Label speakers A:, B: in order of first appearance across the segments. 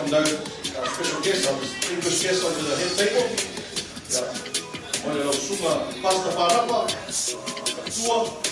A: welcome our special guest, our English guest under the head table. One of those super pasta parapa, tua.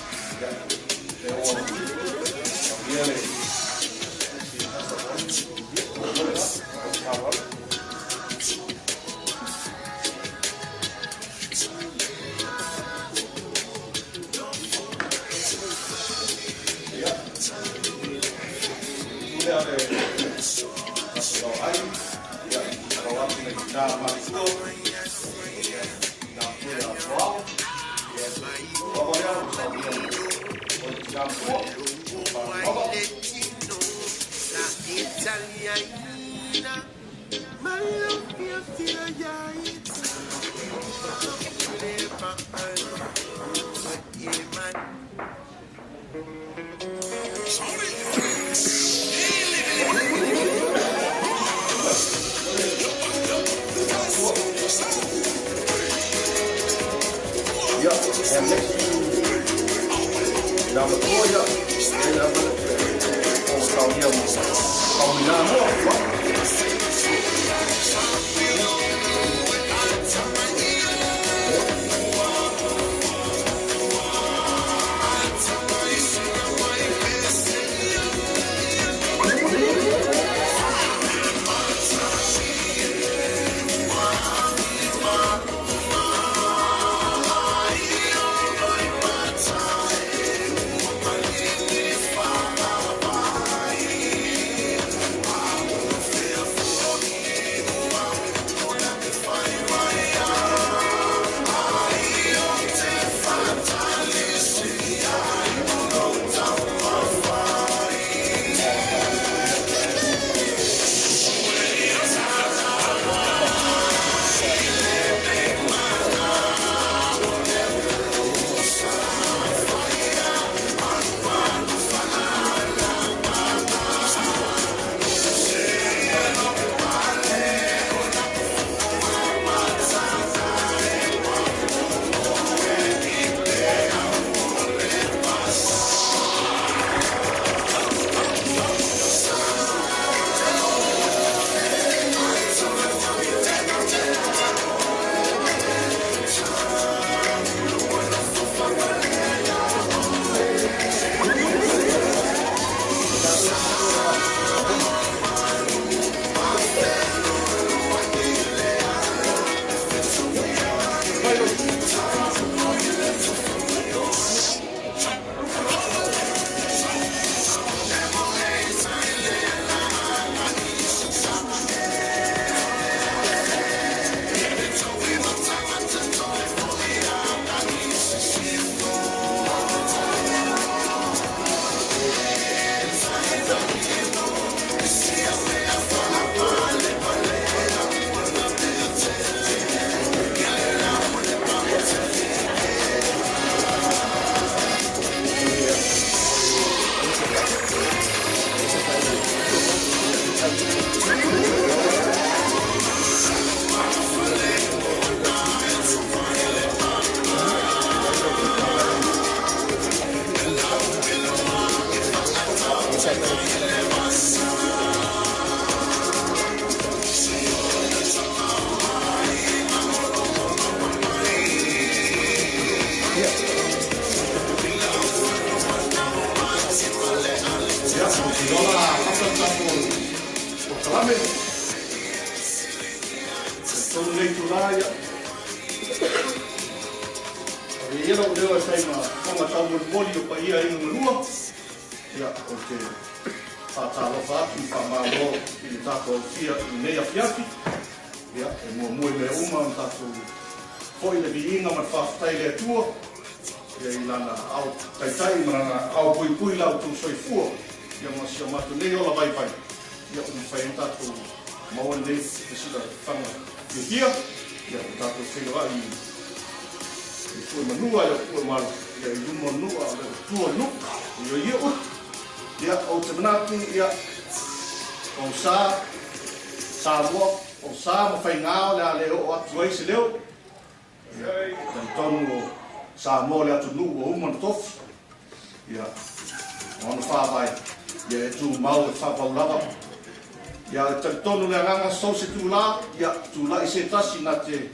A: Ia te tonu le nganga so se tula, ia tula I se tasi na te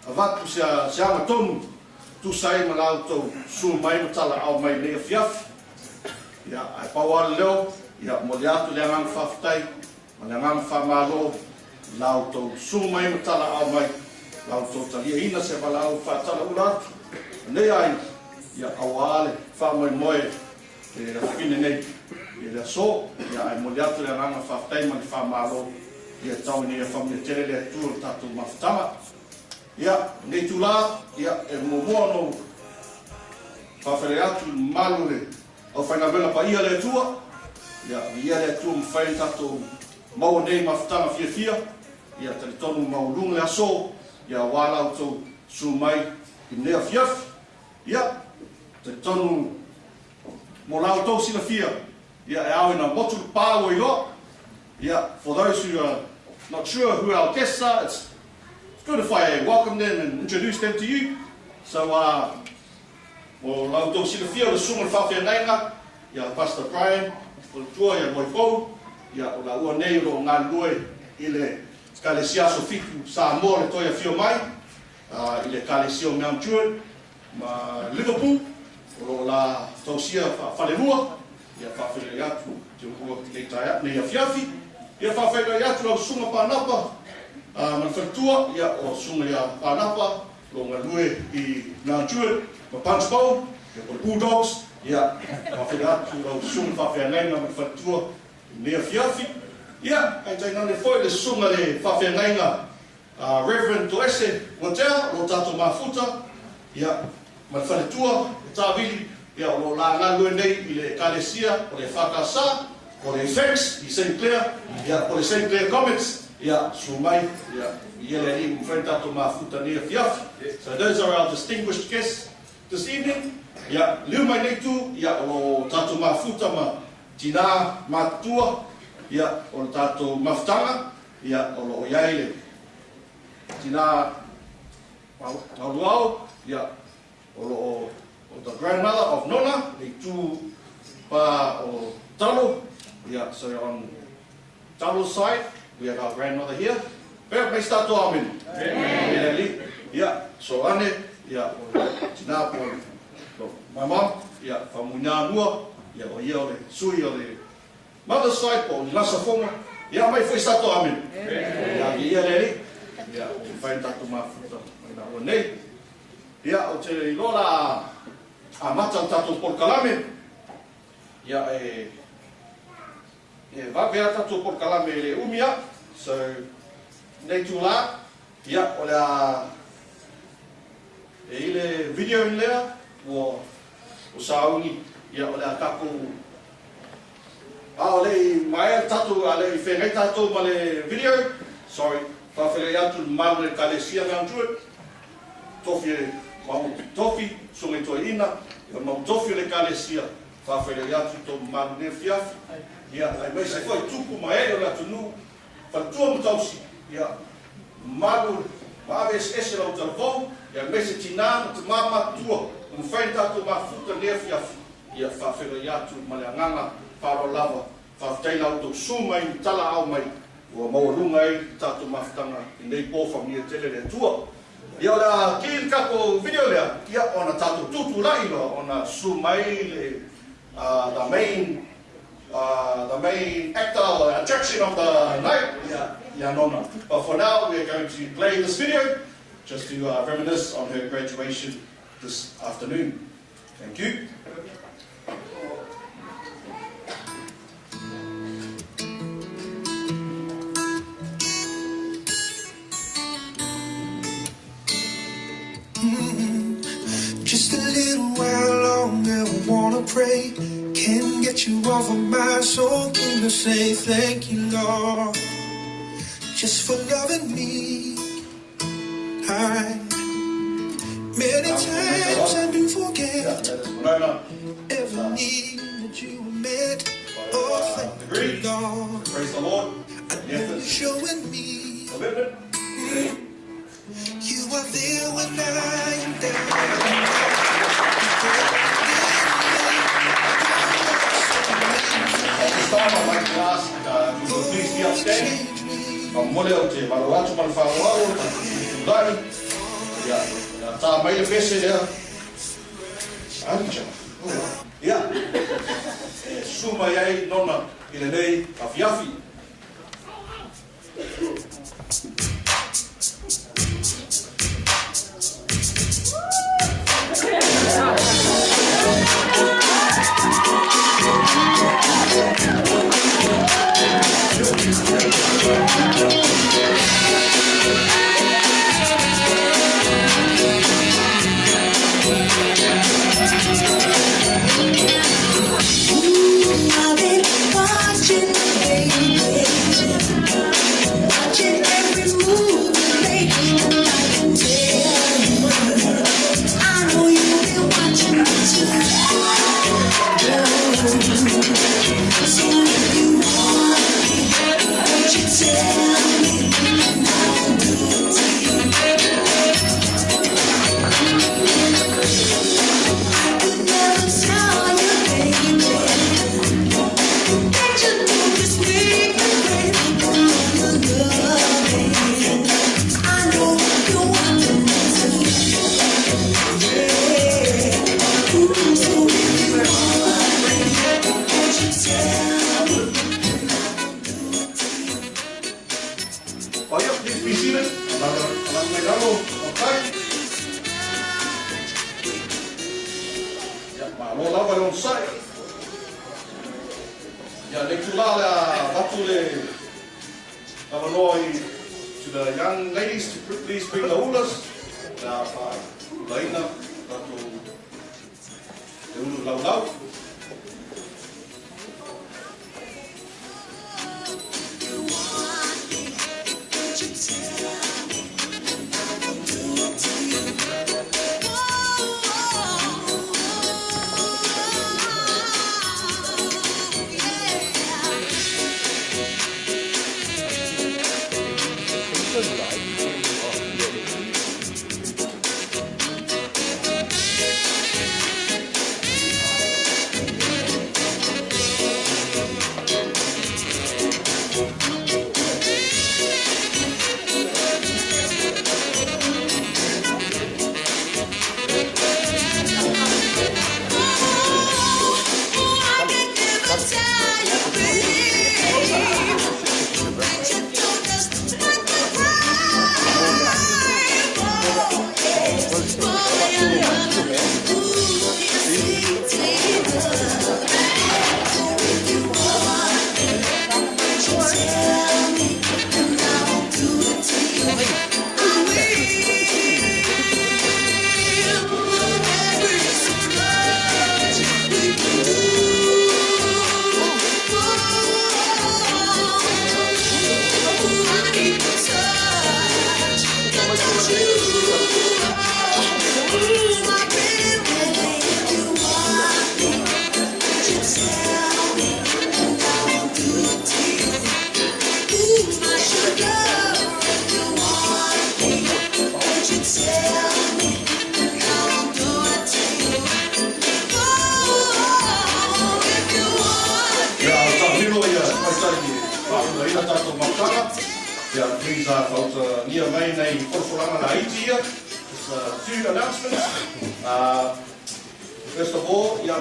A: avatu se ama tonu tu sai ma lau tau su mai tala au mai le fiaf. Ia ai pawal leo, ia mo le atu le nganga whaftai, ma le nganga whamalo, lau tau su mai tala au mai, lau tau talia ina se walau whatala uratu. Nei ai, ia awale, Moimoi, e la fine nei, ia le so, ia ai mo le atu le nganga whaftai ma le whamalo, ia tau ni e whamia tere le atu tatu mawhtama. Ia, nei tula, ia e momoa no whawhere atu malu le, au whainga vela pa ia le atua, ia le atua mwhain tato mau nei mawhtanga fia, ia tali tonu maulung le aso, ia wala auto su mai I nea fiaf, ia tali tonu mo lau tau sila fia, ia e au ina motu pāo I lo, ia for those who are not sure who our guests are, it's good if I welcome them and introduce them to you. So, o lau tau sila fia, o le sunga whawhia nainga, ia Pastor Brian, o le tua, ia Moimoi, ia o la ua nei o ngā lue I le kalesia so fitu sa mo le toia fio mai, I le kalesia o Mount Druitt, ma Liverpool, o la tausia whalelua, ia whawhia atu, te ua nei tai nei a fiafi, ia whawhia atu au sunga pānapa, ma whaktua, ia o sunga ia pānapa, o ngā lue I Mount Druitt, ma Punchbowl, ia o Bulldogs, ia whawhia atu au sunga whawhia nainga ma whaktua, nei a fiafi, ia, ai tai nane foi le sunga le whawhia nainga, Reverend Toese Uatea, o tato mafuta, ia, ma whaletua, e tāwili, ia o la ngā lue nei I le kalesia, o le whakasa, o le effects, I St. Clair, ia, o le St. Clair Comets, ia, sumai, ia le I mwhain tato mafuta nei a fiafi. So those are our distinguished guests this evening. Ia, liu mai nei tu, ia, o tato mafuta ma tina matua, ia, o tato maftanga, ia, o lo iai le tina mauluau, ia, o the grandmother of Nona, le tu pa o talo, ia, so on Talo's side, we have our grandmother here. Pea, mai stato amen. Amen. Ia, so ane, ia, o tina po my mom, ia, whamuina nua, ia, o ia o le sui o le mother's side, po le lasa fonga, ia, mai fai stato amen. Ia, le ia, o whain tato mafuta, mai na ua nei. Ia, o te ilola a mata tato porkalame, ia, vavea tato porkalame le umia, so, nei tu la, ia, o le ile video in lea, o sauni, ia, o le a kapu, o le mai tato, a le whengai tato ma le video, sorry, whawhere atu maru le kalesia Mount Druitt, tofi, sungai toa ina, ia mau tofi le kalesia, whawhere atu to maru ne fiafi, ia, ai mai se foi tupu ma o le atunu, whatua mtausi, ia, maru, maaves ese lau talavou, ia mai se tina ma te mama tua, mwhain tato mafuta ne fiafi, ia whawhere atu ma le anganga, wharo lava, whawhtei lau tau sumai, tala au mai, ua maurunga I tato mawhtanga I nei pōwha mia tele le tua. Ia ora ki kako video lea, ia ona tato tutu lai loa, ona sumai le the main actor or attraction of the night, ia Nona. But for now, we are going to play this video just to reminisce on her graduation this afternoon. Thank you.
B: Just a little while longer, I wanna pray. Can't get you off of my soul. Came to say thank you, Lord, just for loving me. Many times I do forget every need that you met. Oh, thank you, Lord.
A: Praise the Lord.
B: I know you're showing me. You are there when I am down.
A: At this time, I'd like to ask please be upstanding. Mole o te malo atu mal whāwaro, tulai. Ia, tā mai le pese ia. Ancha. Ia. Suma iai nona i le nei awhiawhi.
B: I've been watching, baby, watching every move you make, and I can tell. I know you've been watching me too. So if you want me, won't you tell me, and I will do it to you. I could never tell you, baby, that you know just make me crazy for your loving. I know you want me to, yeah. Ooh, so if you want me, won't you tell me, and I will do it to you.
A: Oh yeah, please be seated. Alang may galo. Okay. Malola ba yung sai? Ya, lektulala batule. Kavanoi to the young ladies to please bring the hulas. Na pa laina batu ulu lau. Yeah, please vote near main name for Haiti. Few announcements. First of all, yeah,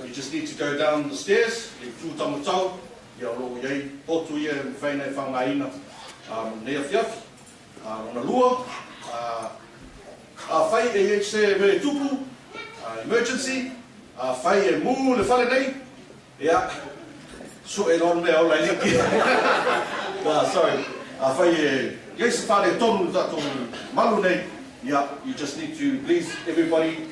A: you just need to go down the stairs. You tamatau. Yeah, yay. Otu ye whaine whangaina. Nea fiaf. Ona lua. Whai e se me tupu. Emergency. Whai e mu le whale nei. Yeah. So it on me all like sorry. Yes, Father Tom Malune. Yeah, you just need to please everybody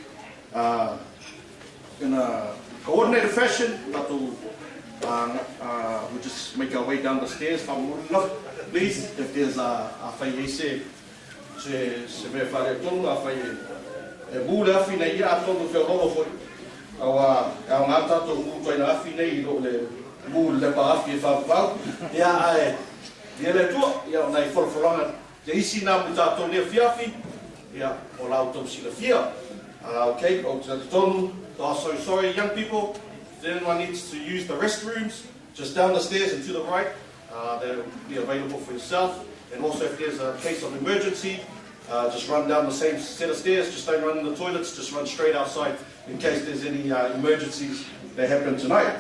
A: in a coordinated fashion we just make our way down the stairs. Please, if there's a se me Father Tom e mule afi nei ia tonu fe romo foi. Awa ngata to mu toi na afi nei le mu le pa afi fa fa ya ai dia le tu ya na forforanga te isi na mu ta to le fiafi ya o la auto si le fia Okay, so sorry, young people. If anyone needs to use the restrooms, just down the stairs and to the right, they'll be available for yourself. And also if there's a case of emergency, just run down the same set of stairs, just don't run in the toilets, just run straight outside in case there's any emergencies that happen tonight.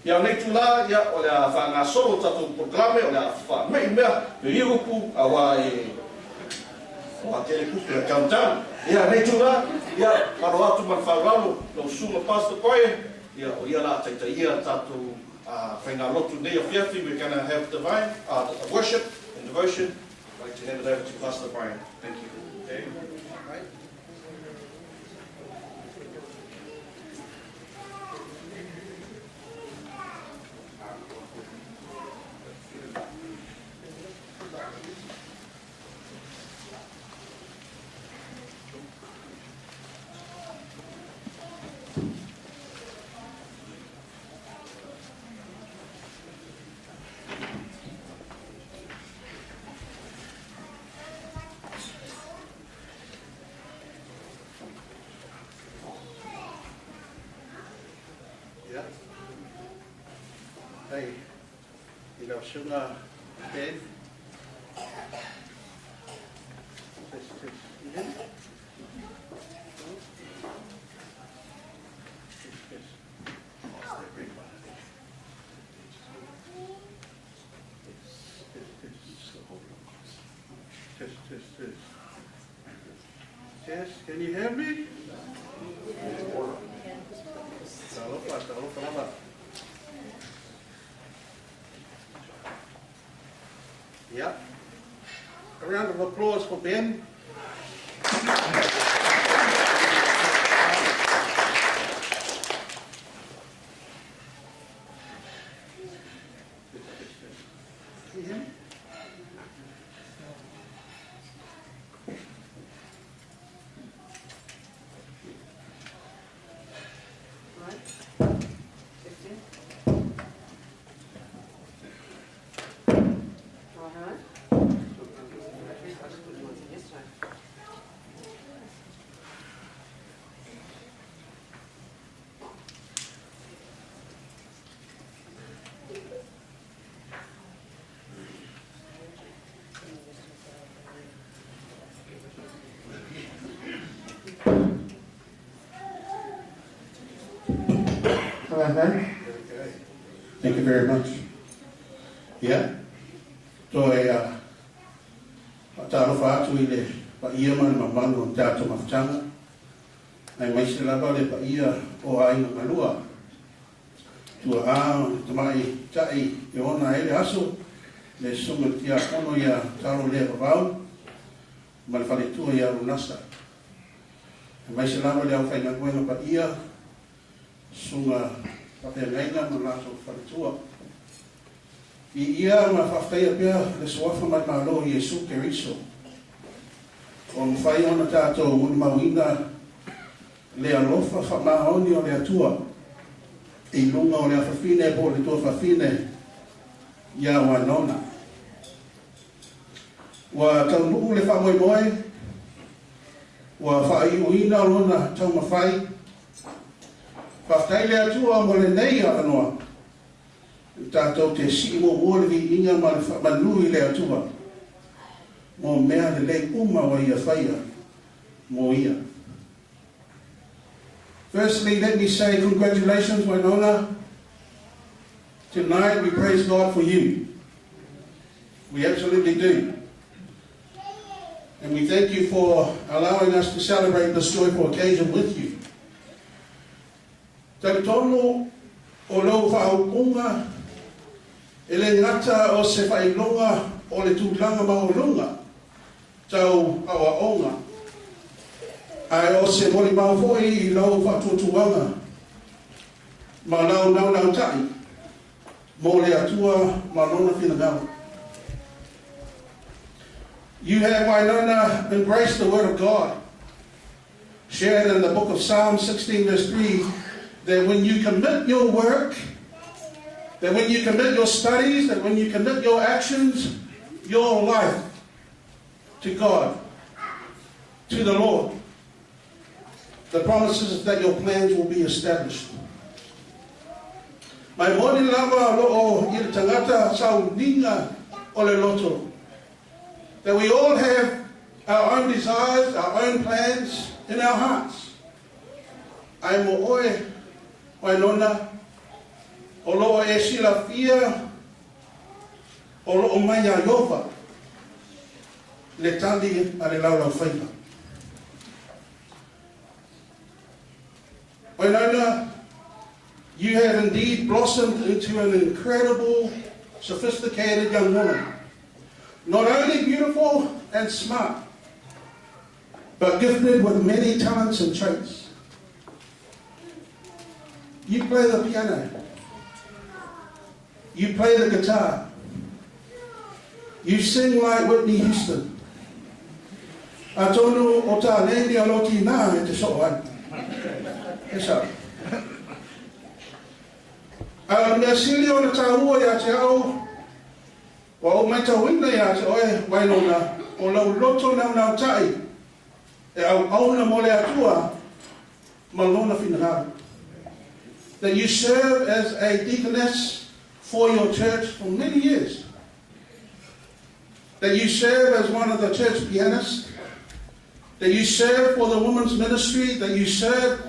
A: Ia nei tula, ia o le whanga solo tatu programe, o le whamei mea, pe iupu, awa tele kupu le countdown. Ia nei tula, ia maro atu man whauralo, no sunga pasta koe, ia o ia la taita ia tatu whainga lotu nei o whiawhi, we're going to have divine, worship and devotion. I'd like to hand it over to Pastor Brian. Thank you. Okay. Right.
C: Hey, you know, sugar, Ben. Test, can you hear me? Yeah. A round of applause for Ben. Thank you very much. Yeah. Toi ta'alofa atu I le paia ma le mamalu o tātou mawhatanga. Ai mai se lava le paia o ainga ngalua. Tua te mai tai e ona ele aso le sunga tia kono ia taro le vavau ma le whale tua ia runasa. Ai mai se lava le au whainga koenga paia sunga pape ngaina ma laso whaletua. I ia ma whawhtaia pia le soafa mai malo Iesu Keriso. O mwhai ona tātou muni mawina le alofa whamahoni o le atua. I lunga o le awhawhine po le tua whawhine ia Winona. Wa tau nuu le Moimoi. Wa whai uina lona tau mawhai. Whaftai le atua mo le nei awanoa. Tātou te si mo wole inga manui le atua. Mo mea le lei uma wa ia whaia. Mo ia. Firstly, let me say congratulations, Winona. Tonight we praise God for you. We absolutely do. And we thank you for allowing us to celebrate this joyful occasion with you. Tautonu o lau whaupunga, ele ngata o se whailonga o le tūlanga maulunga, tau awa onga. Ai o se mori maufoi I lau whatutuanga, ma lau nau tai, mo le atua ma nona whinangau. You have, Winona, embraced the Word of God, shared in the book of Psalm 16 verse 3, that when you commit your work, that when you commit your studies, that when you commit your actions, your life to God, to the Lord, The promise is that your plans will be established. Mai moni lava lo'o i le tangata sau ninga o le loto. That we all have our own desires, our own plans in our hearts. Ai mo oe, Winona, o lo'o e sila fia, o lo'o mai a Yova, le tali a le laulau whaipa. Winona, you have indeed blossomed into an incredible, sophisticated young woman. Not only beautiful and smart, but gifted with many talents and traits. You play the piano. You play the guitar. You sing like Whitney Houston. A tonu o ta lendi a loti nā e te so'oan. E sa. A mea sili o na tāua ia te au, wa o mai tauina ia te oe Winona, o lau loto nau tai, e au auna mole atua, malona finahau. That you serve as a deaconess for your church for many years. That you serve as one of the church pianists. That you serve for the women's ministry. That you serve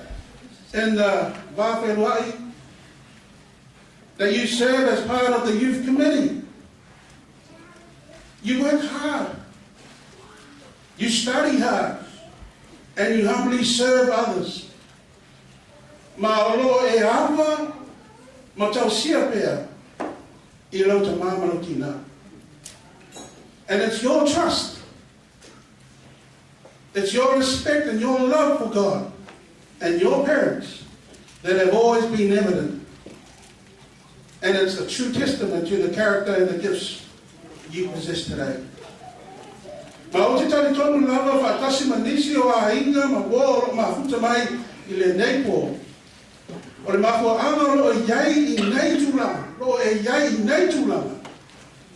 C: in the Whawheruai. That you serve as part of the youth committee. You work hard. You study hard. And you humbly serve others. Ma olo e awa, ma tau sia pea, I lau ta mamano tina. And it's your trust. It's your respect and your love for God and your parents that have always been evident. And it's a true testament to the character and the gifts you possess today. Ma o te tari tonu lava whaatasi manisi o a inga ma wō ma futa mai I le neipo. O le mafua anga lo e iai I nei tūlanga. Lo e iai I nei tūlanga.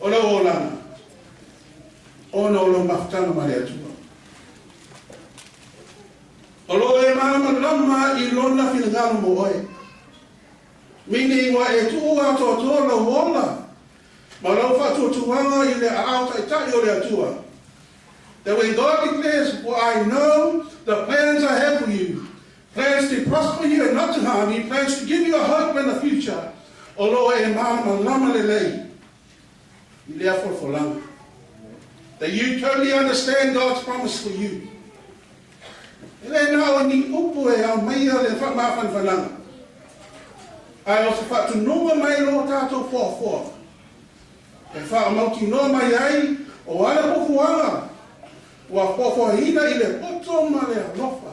C: O le o lana. O no lo mafutanga ma le atua. O lo e mama lama I lona finagalo mo oe. Mini wa e tuu ato ato la wola. Ma lau whatu tuanga I le aau tai o le atua. That when God declares, for I know the plans I have for you, plans to prosper you and not to harm you, plans to give you a hope and a future. Olo e mama lama lelei. I therefore for long. That you totally understand God's promise for you. Ele nao ni upu e au meia le whamawhan whananga. Ai o se whatu noa mai lo tātou fōfōa. E whaamauti noa mai ai o ala pofuanga. Wa fōfōa hina I le poto ma le alofa.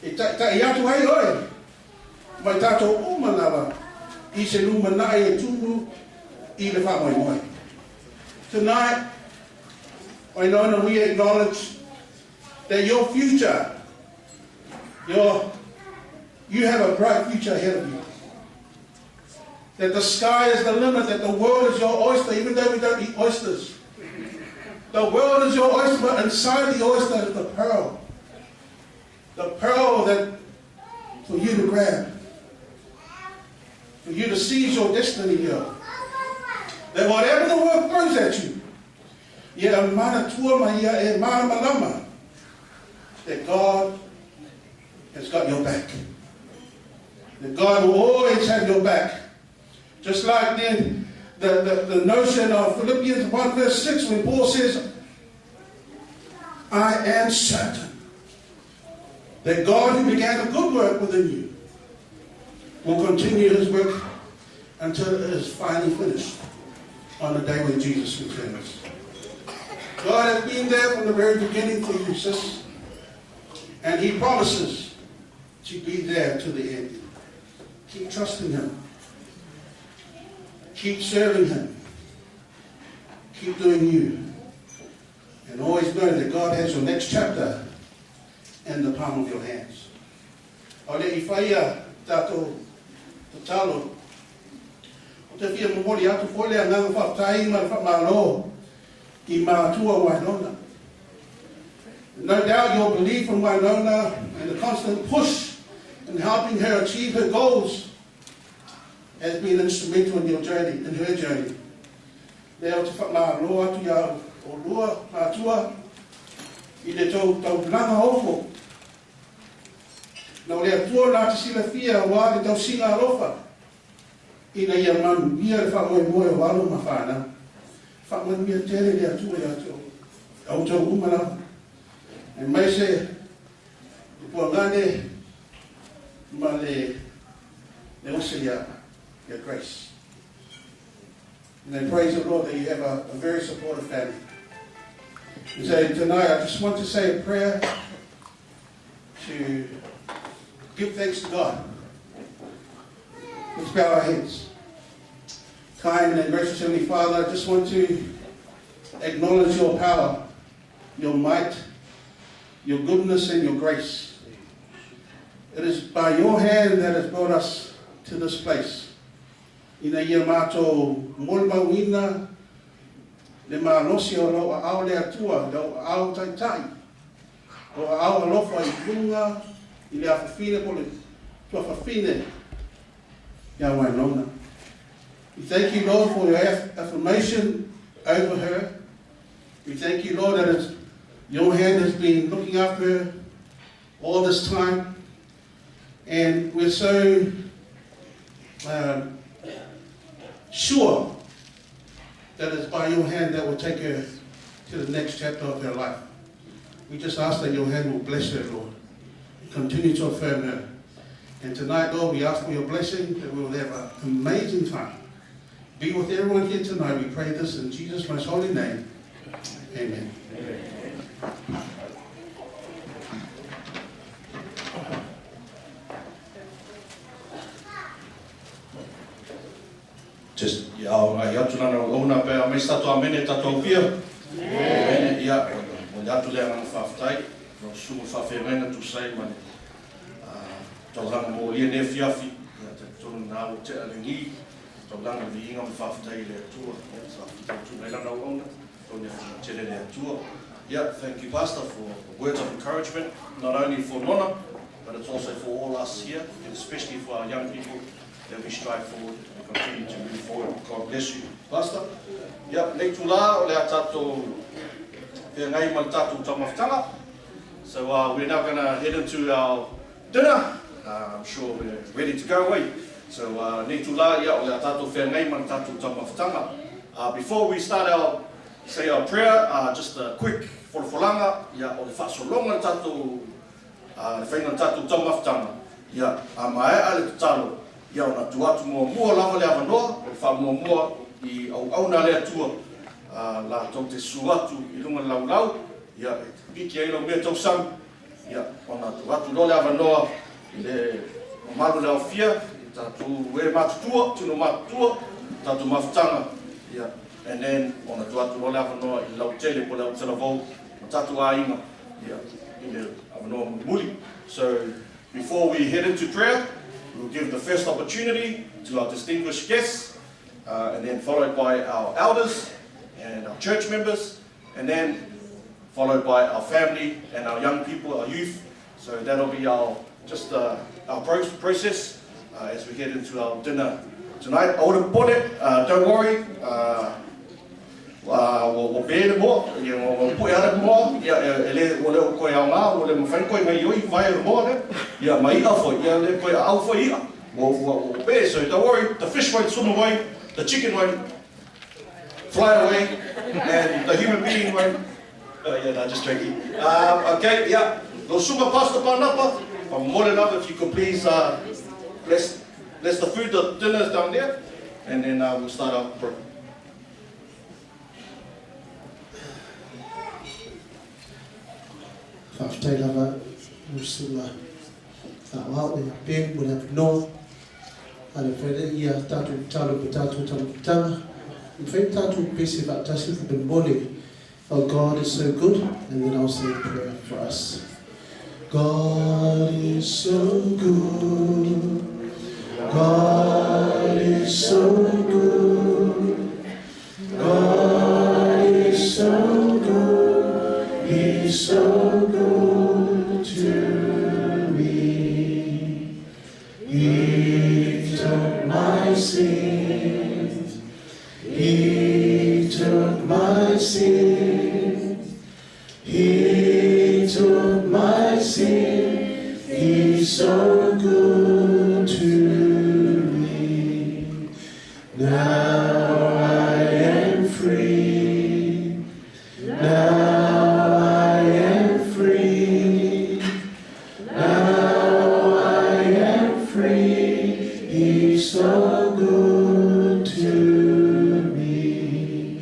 C: E tai atu ai oe. Mai tātou umanawa. I se lumanai e tūmu I le whamoimoi. Tonight, Winona, we acknowledge that your future, you have a bright future ahead of you. That the sky is the limit, that the world is your oyster, even though we don't eat oysters. The world is your oyster, but inside the oyster is the pearl. The pearl that for you to grab. For you to seize your destiny here. That whatever the world throws at you, that God has got your back. That God will always have your back. Just like the notion of Philippians 1 verse 6 when Paul says, I am certain that God who began a good work within you will continue his work until it is finally finished on the day when Jesus returns. God has been there from the very beginning for you, sis. And he promises to be there to the end. Keep trusting him. Keep serving him. Keep doing you. And always know that God has your next chapter in the palm of your hands. O le I whaia tātou te talo. O te whia momori atu fo le anganga whaptai ma le whapmalo I mātua Winona. No doubt your belief in Winona and the constant push in helping her achieve her goals has been instrumental in your journey, in her journey. Leo te whakma loa atu ia o lua, mātua, I le tau langa ofo. Nau lea tua nā te sila fia wā le tau singa alofa. Ina ia manu, ia le Moimoi o walo ma whāna. Whamanu ia tere lea tua ia tau. Au tau umala. E mai se, te pua ngane, ma le ose ia grace. And I praise the Lord that you have a very supportive family. And so tonight I just want to say a prayer to give thanks to God. Let's bow our heads. Kind and gracious Heavenly Father, I just want to acknowledge your power, your might, your goodness and your grace. It is by your hand that has brought us to this place. Ina ia mātou Moimoi le mānosi o lau a ao le atua, lau a ao taitai, o a ao alofa I lunga, I le awhawhine po le tuawhawhine, ia Winona. We thank you, Lord, for your affirmation over her. We thank you, Lord, that your hand has been looking after her all this time. And we're so sure that it's by your hand that will take her to the next chapter of her life. We just ask that your hand will bless her, Lord, and continue to affirm her. And tonight, Lord, we ask for your blessing, that we will have an amazing time. Be with everyone here tonight. We pray this in Jesus' most holy name. Amen.
A: Just ai atu nana o una pe a mesta to amene tatou pia. Amen. Ia o atu le ngana whawhatai, no sumu whawhewena tu sai mane. Tau langa mo lia ne fiafi, ia te tonu nā o te alengi, tau langa vi inga mo whawhatai le atua, tau tu nei lana o ona, tau ne tere le atua. Yeah, thank you, Pastor, for words of encouragement, not only for Nona, but it's also for all us here, and especially for our young people, that we strive forward and continue to move forward. God bless you, Pastor. Yeah, nei tu la o le a tātou e ngai man tātou tamaftanga. So we're now going to head into our dinner. I'm sure we're ready to go away. So nei tu la ia o le a tātou e ngai man tātou tamaftanga. Before we start say our prayer, just a quick wholanga, ia o le whaasolonga tātou le whainga tātou tamaftanga. Ia mai ale talo. Ia ona tuatu mua lava le avanoa, o le wha mua I au na le atua la tau te suatu I lunga laulau, ia piki ai lau mea tau sam, ia ona tuatu lo le avanoa I le malu le awhia, I tātou e matutua, tino matutua, tātou mafutanga, ia, and then ona tuatu lo le avanoa I lau tele po lau telavou, tātou ainga, ia, I le avanoa muli. So, before we head into prayer, we'll give the first opportunity to our distinguished guests, and then followed by our elders and our church members, and then followed by our family and our young people, our youth. So that'll be our process as we head into our dinner tonight. Don't worry. We'll be the more, we'll put out more. We'll go out, we'll find quite my yoy via more. Yeah, my alpha, yeah, quite alpha here. We'll be, so don't worry, the fish won't swim away, the chicken won't fly away, and the human being won't. Yeah, no, just joking. Okay, yeah. No sugar pasta panapa. I'm more than enough if you could please bless the food, the dinner's down there, and then we'll start our program.
D: Whawhatai lava usula whawau e a pen muna noa ale whaere ia tātou talo pe tātou talo pitanga and whae tātou pese whaatasi for the morning. Oh, God is so good, and then I'll say a prayer for us. God is so good, God is so good, God is so good, He's so good. my sins. He took my sin. He took my sin. He's so good to me. Now I am free. Now I am free. Now I am free. He's so good to me.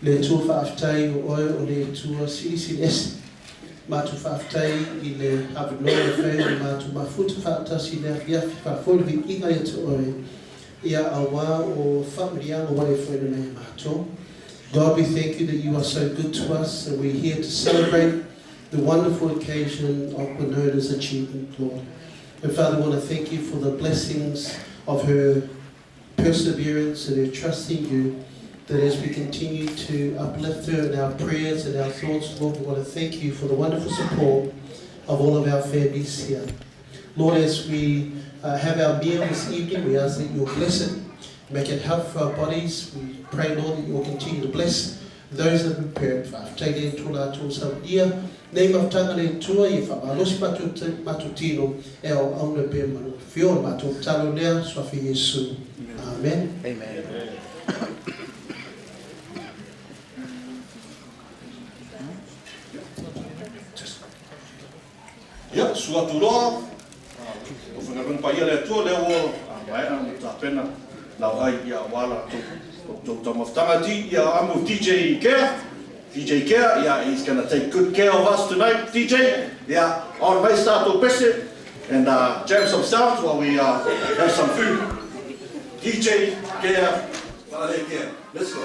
D: Le tu whaaftai o oe o le tua silisiles. Matu whaaftai I le hawanoi e whai o matu mafuta whaatasi le afiafi whafoli vi inga e tu oe. Ia awa o whamirianga wale whai nei mato. God, we thank you that you are so good to us and we're here to celebrate the wonderful occasion of Winona's achievement, Lord. And Father, I want to thank you for the blessings of her perseverance and her trust in you, that as we continue to uplift her in our prayers and our thoughts, Lord, we want to thank you for the wonderful support of all of our families here. Lord, as we have our meal this evening, we ask that you'll bless it, make it help for our bodies. We pray, Lord, that you will continue to bless those that have prepared for us. Take it into our tools of dear. Name of Tangale Tua, if I'm a lost matutino, el auna pe manu. Fion matutalo lea, swafi Yesu. Amen.
E: Amen.
A: Ya, suatu loa. O whangarung paia le atua leo o maena mo ta pena lau ai ia wala to tamafutanga ti ia amu DJ Care. DJ Care, yeah, he's going to take good care of us tonight, DJ. Yeah, on may start to press it and jam some sounds while we have some food. DJ Care, let's go.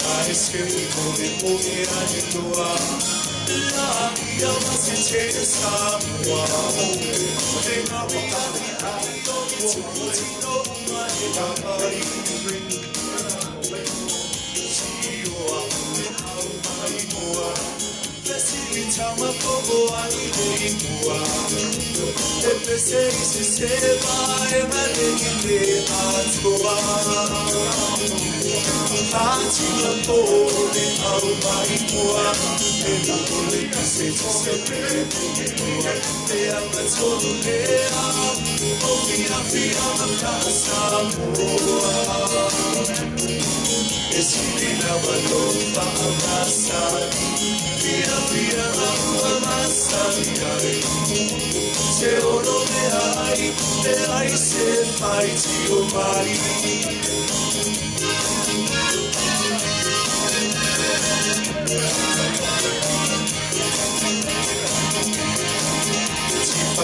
B: I escaped moving into La ia wasi te Samoa Te ngā wakari ai Tino mai Kamari Siwa Au mai mua Lesi tama pogo ai Hoi mua Te pese se seva E maleki te atoa Fatima pole au mai mua E na pole se to se pe Te ama tolu lea O mia fia ma casa mua E si na walofa amasa Fia ama masa Miai Te oro me ai Te ai se fai ti o mai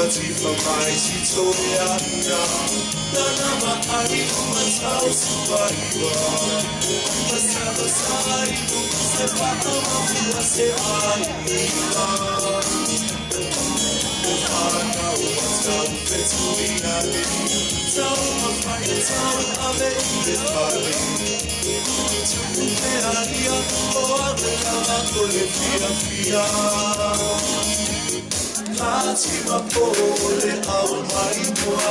B: Tifa mai si toleana Nana ai uma tau supaiwa Pasava saiu Se pata uma se aiwa O pana o tau petuinale Tau a pai tau a me vale Tu me aria o a cole fia Fatima pole au mai mua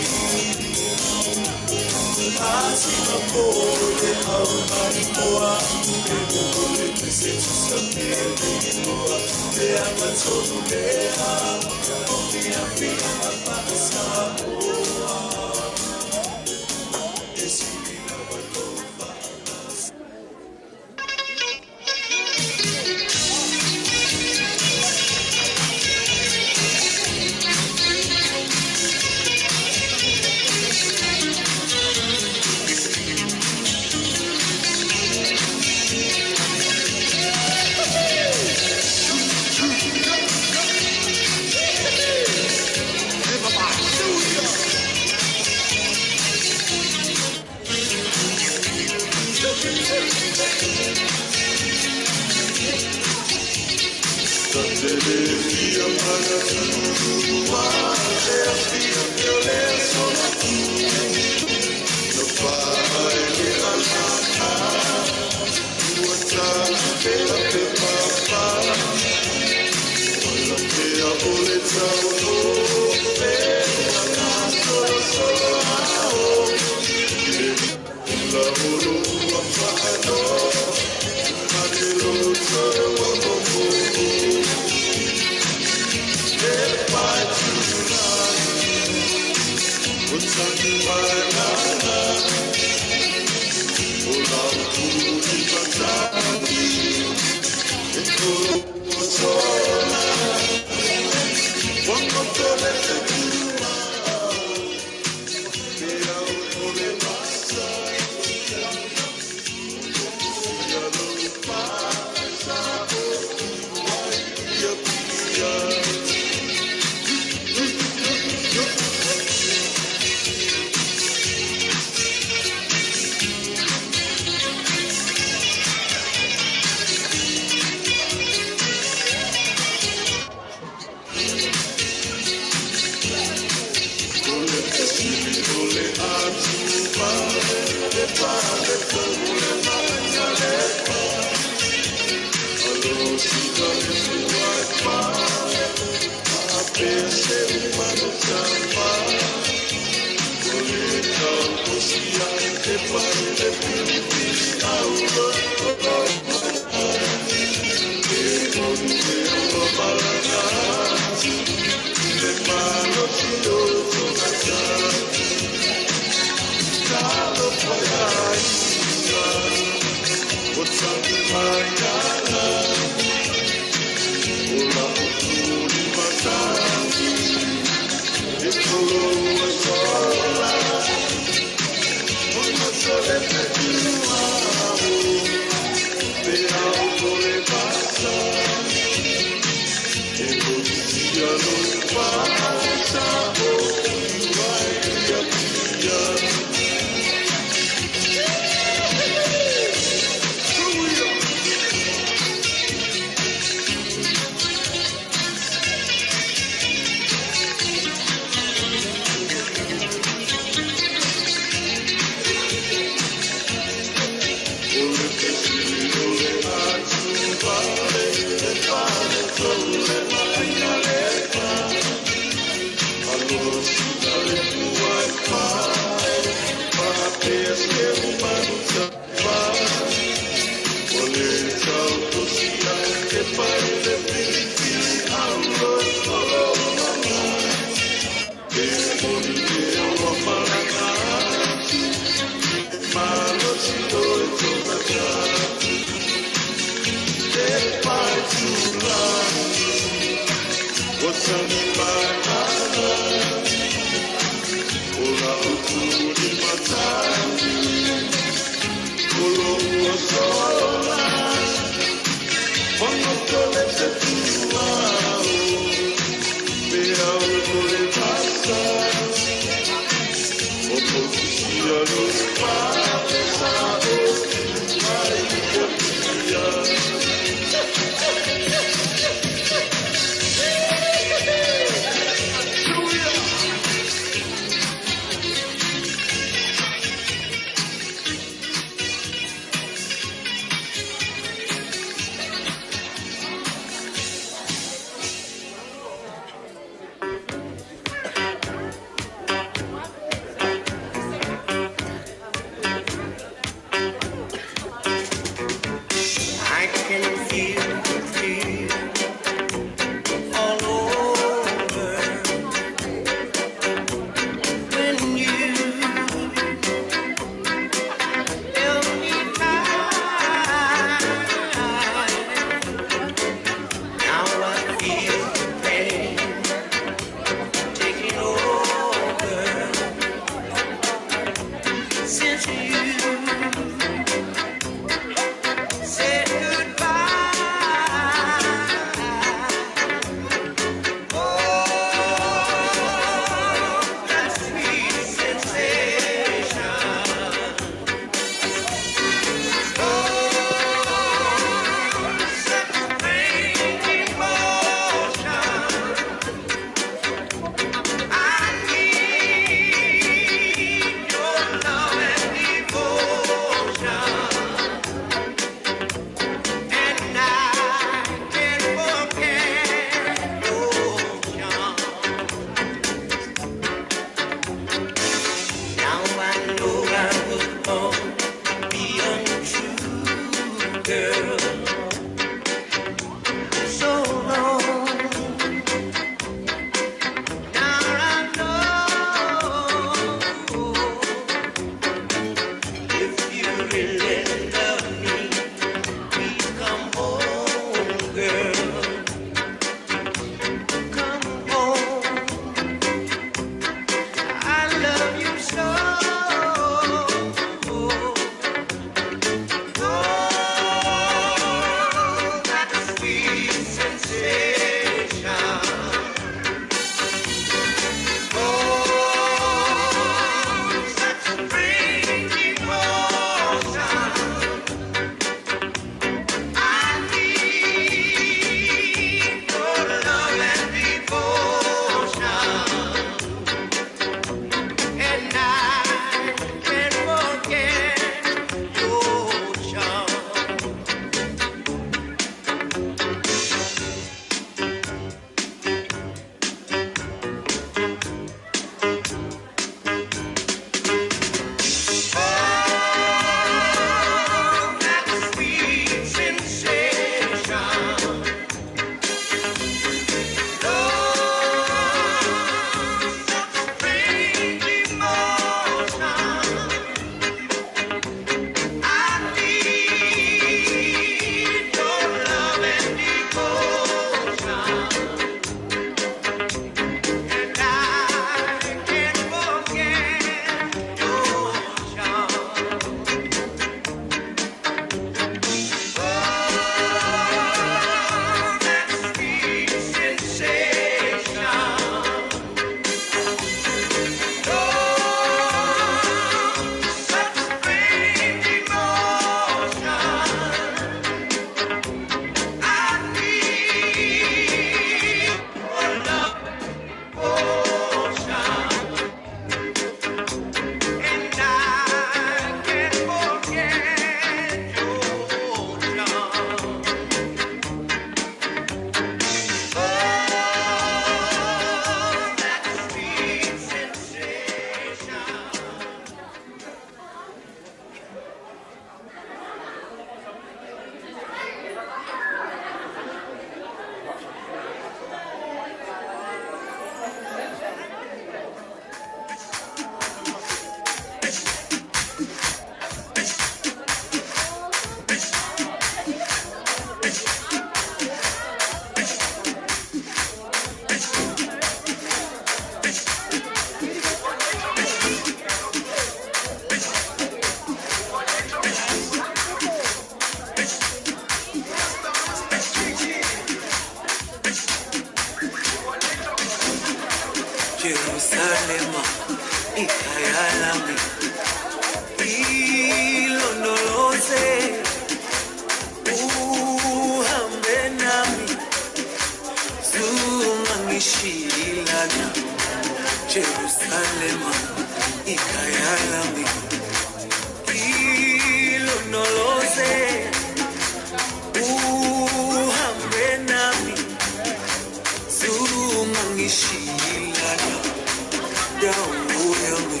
B: dawo yami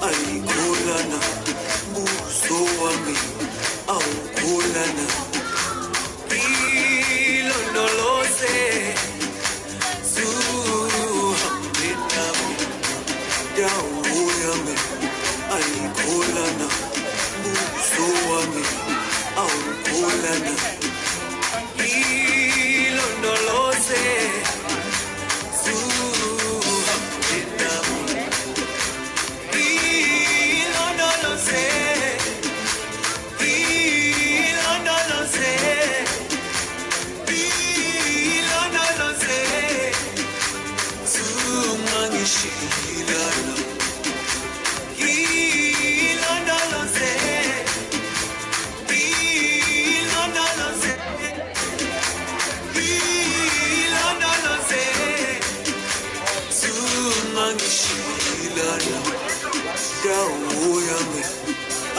B: ayikholana buso wami awukholana ilondoloze zuhambe nami dawo yami ayikholana buso wami awukholana ilondoloze zuhambe nami ilondoloze ilondoloze ilondoloze zungangishilana ilondoloze ilondoloze ilondoloze zungangishilana dawo yami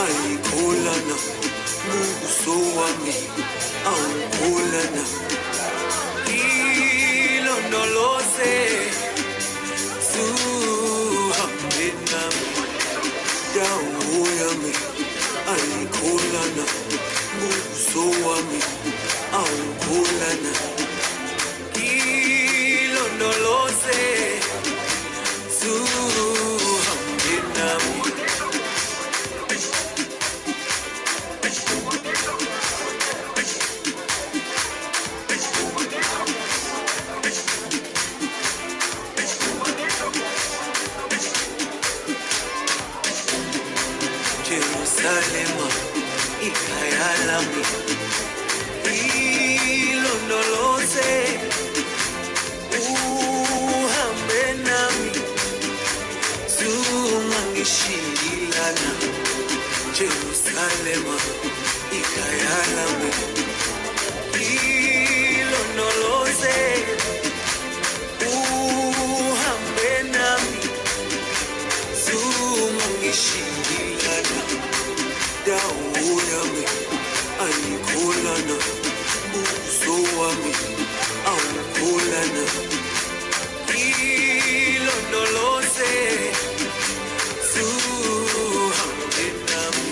B: ayikholana buso wami awukholana ilondoloze zuhambe nami dawo yami ayikholana buso wami awukholana ilondoloze zuhambe nami Jerusalema ikhaya lami ilondoloze uhambe nami zungangishilana Jerusalema ikhaya lami ilondoloze uhambe nami zungangishilana dawo yami ayikholana buso wami awukholana ilondoloze zuhambe nami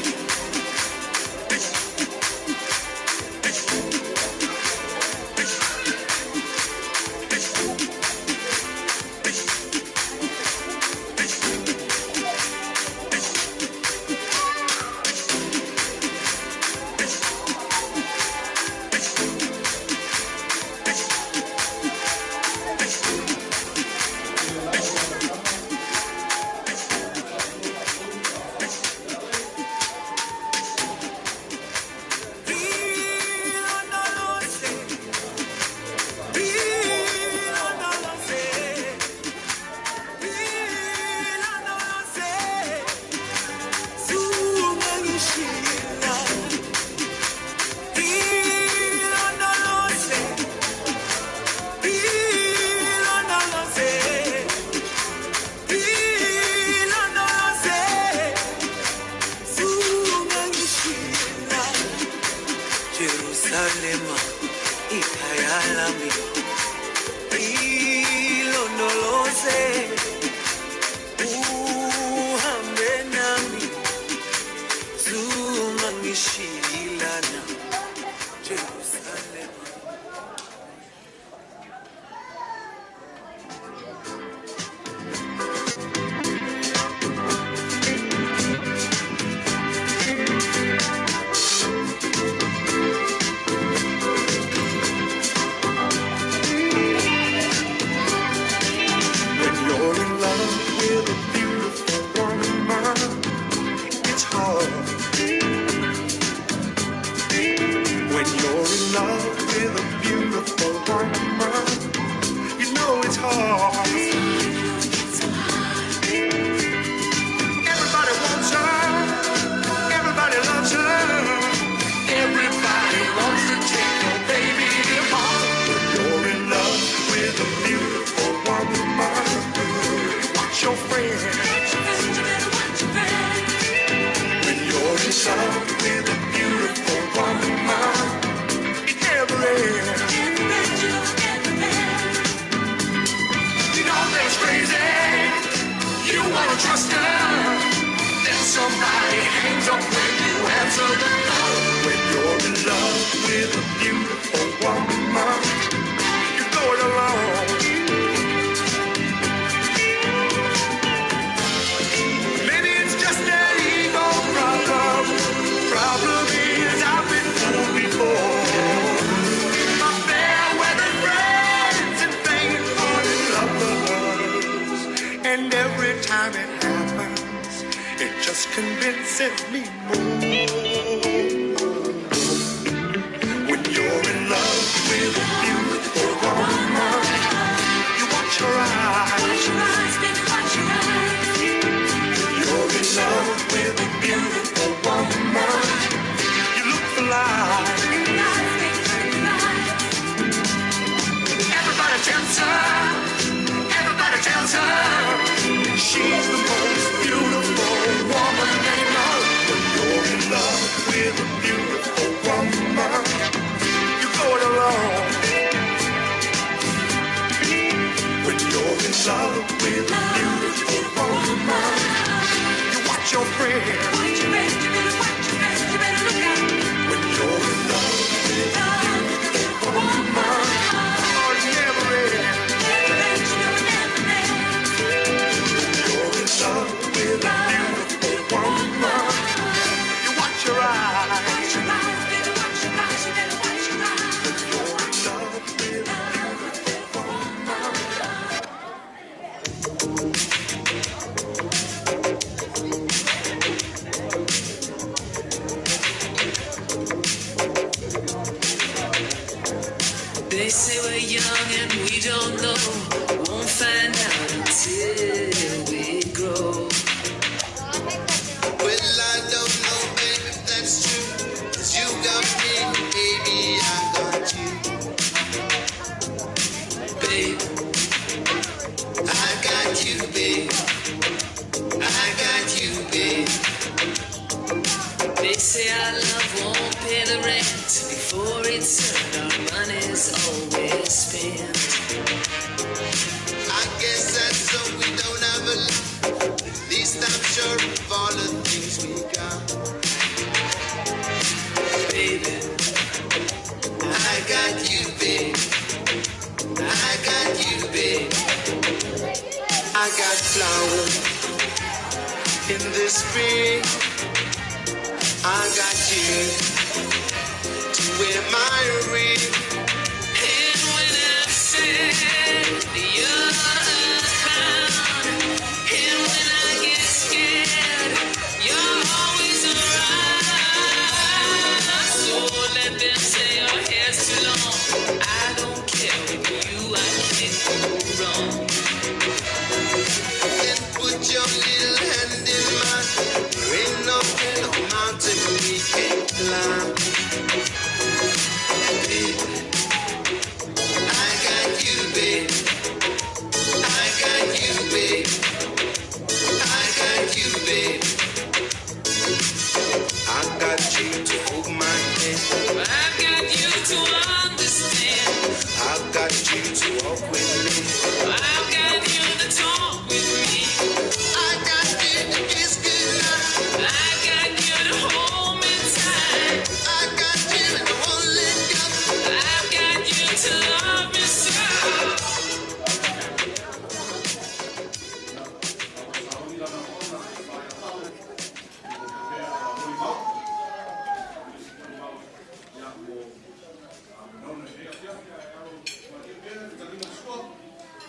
B: you wanna trust her, then somebody hangs up when you answer the phone. When you're in love with a beautiful woman, you go it alone. Maybe it's just an ego problem. Problem is I've been fooled before. My fair weather friends and faint-hearted lovers, and every time it happens, it just convinces me more. When you're in love with a beautiful woman, you watch her eyes. Watch your eyes, baby, watch your eyes. You're in love with a beautiful woman, you look for life. Everybody tells her, everybody tells her, she's the most beautiful woman they know. When you're in love with a beautiful woman, you go it alone. When you're in love with a beautiful woman, you watch your friends. Watch your friends, you better watch your friends, you better look out. When you're in love with a beautiful woman, oh, it never ends. Never ends, you know it never ends. When you're in love with a beautiful woman, you watch your eyes. Watch your eyes, baby, watch your eyes, you better watch your eyes. When you're in love with a beautiful woman.
E: They say we're young and we don't know. Won't find out until we grow.
B: Well, I don't know, baby, if that's true. 'Cause you got me, baby, I got you.
E: Babe,
B: I got you, babe. I got you, babe.
E: they say our love won't pay the rent. Before it's earned, our money's always spent.
B: I guess that's so we don't have a lot. At least I'm sure of all the things we got.
E: Baby,
B: I got you, babe. I got you, babe. I got flowers in the spring. I got you to wear my ring.
E: and when I said you're around, and when I get scared, you're always around. So let them say your hair's too long. I don't care, with you I can't go wrong.
B: Then put your little hand in mine. There ain't no mountain we can't climb. Baby, I got you, babe. I got you, babe. I got you, babe. I got you to hold my hand.
E: I've got you to understand.
B: I've got you to walk with me.
E: I've got you to talk with me.
B: I got you to kiss goodnight.
E: I got you to hold me tight.
B: I got you and I won't let go.
E: I've got you to love me so.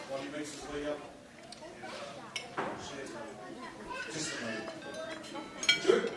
A: While he makes his way up. Testimony. Good.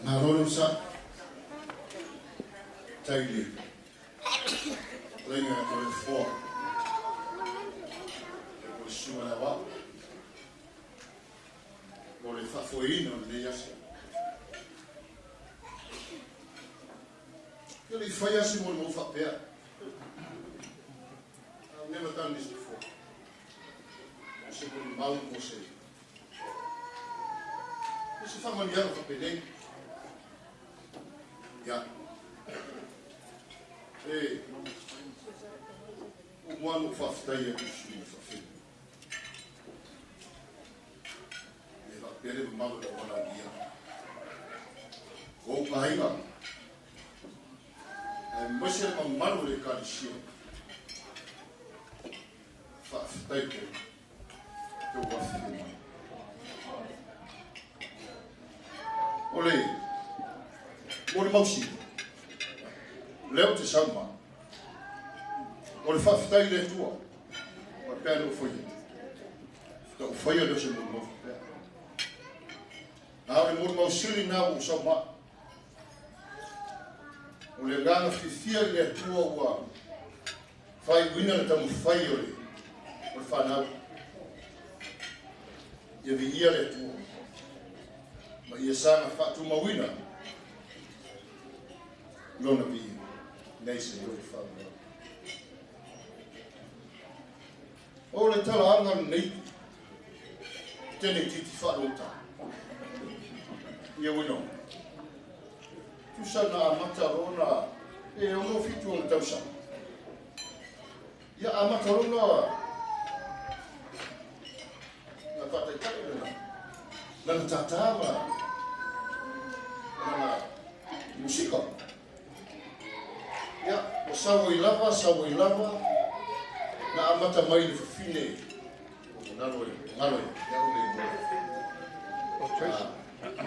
F: Nā roro sa, taili, ringa e koe whoa, e koe shua na wa, whaafoeina o le asa. Ia le whai asi mo le mau whapea. I've never done this before. Se mo le mau mo se. Ia se whamani aro whapelei. Ia. E, o moano whaftai a kusi mo whawhinu. E whapere mo mau le wana ia. O pahinga. E mwese ma manu le karisia. Whaftai te whawhinu. Ole, o le mausi. Leo te sauma. O le whawhitai le tua. Ma pēr o whaia. Ka o whaia leo se mō mō pēr. Nā o le mō mō siri nā o sauma. O le ngana whiwhia le tua ua. Whai wina le tamu whai o le. O le whanau. Ia vi ia le tua. Ma ia sanga whatu mawina. Lona vi ia. Nei se o le whanau. O le tala anga nei. Tene titi whanota. Ia Winona. Tusana amata rona. E ono fitu o le tausa. Ia amata rona. Na patai kai rena. Nana tatama. Nana musika. Ia, o sawo I lava. Na amata mai le fine. Ngalo ia ule.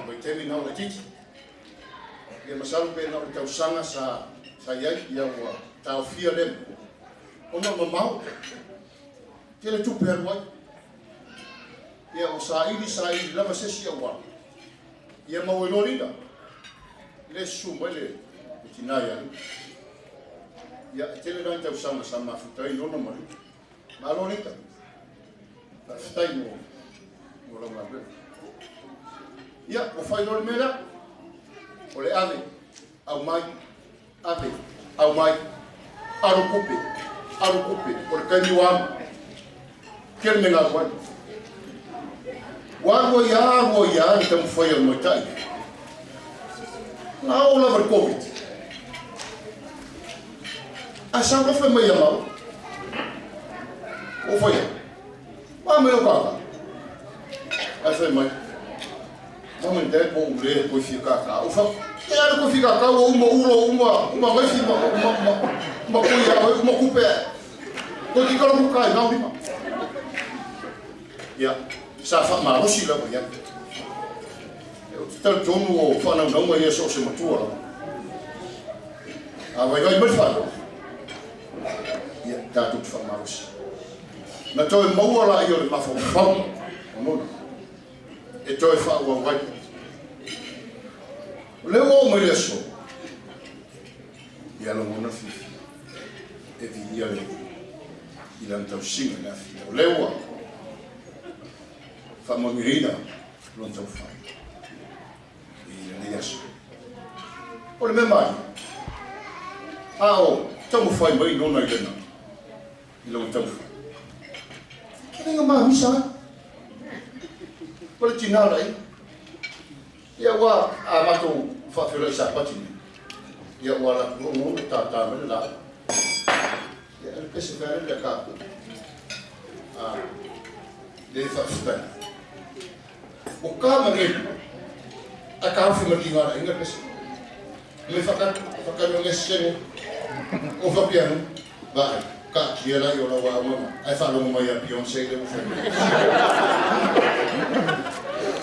F: Mai temi na o titi. Ia masalu pe na o tausanga sa iai ia ua tau fia lem. Ona mamau. Tele tu perwai. Ia o sa ili lava sesi a ua. Ia mau e lorina. Le sumba le tinaya. Ia tele na tausanga sa mafutai lona mari. Ma lorita. Na fitai mo la mabe. Ia o fai lor mera. O le ave. Au mai. Aro kupe. O le kaini wama. Kere me ngā wai. Waro ia ni tamu whai al moitai. Nā o lava COVID. A sa rofe mai amau. O whai. Mā me o kaka. A whai mai. Mama ni tēpo ule koi whia kaka. O whau. E ara koi whia kaka o uma maifi ma koi awe, uma kupe. Koi ki karo kukai nao rima. Ia. Sa wha marosi lawa ia. Tau tonu o whanau naunga ia so se matua lawa. A vai mai whanau. Ia, tātou te wha marosi. Na toi maua la i o le mawhau whau. Mona. E toi wha ua wai. Leo o mai leso. Ia la mona fifi. E vi ia le. I lan tau singa na fi. Leo a. Whamangirina, lon tau whai. I nei aso. O le me mai. Ao, tau mo whai mai nona I lena. I lon tau whai. Keringa maa misa. Pole tinara I. Ia wa a mato whawhira I sa patini. Ia wa la ngongo tātā mele la. Ia le pese vere le kāpu. Le whawhitai. O kama ngelu, a kawhi maringara inga pese. Me whakano ngesene, o whapiano, vai, ka kia lai o la wa mama, ai whanongo mai a Beyoncé le uwhani.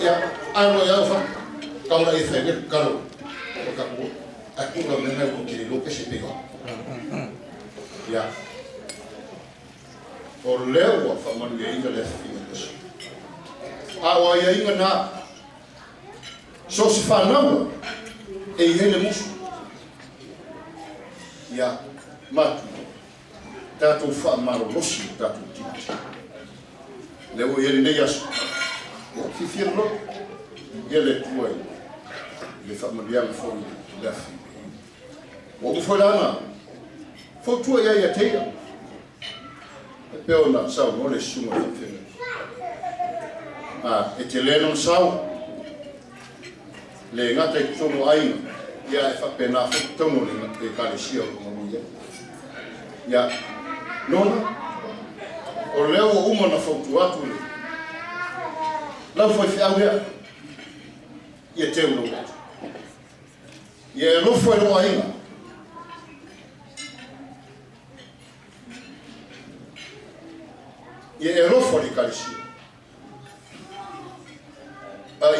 F: Ia, ano ia uwha, kaula e whenge, karo, o kapu, a kura mena o kiri loke se pega. Ia, o leo a whamanu e inga le whinga pese. Awa ia inga nā. So si whanau e I hele musu. Ia matu. Tātou whaamaro losi tātou titi. Leo I hele nei asu. Ia whiwhia ro. ia le tua le whamarianga whoi lafi. O ku whoi lana, whoi tua ia teia. E peo na sau no le sunga whawhenga. E te leno sau, le ngata i tono ainga, ia e whapena whakatono le ngata e kālesia o mamuia. Ia, nona, o leo o uma na whautu atu le. Lau whai whiau hea, ia teo no atu. Ia e lofo e roa inga. Ia e lofo le kālesia.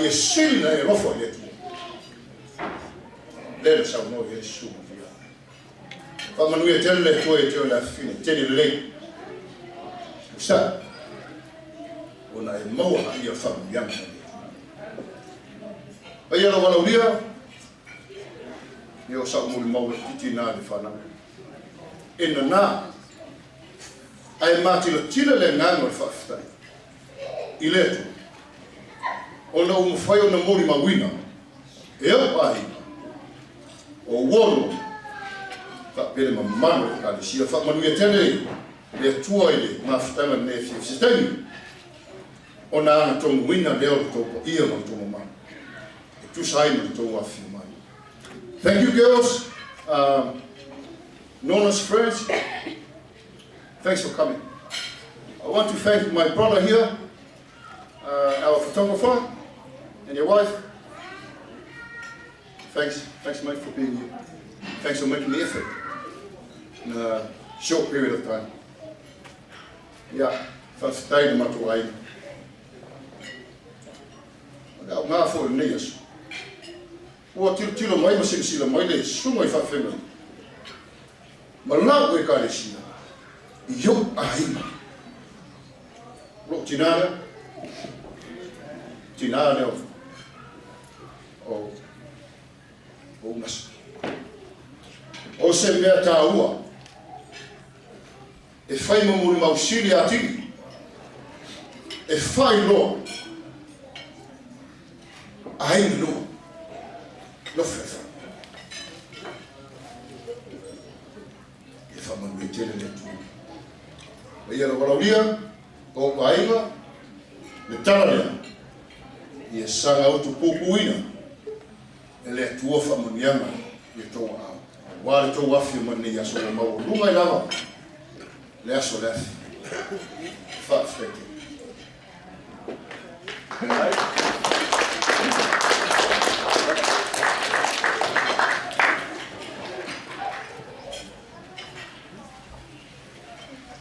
F: Ia silina e lofo le tu. Lele sau no e suma via. Whamanu e tele le tue e teo la fine, tele lei. Usa, ona e maua ia whamuyanga. Pa ia la walauria, ia o sau muli maua titi nā le whanau. E na nā, ai mātila tila le ngāngo le whawhitai. I letu, ona umawhai o na mori mawina, e au pāhina, o woro, whapere ma mano e kālesia, whamanu e tele le tua i le mawhitanga ne whiwhitangi, o nā ana tongu wina leo le tōpa ia ma tongu mana. E tusai ma tongu awhi mai. Thank you girls, Nona's friends, thanks for coming. I want to thank my brother here, our photographer, and your wife. Thanks mate for being here. Thanks for making the effort in a short period of time. Yeah, whawhitai na matua ai. Ngā ngā fōi neias. Ua tilo mai ma sila mai le sunga I whawhenga. Ma lau e kālesia. I yo ahima. Lo tinara. Tinara leo. O unas. O se mea tā ua. E whai mamuri mausili atiri. E whai loa. Ai loa. Lo whewha. E whamanu e tele le tu. E ia la warauria, o ainga, le talalea. I e sanga utu pupuina. E le tua whamanianga i tō au. Wāre tō wafi mani i aso o mau. Lunga I lava. Le aso le afi. Whawhiteke.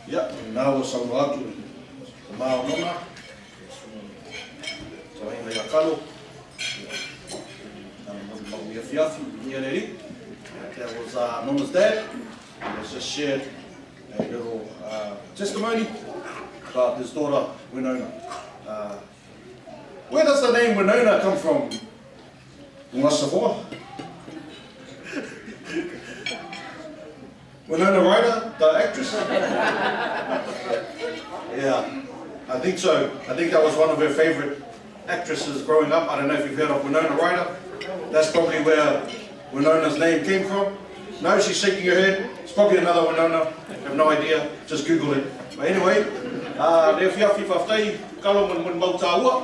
A: Ia, nā o saunga atu, mā o nona, sa inga I a kalo, mau I a whiawhi, I a reri. That was Nona's dad. He just shared a little testimony about his daughter, Winona. Where does the name Winona come from? Ungasafoa? Winona Ryder, the actress? Yeah, I think so. I think that was one of her favorite actresses growing up. I don't know if you've heard of Winona Ryder. That's probably where Winona's name came from. No, she's shaking her head. It's probably another Winona. I have no idea. Just Google it. But anyway, le whiawhi whawhitei, kalo mun mau tāua.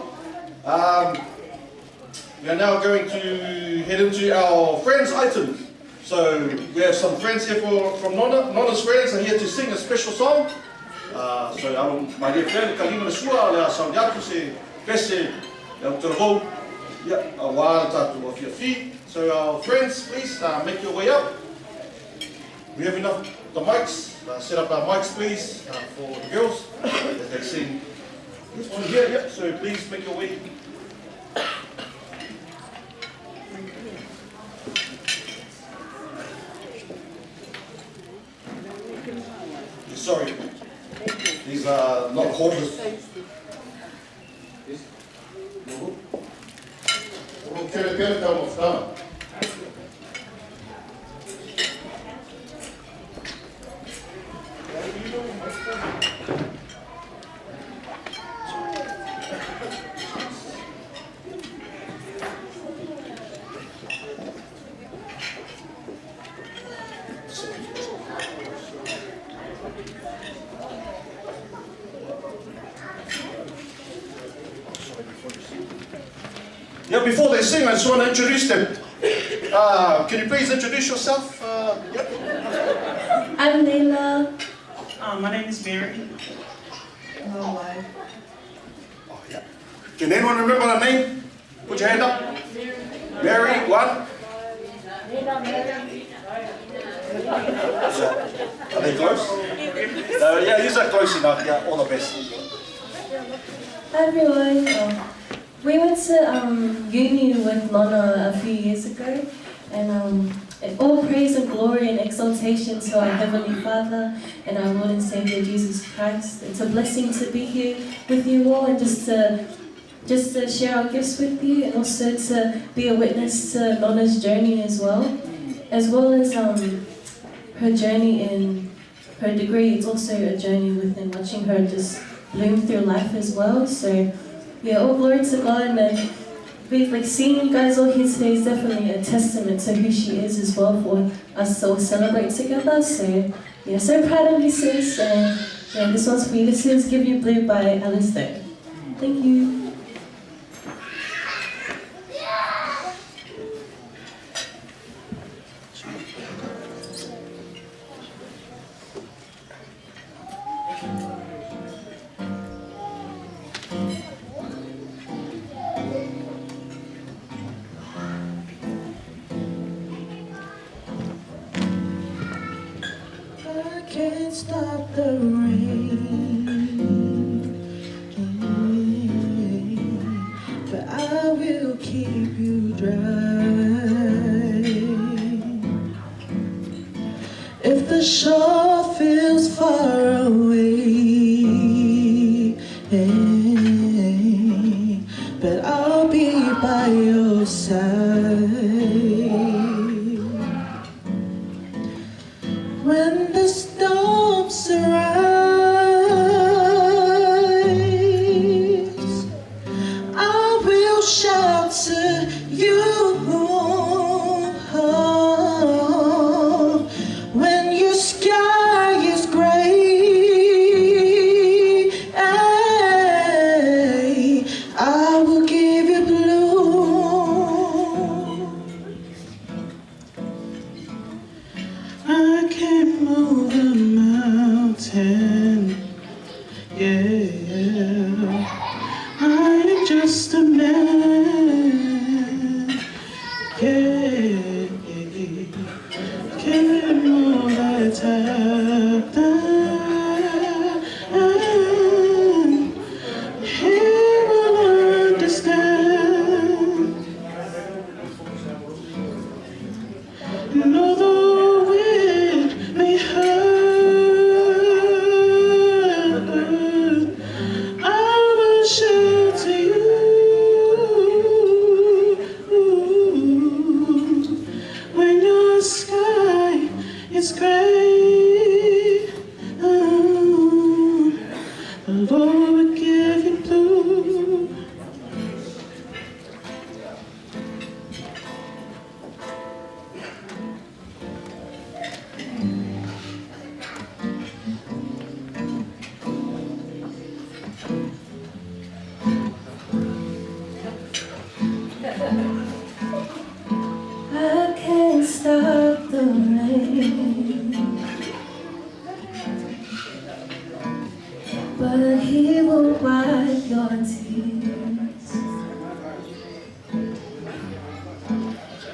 A: We are now going to head into our friends items. So we have some friends here from Nona. Nona's friends are here to sing a special song. So my dear friend, Kalima Sua, le sang yatu se pese, le utarahou, a wāra tātou of your feet. So our friends, please make your way up. We have enough the mics. Set up our mics, please, for the girls as they sing this one here. Yeah. So please make your way. Sorry, these are not cordless. Yeah, before they sing, I just want to introduce them. Can you please introduce yourself? Yep.
G: I'm Leila.
H: My name is Mary.
G: Moimoi.
A: Oh, yeah. Can anyone remember her name? Put your hand up. Mary, what? Are they close? Yeah, these are close enough. Yeah, all the best.
G: Hi everyone. We went to uni with Lona a few years ago, and all praise and glory and exaltation to our Heavenly Father and our Lord and Savior Jesus Christ. It's a blessing to be here with you all and just to share our gifts with you, and also to be a witness to Lona's journey as well as her journey in her degree. It's also a journey within watching her just bloom through life as well. So yeah, all glory to God, and seeing you guys all here today is definitely a testament to who she is as well, for us to all celebrate together. So yeah, so proud of you, sis. And yeah, this one's for you. This is Give You Blue by Alistair. Thank you.
B: Can't stop the rain, but I will keep you dry. If the shore feels far away, but I'll be by your side. When the storms arise, I will shout to you. When your sky is gray, I will give you blue. I can move a mountain, yeah. I am just a man, yeah. Can move that he will understand. No, the wind may hurt, I will shelter you. When your sky is gray, the Lord will give you blue.
G: I can't stop the rain, but He will wipe your tears.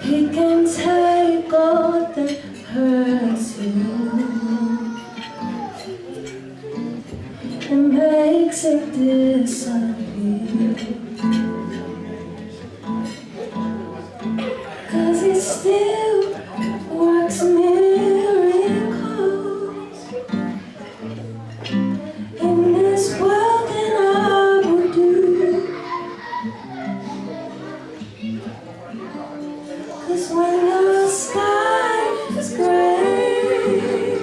G: He can take all that hurts you and makes it disappear. 'Cause He still works miracles in this world, and I will do. 'Cause when your sky is gray,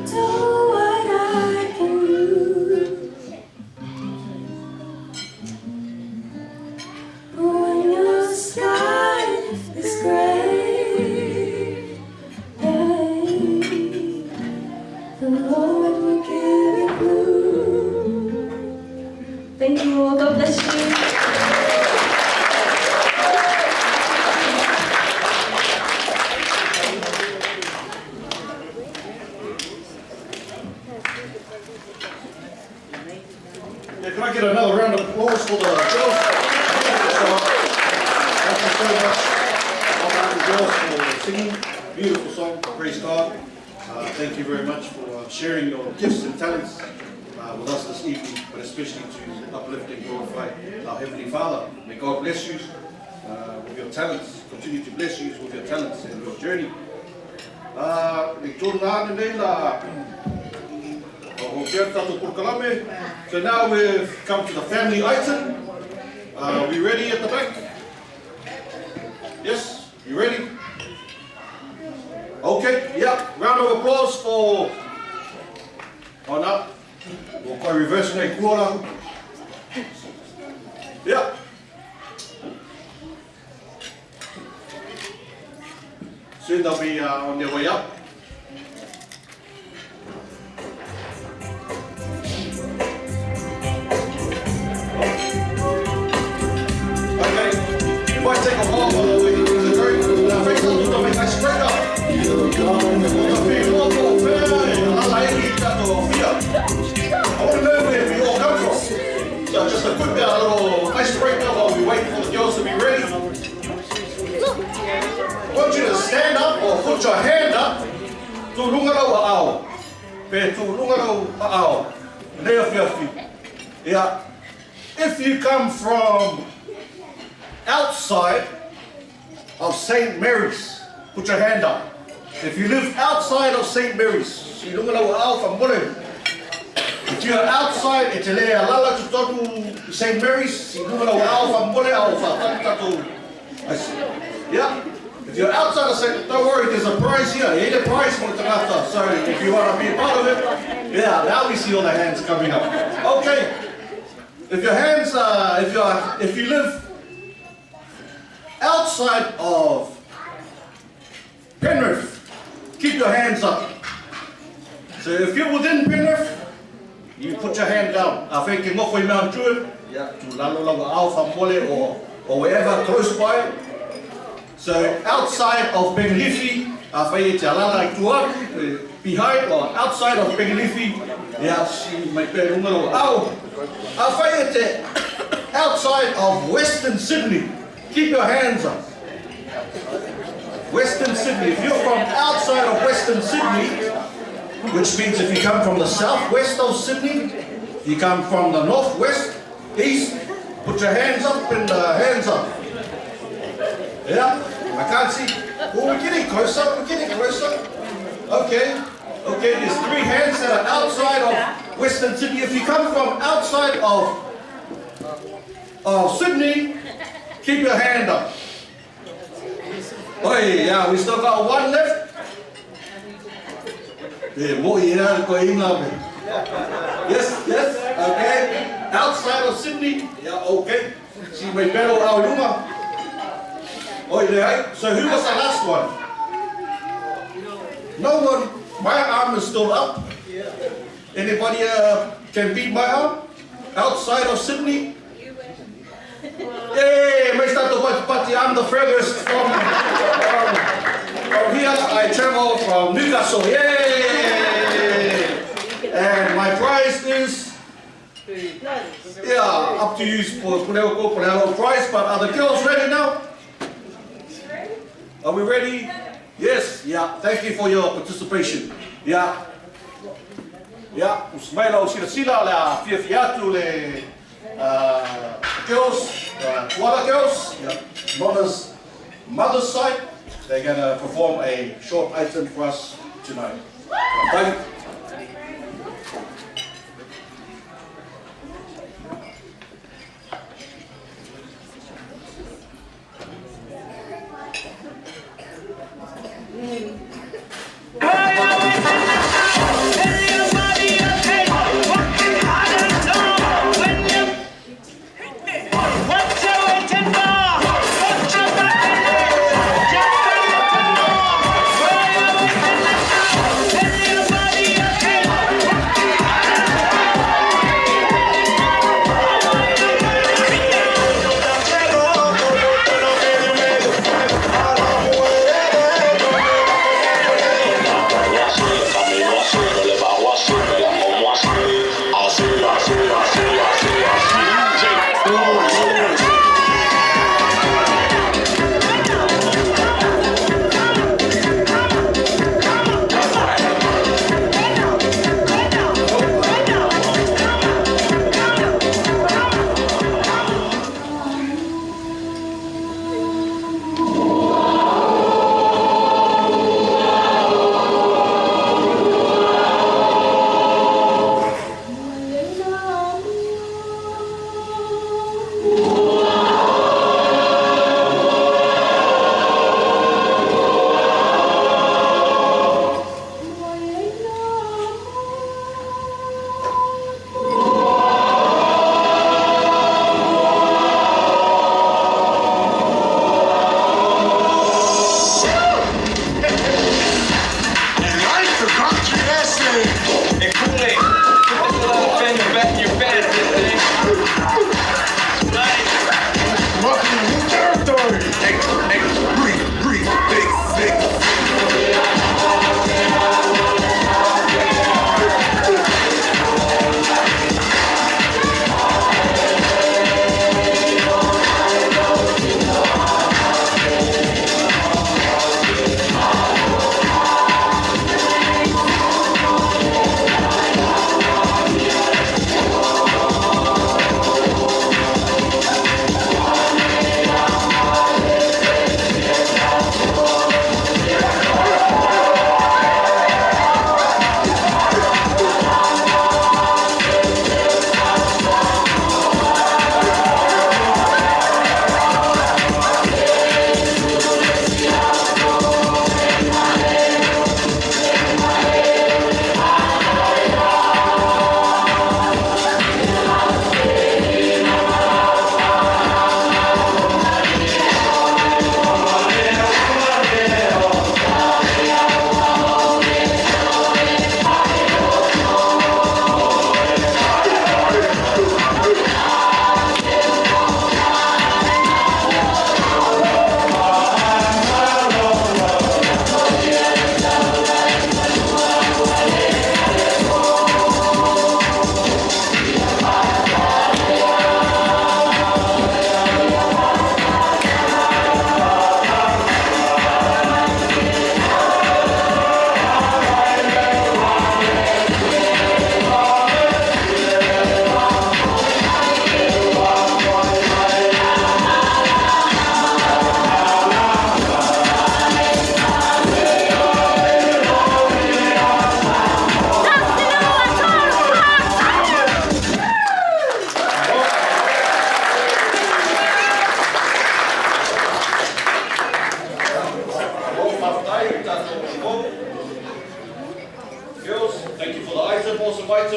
G: do what I can do. When your sky is gray, the Lord will give you blue. Thank you all. God bless you.
A: Yeah, can I get another round of applause for the girls? Thank you so much, all the girls, for singing. Beautiful song, praise God. Thank you very much for sharing your gifts and talents with us this evening, but especially to uplift and glorify our Heavenly Father. May God bless you with your talents, continue to bless you with your talents and your journey. So now we've come to the family item. Are we ready at the back? Yes? You ready? Okay, yeah. Round of applause for... Oh no. We'll call reversing a quarter. Yeah. Soon they'll be on their way up. Might take a while, by the way, because it's very good. I think it'll make us straight up. I want to know where we all come from. So just a quick little icebreaker while we wait for the girls to be ready. I want you to stand up or put your hand up. Yeah. If you come from outside of St. Mary's, put your hand up. If you live outside of St. Mary's, if you're outside, St. Mary's, yeah. If you're outside of St. don't worry, there's a prize here. You need a prize for the after. So if you want to be a part of it, yeah, now we see all the hands coming up. Okay. If your hands if you live outside of Penrith, keep your hands up. So if you're within Penrith, you put your hand down. I think in Moimoi Mount Druid, yeah, to Lalo Alpha Mole or wherever close by. So outside of Pengalifi, I think behind or outside of Pengalifi, yeah, she might be outside of Western Sydney. Keep your hands up. Western Sydney. If you're from outside of Western Sydney, which means if you come from the southwest of Sydney, you come from the northwest, east, put your hands up and hands up. Yeah, I can't see. Oh, we're getting closer, we're getting closer. Okay, okay, there's 3 hands that are outside of Western Sydney. If you come from outside of Sydney, keep your hand up. Oh yeah, we still got 1 left. Yes, yes, okay. Outside of Sydney, yeah, okay. She may battle our Yuma. Oh yeah, so who was the last one? No one. My arm is still up. Anybody can beat my arm? Outside of Sydney? Hey, I'm the furthest from here. I travel from Newcastle. Yay! And my prize is, yeah, up to you for prize. But are the girls ready now? Are we ready? Yes. Yeah. Thank you for your participation. Yeah. Yeah. Usmaila usila la fiatu le girls, Tuala girls. Yeah. Mother's side. They're gonna perform a short item for us tonight. Thank you.
I: Everybody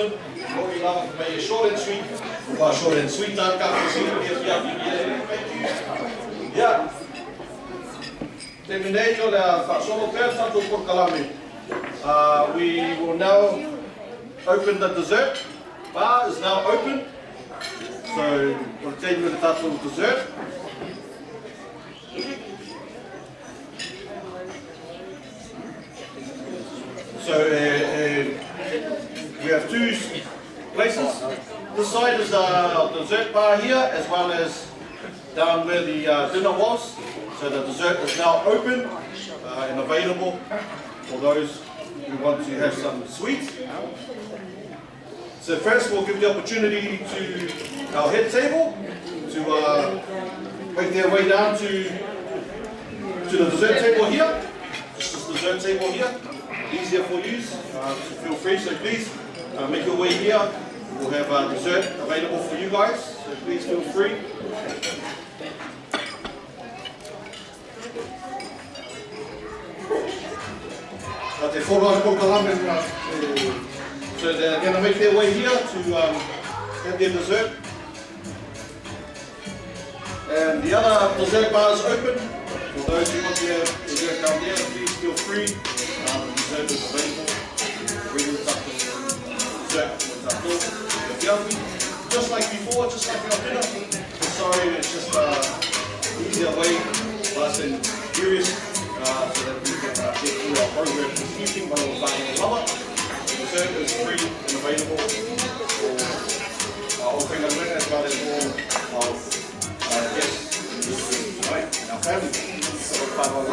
A: London. What we love to make it short and sweet. Well, short and sweet, don't come to see it. Yeah. Termination of solo tanto por kalame. We will now open the dessert. Bar is now open. So we'll take you the tato dessert. So we have two places. This side is the dessert bar here, as well as down where the dinner was. So the dessert is now open and available for those who want to have some sweets. So first we'll give the opportunity to our head table to make their way down to the dessert table here. Just this dessert table here. Easier for you, so feel free. So please make your way here. We'll have dessert available for you guys, so please feel free. So they're going to make their way here to have their dessert. And the other dessert bar is open. For those who want to have dessert down there, please feel free. Dessert is available. Just like before, just like our dinner. Sorry, it's just easier way for us and curious so that we can get through our program this evening. But we'll find in summer. Dessert is free and available for our family as well as all our guests tonight and our family. So we'll find one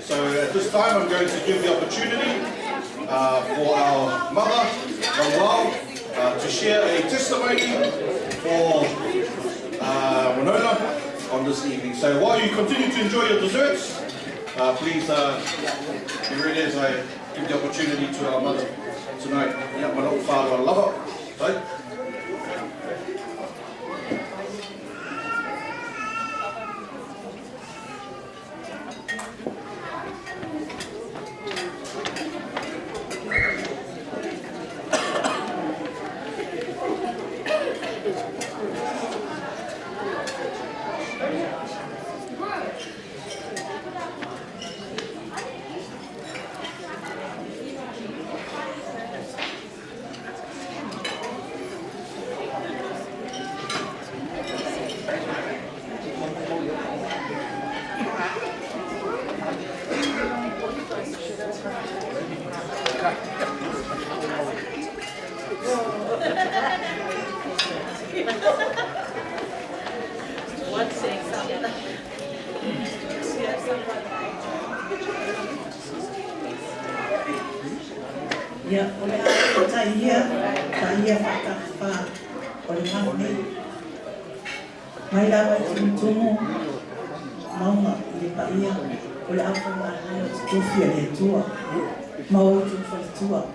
A: So at this time I'm going to give the opportunity for our mother, to share a testimony for Winona on this evening. So while you continue to enjoy your desserts, please be ready as I give the opportunity to our mother tonight. Yeah, my little father, I love it. Right?
I: Ya, oleh aku saya fakta oleh kami. Mai dapat tunggu mau di Paia oleh aku ada tu dia tua mau tu tua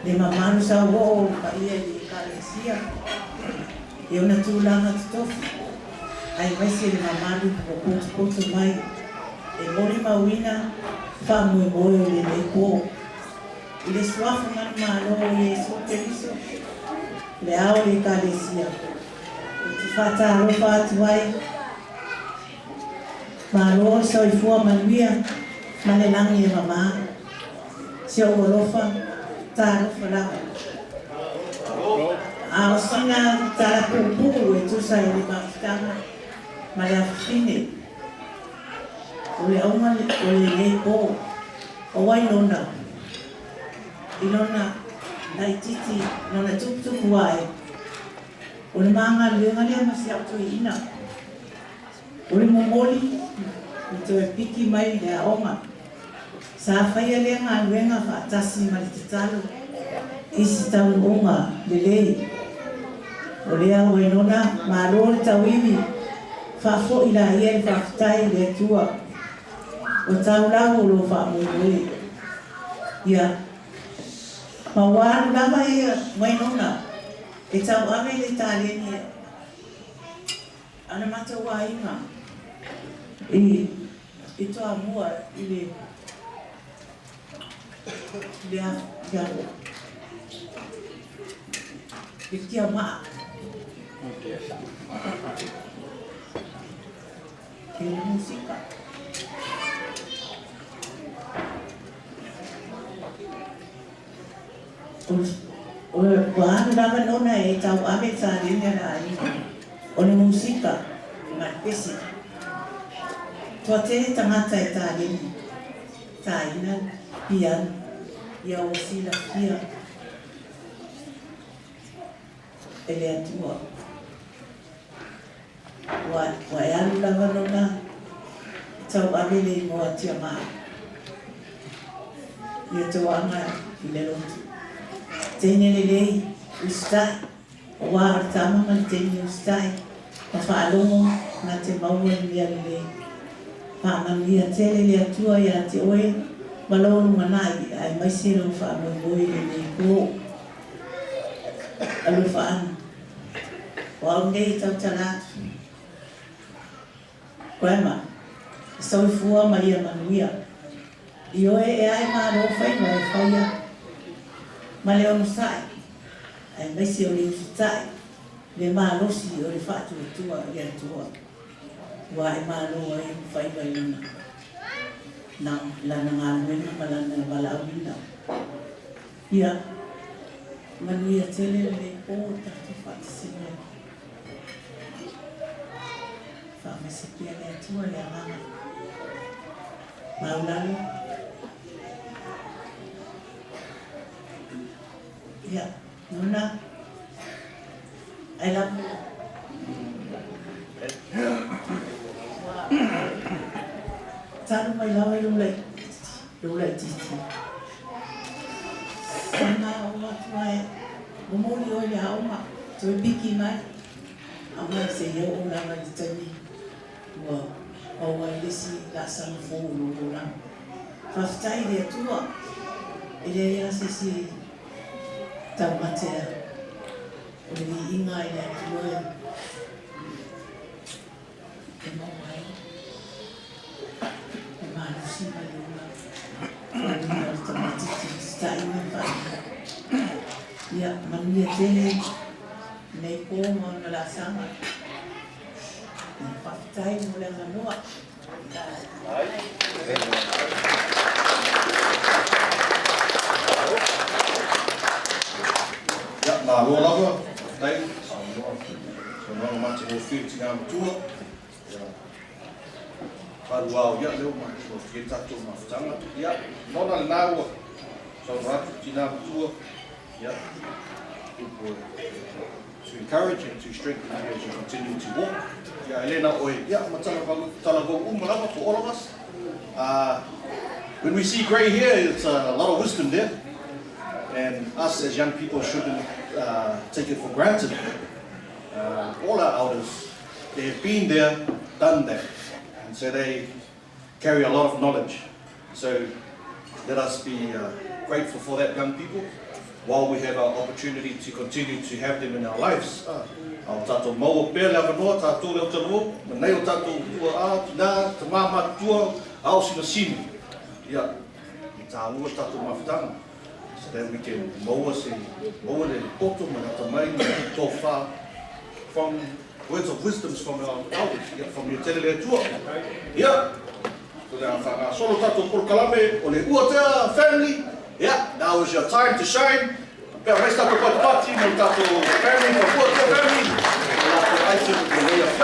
I: Le mamanu sa wo pa ia i kalesia. E ona tūlanga tutofu. Ai mai se le mamanu o poto mai. E mori mawina wha Moimoi o le leipo. I le swafu ngani malo o Yesu Keriso. Le ao le kalesia. E ti whata arofa atu ai. Malo o sa i fua manuia. Mane langi e mama. Se o olofa. Tara whanau. A o sina tara pupu e tusa i le mawhitanga. Ma le awhine. O le auma o le leipo. O Winona. I lona nai titi, lona tukutuku ai. O le maanga luenga lea masi auto i ina. O le momoli, i to e piki mai le aonga. Sa whaia lea ngā luenga whaatasi ma le titalo. Isi tau onga le lei. O lea Winona, ma alo le tauiwi. Whafo i la ia le whaftai le atua. O tau lau o lo wha Moimoi. Ia. Ma wānu lama ia Winona. E tau ame le tāleni. Ana mata wā inga. I toa mua i le aho. I kia maa. E le musika. O wānu lama nona e tau ame tāleni ana inga. O le musika. Ngā pesi. Tua tene tangata e tāleni. Tāina, pian, ia o sila kia. E le atua. Wa e alu lava nona. Tau ame le moa tia maa. Ia tau anga i le lotu. Tene le lei, ustai. O wā tama man tene ustai. Ma whaalongo na te maua ni lia le lei. Whaangamia tele le atua ia te oe. Malonu manai ai mai sero wha Moimoi le lei ko. Alu whaana. Wau nei tau talatu. Koe ma. Sau fua ma ia manuia. I oe e ai maa ro whainga e whaia. Ma le ono sai. Ai mai se o le usutai. Le maa losi o le whatu e tua i atua. Wa e maa lo ai whainga i una. Nang lana ngā luenga ma lana wala awina. Ia. Manuia tele le o tatu whatisina. Whamesipia le atua le anganga. Maulalo. Ia. Nona. I love you. Taru mai lawa lulai titi. Sana o tua e momoli o le hauma. So e piki mai. Ama se ia o lava di tani. Ua o wai lesi la sana fōu o la. Whaftai le atua. E le ia se si tau matea. O le inga i le atua e. E mawai. E manusi mai o la. Whanua o tamatiti stai me whai. Ia manuia tene. Nei pō mauna la sanga. Nei whaftai mo le nganoa.
A: Ia, nā loa lava, whaftai. So nonga mate o whiti ngā matua. Paru au, ia leo mate o whiti tato mawhitanga. Ia, nona le nāua. So ratu ti ngā matua. Ia, upo to encourage and to strengthen you as you continue to walk. Yeah, Elena, tala umarawa for all of us. When we see grey hair, it's a lot of wisdom there. And us as young people shouldn't take it for granted. All our elders, they have been there, done that. And so they carry a lot of knowledge. So let us be grateful for that, young people, while we have our opportunity to continue to have them in our lives. Au tātou maua pēr le awanoa, tātou leo tanoa, manei o tātou ua tina, ta māmatua, au sina sini. Ia, I tā ua tātou mawhitanga. So that we can maua le poto, manata mai, tō whā, from words of wisdom from our elders, from your telele atua. Ia, so there are solo tātou porokalame, o le Uatea family. Yeah, now is your time to shine. Pea mai tātou patipati, mai tātou family, ka Uatea family. O tātou aitu, o leia whiu.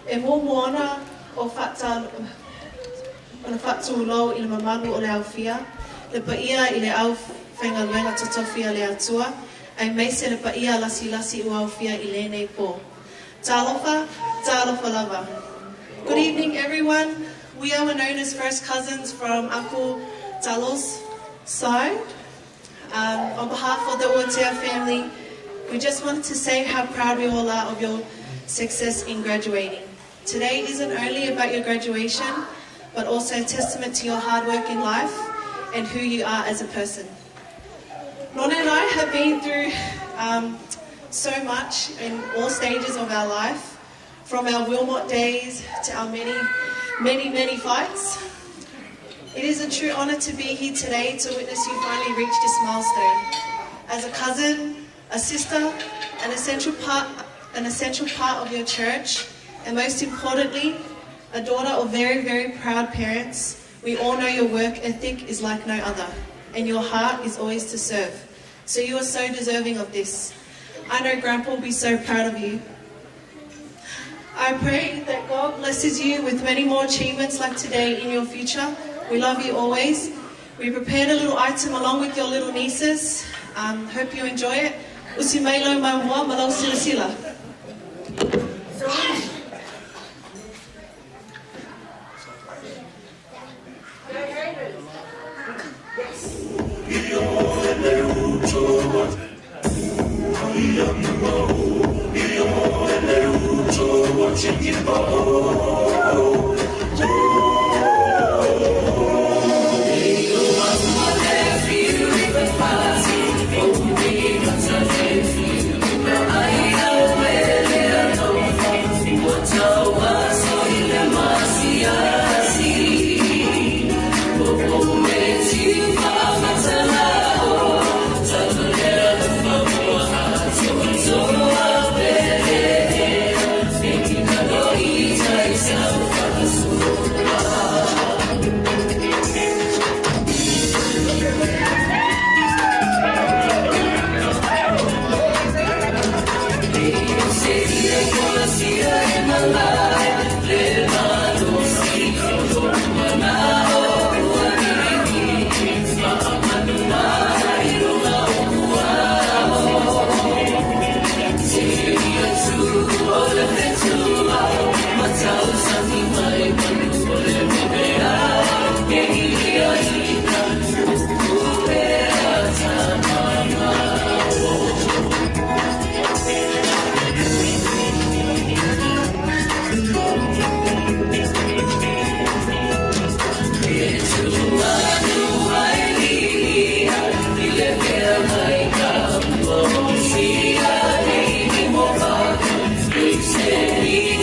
J: E moana o whātūlo i le mamalu o le awhia, le paia I le au whengaluenga tatowhia le atua, ai meise le paia lasi ua awhia I lenei pō. Tālofa lava. Good evening everyone. We are Winona's first cousins from Uncle Talo's side. On behalf of the Uatea family, we just wanted to say how proud we all are of your success in graduating. Today isn't only about your graduation, but also a testament to your hard work in life and who you are as a person. Nona and I have been through so much in all stages of our life, from our Wilmot days to our many fights. It is a true honor to be here today to witness you finally reach this milestone. As a cousin, a sister, an essential part of your church, and most importantly, a daughter of very proud parents, we all know your work ethic is like no other, and your heart is always to serve. So you are so deserving of this. I know Grandpa will be so proud of you. I pray that God blesses you with many more achievements like today in your future. We love you always. We prepared a little item along with your little nieces. Hope you enjoy it. Usi mailo mai mua malau sila sila.
E: See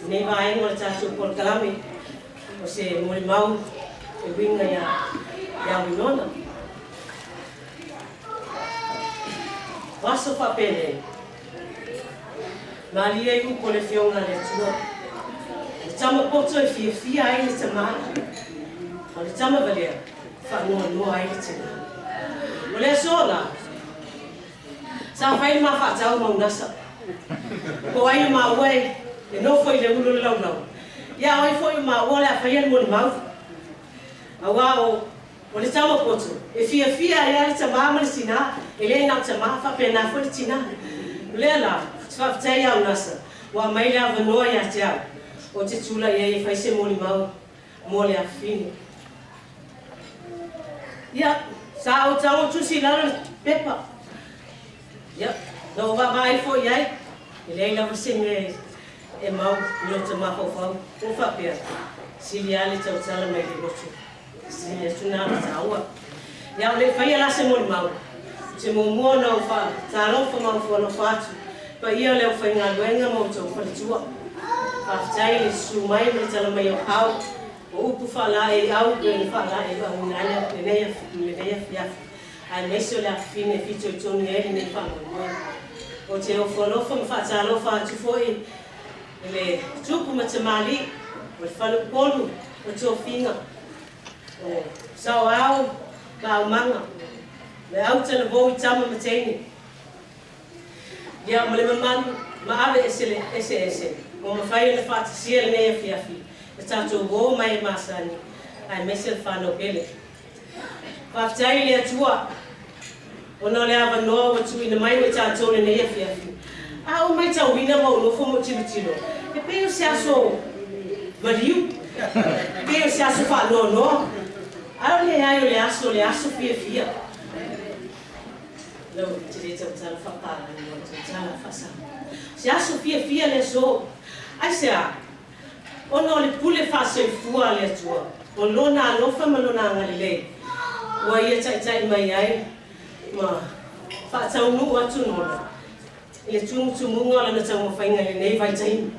K: Nei vai ngol tatu por kalami o se Moimoi e winga ya Winona. Vaso fa pene. Malia i ko le fionga le tua. Le tama poto e fia ai le tama. O le tama valia fa no ai le tama. O le sola. Sa fai ma fa tau mo nasa. Ko ai ma we e no foi le ulu lau. Ya ai foi ma o le fa ia mo mau. Awa o le tama poto e fia ia le tama ma le sina e le na tama fa pena foi le tina. Le la fa tai au nasa. Wa mai la vanoa ya tia. O te tula ia fai se mo mau mo le afini. Ya sa o tau tu si la pepa. Ya, no va vai foi ai. Ele ainda você é mau, não te má fofão, não fa pia. Se ele ali te usar mais de gosto. Se ele tu na taua. Ya le fai lá se mo mau. Se mo não fa, tá não fa mau fa no fatu. Pa ia le fai na luenga mo to fa tua. Fa tai le su mai le tala mai o hau. O upu fa lá e au que fa lá e va unalha le neia fia. Ai messo la fine fito tonu ele ne fa mo. O te ofolofa mfatalofa atu foi ele tupu matamali o falu polu o te ofinga o sao au ka manga le au te vo tama mateni ya mole mamanu ma ave ese o ma fai le fat siel ne fiafi e tato go mai masani ai mesel fano pele fatai le tua ono le ava no o tu ina mai o tato le ne fiafi a o mai tau ina mo no fomo tilo e pe o se aso variu pe o se aso fa no a le ai o le aso fia lo te te tala whapara ni o te tala whasa. Se aso fia le so, ai se a, ono le pule whase fua le atua, o lona alofa ma lona angalile, ua ia tai mai ai, ma whaatau nu atu nona. Le tumunga lana tau mawhainga le nei vai taimi.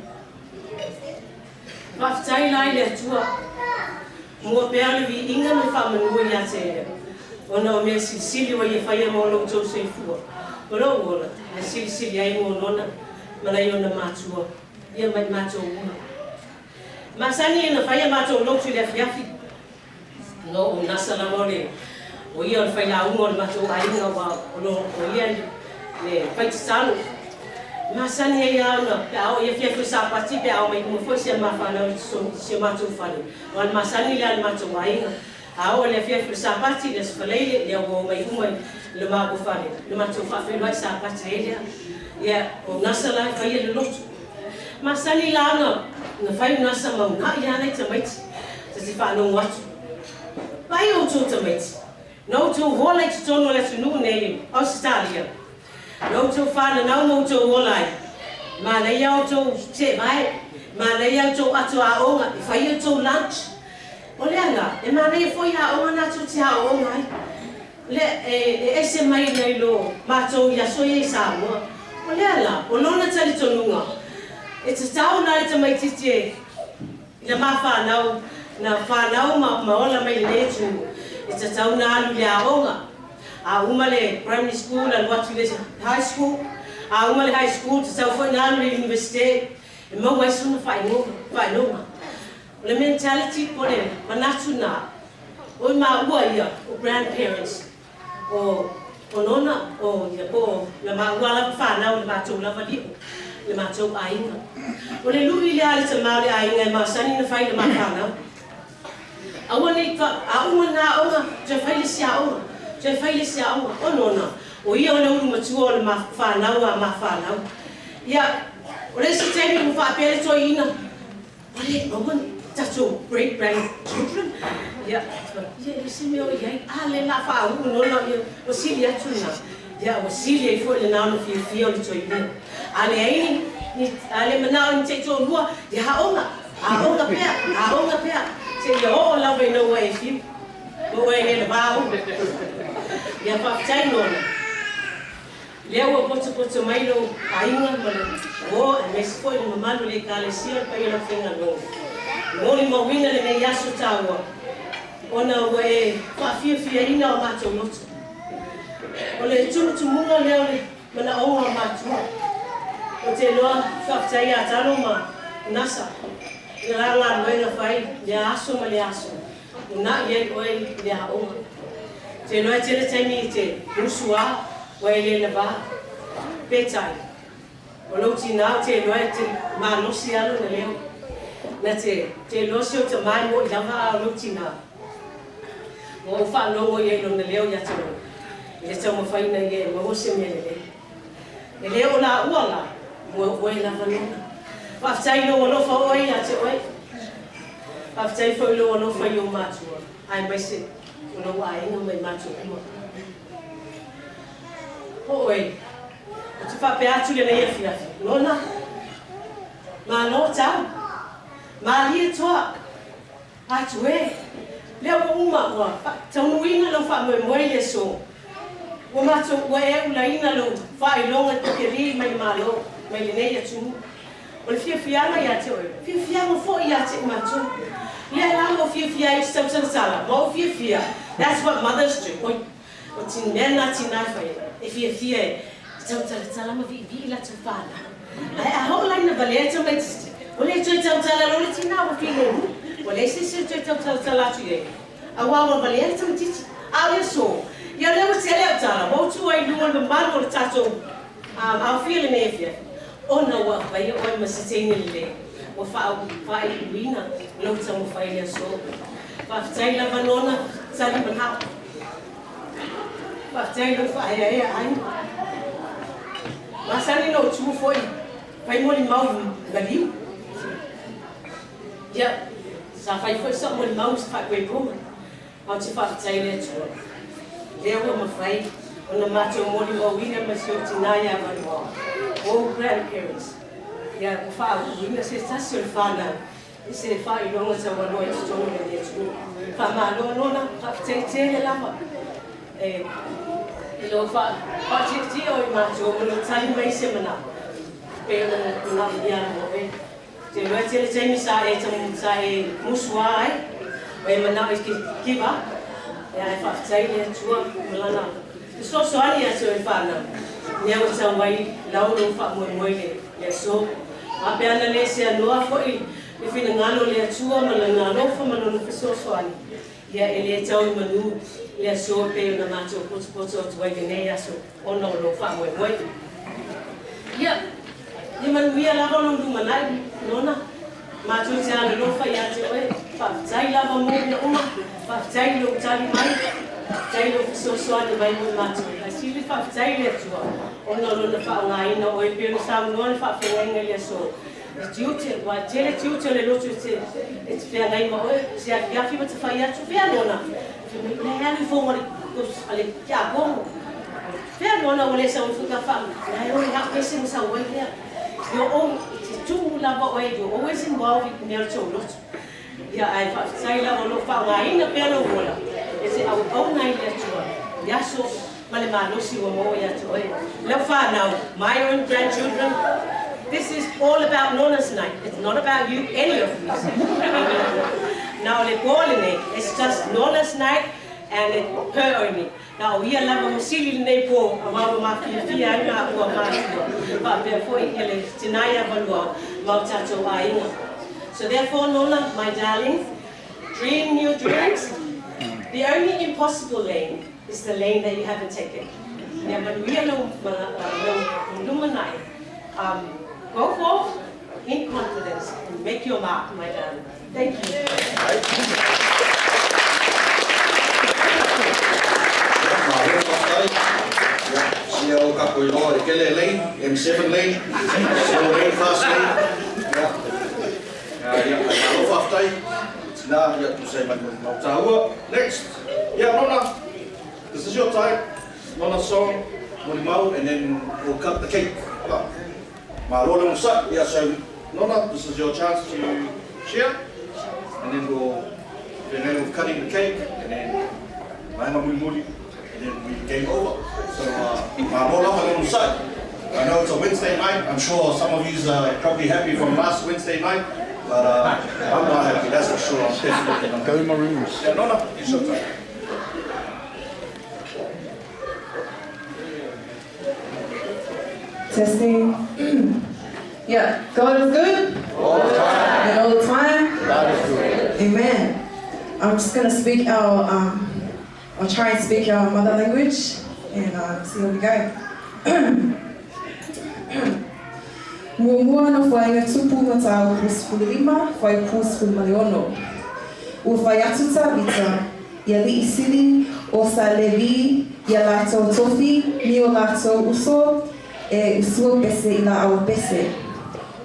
K: Whaftai lai le atua, mua pēa le vi inga me whamanua ia te ea. Ona o mea silisili wa ia whaia mo lau tau se fua. Ora ola, a silisili ai mo nona, mana i ona mātua, ia mai mātua una. Masani ina whaia mātua lau tu le afiafi. No o nasa la mole, o ia o whaila unga o le mātua ainga wa o ia le whaitatalo. Masani ai ana, pe ao ia fiafi sapati pe ao mai kuma foi se mawhanau se mātua whare. O al masani le al mātua ainga. Ao le fiafi sapati le sfaleile le o mai kuma le mātua whare. Le mātua whawhenua sapati eilea. Ia o nasa la whaia le lotu. Masani la ana, na whai nasa mauna ia nei tamaiti. Sa te whanau watu. Pai o tō tamaiti. Nau tō hola i tutono le tunu nei Australia. Nau tō whana nau mau tō holai. Ma nei au tō te mai. Ma nei au tō atu a onga. I whai au tō lunch. O le anga, e ma nei fwoi a onga nā tō te a onga ai. Le ese mai nei lo mātou ia soia i Samoa. O le ala, o lona tali tonunga. E te tau nai te mai titi e. Ina ma whanau, na whanau ma ola mai le tu. E te tau na alu le a onga. A umale primary school, a Latu le high school. A umale high school, te tau fwoi na alu le universite. E mau mai suna whainonga. O le mentality po le manatu na. O ma ua ia, o grandparents. O nona, o le ma ua lava whanau le mātou lava liu. Le mātou ainga. O le lui le ale te mau le ainga e maasani na whai le ma whanau. Aua nei ka, a uma nā onga, te whai le sia onga. Te whai le sia onga, o nona. O ia o le uru matua o le ma whanau a ma whanau. Ia, o le si temi mo whaapele toi ina. O le, aua tato great-grandchildren. Ia, le si meo iai, le la whaau nona ia, o sili atu na. Ia, o sili ai fo le nāna fia o le toi ina. Ale aini, ale manao ni te tō lua, ia haonga pea. Se ia o lawa ina ua e fiu. Ua e le vāu. Ia whaftai nona. Lea ua poto mai lo ainga mana. O, a mesi fo ina mamalu le kālesia pa ia la whenga nona. Ngoni mawina le nei aso tāua. Ona ua e whawhiawhia ina o mātou lotu. O le tumutumunga leo le mana onga o mātua. O te loa whaftai a talo ma nasa. Ia ranga noenga whai, le aso ma le aso. Una iei oe le a onga. Te loa tele taimi i te rusua, oe le na wā. Petai. O lauti nao te loa te mālosi alo na leo. Na te losi o te mai mo i lava a lauti nao. Mo whanongo iei lo na leo ia te loa. Ia tau mawhaina iei, ma ose mea le leo. Le leo la uala. Mo oe lava nona. Whaftai lo alofa oe a te oe. Whaftai fo lo alofa i o mātua. Ai mai se, o lo ainga mai mātua kuma. Ho oe, o te whape atu le nei a whiawhi. Nona, mā no tau, mā lia toa, atu e. Leo ko uma ua, taunuina lo wha moimoi le so. O mātua ua e ula ina lo whailonga toke ri mai mālo, mai le nei atu. O le whiawhianga ia te oe. Whiawhianga fo ia te mātou. Lea langa o whiawhia i te tautala. Ma o whiawhia. That's what mothers do. O tin mena tina whai. E whiawhia e tautala ma vi la tu whana. A hola ina valeta mai tiste. O le tui tautala lo le tina o whiawhia. O le se tui tautala tu e. A wawa valeta mai tiste. A le so. Ia leo te leo tala. Mo tu ai lua le manu o le tatou. A whiawhia me e whiawhia. Ona ua whai oe masitene le. Ua whai wina. Lauta mo whai lea so. Whaftai lava nona. Sari manhau. Whaftai lo whai ea ai. Masani no tumu foi. Whai moli mau galiu. Ia. Sa whai foi sa moli mau sa whai koe broma. Au te whaftai lea tua. Lea ua ma whai. on the macho mori o wina masio tinaya manua. All grandparents. Yeah, wina se tasio whana. I se whai ronga sa wanoa i tonga le tu. Wha nona, te le lama. Ilo wha o i macho mori tali mai se mana. Pero na ia mo e. Te loa te le taimi sa e musua ai. E mana i kiwa. E ai whakatei le tua malana. So ani atu e whana. Nea o tau mai lauro wha Moimoi le so. A pe ana le se anoa fwoi. E whina ngalo le atua malana lofa malona so ani. Ia e le tau i manu le so pe o na mato poto o tuai nei aso. Ona o lo wha Moimoi. Ia. Ia manuia lava no manai nona. Mato te ana lofa ia te oe. Whakatei lava mo na uma. Whakatei lo tali mai. Whakatei lo fisosoani mai mo mato. Ai sili whakatei le atua. Ona lona whaongaina o e pio na saunoa le whawhengainga le aso. E tiute, wa tele tiute le lotu e te whengai ma oe. Se a fiafi ma te whai atu whea nona. Le hali whonga ale kia kongo. Whea nona o le sa ufuka wha. Nei o le hak pese mo sa oe lea. You're always involved in their children. Yeah, I say la ono fa ngai na pelo bola. Ese au au ngai le tua. Ya so male malo si wo mo ya to e. Le fa now, my own grandchildren. This is all about Nona's night. It's not about you, any of you. Now le polene, it's just Nona's night and her only. Now we are lava musili nei po amava mafia na po amava. But therefore ele tinaya valua mautato ainga. So therefore, Nona, my darling, dream new dreams. The only impossible lane is the lane that you haven't taken. Now, but we are go forth in confidence and make your mark, my darling. Thank you.
A: CEO Kakuiloa, the Kele lane, M7 lane, so lane, fast lane. Next. Yeah, Nona, this is your time. Nona song, Moimoi, and then we'll cut the cake. Yeah, so Nona, this is your chance to share. And then we'll cutting the cake, and then Moimoi. And then we game over. So, I know it's a Wednesday night. I'm sure some of you are probably happy from last Wednesday night, but I'm not happy, that's for sure. I'm definitely not. Go in my rooms. Yeah, Nona, it's your time.
L: Testing. Yeah, God is good. All the time. And all the time. God is good. Amen. I'm just going to speak I'll try and speak our mother language and see how we go. Mua no whainga tupu na tau pusfulima, whai pusfulmaliono. Ua whai atu ta vita, ia li isili o sa levi, ia lato tofi, mi o lato uso, e usua pese i la awa pese.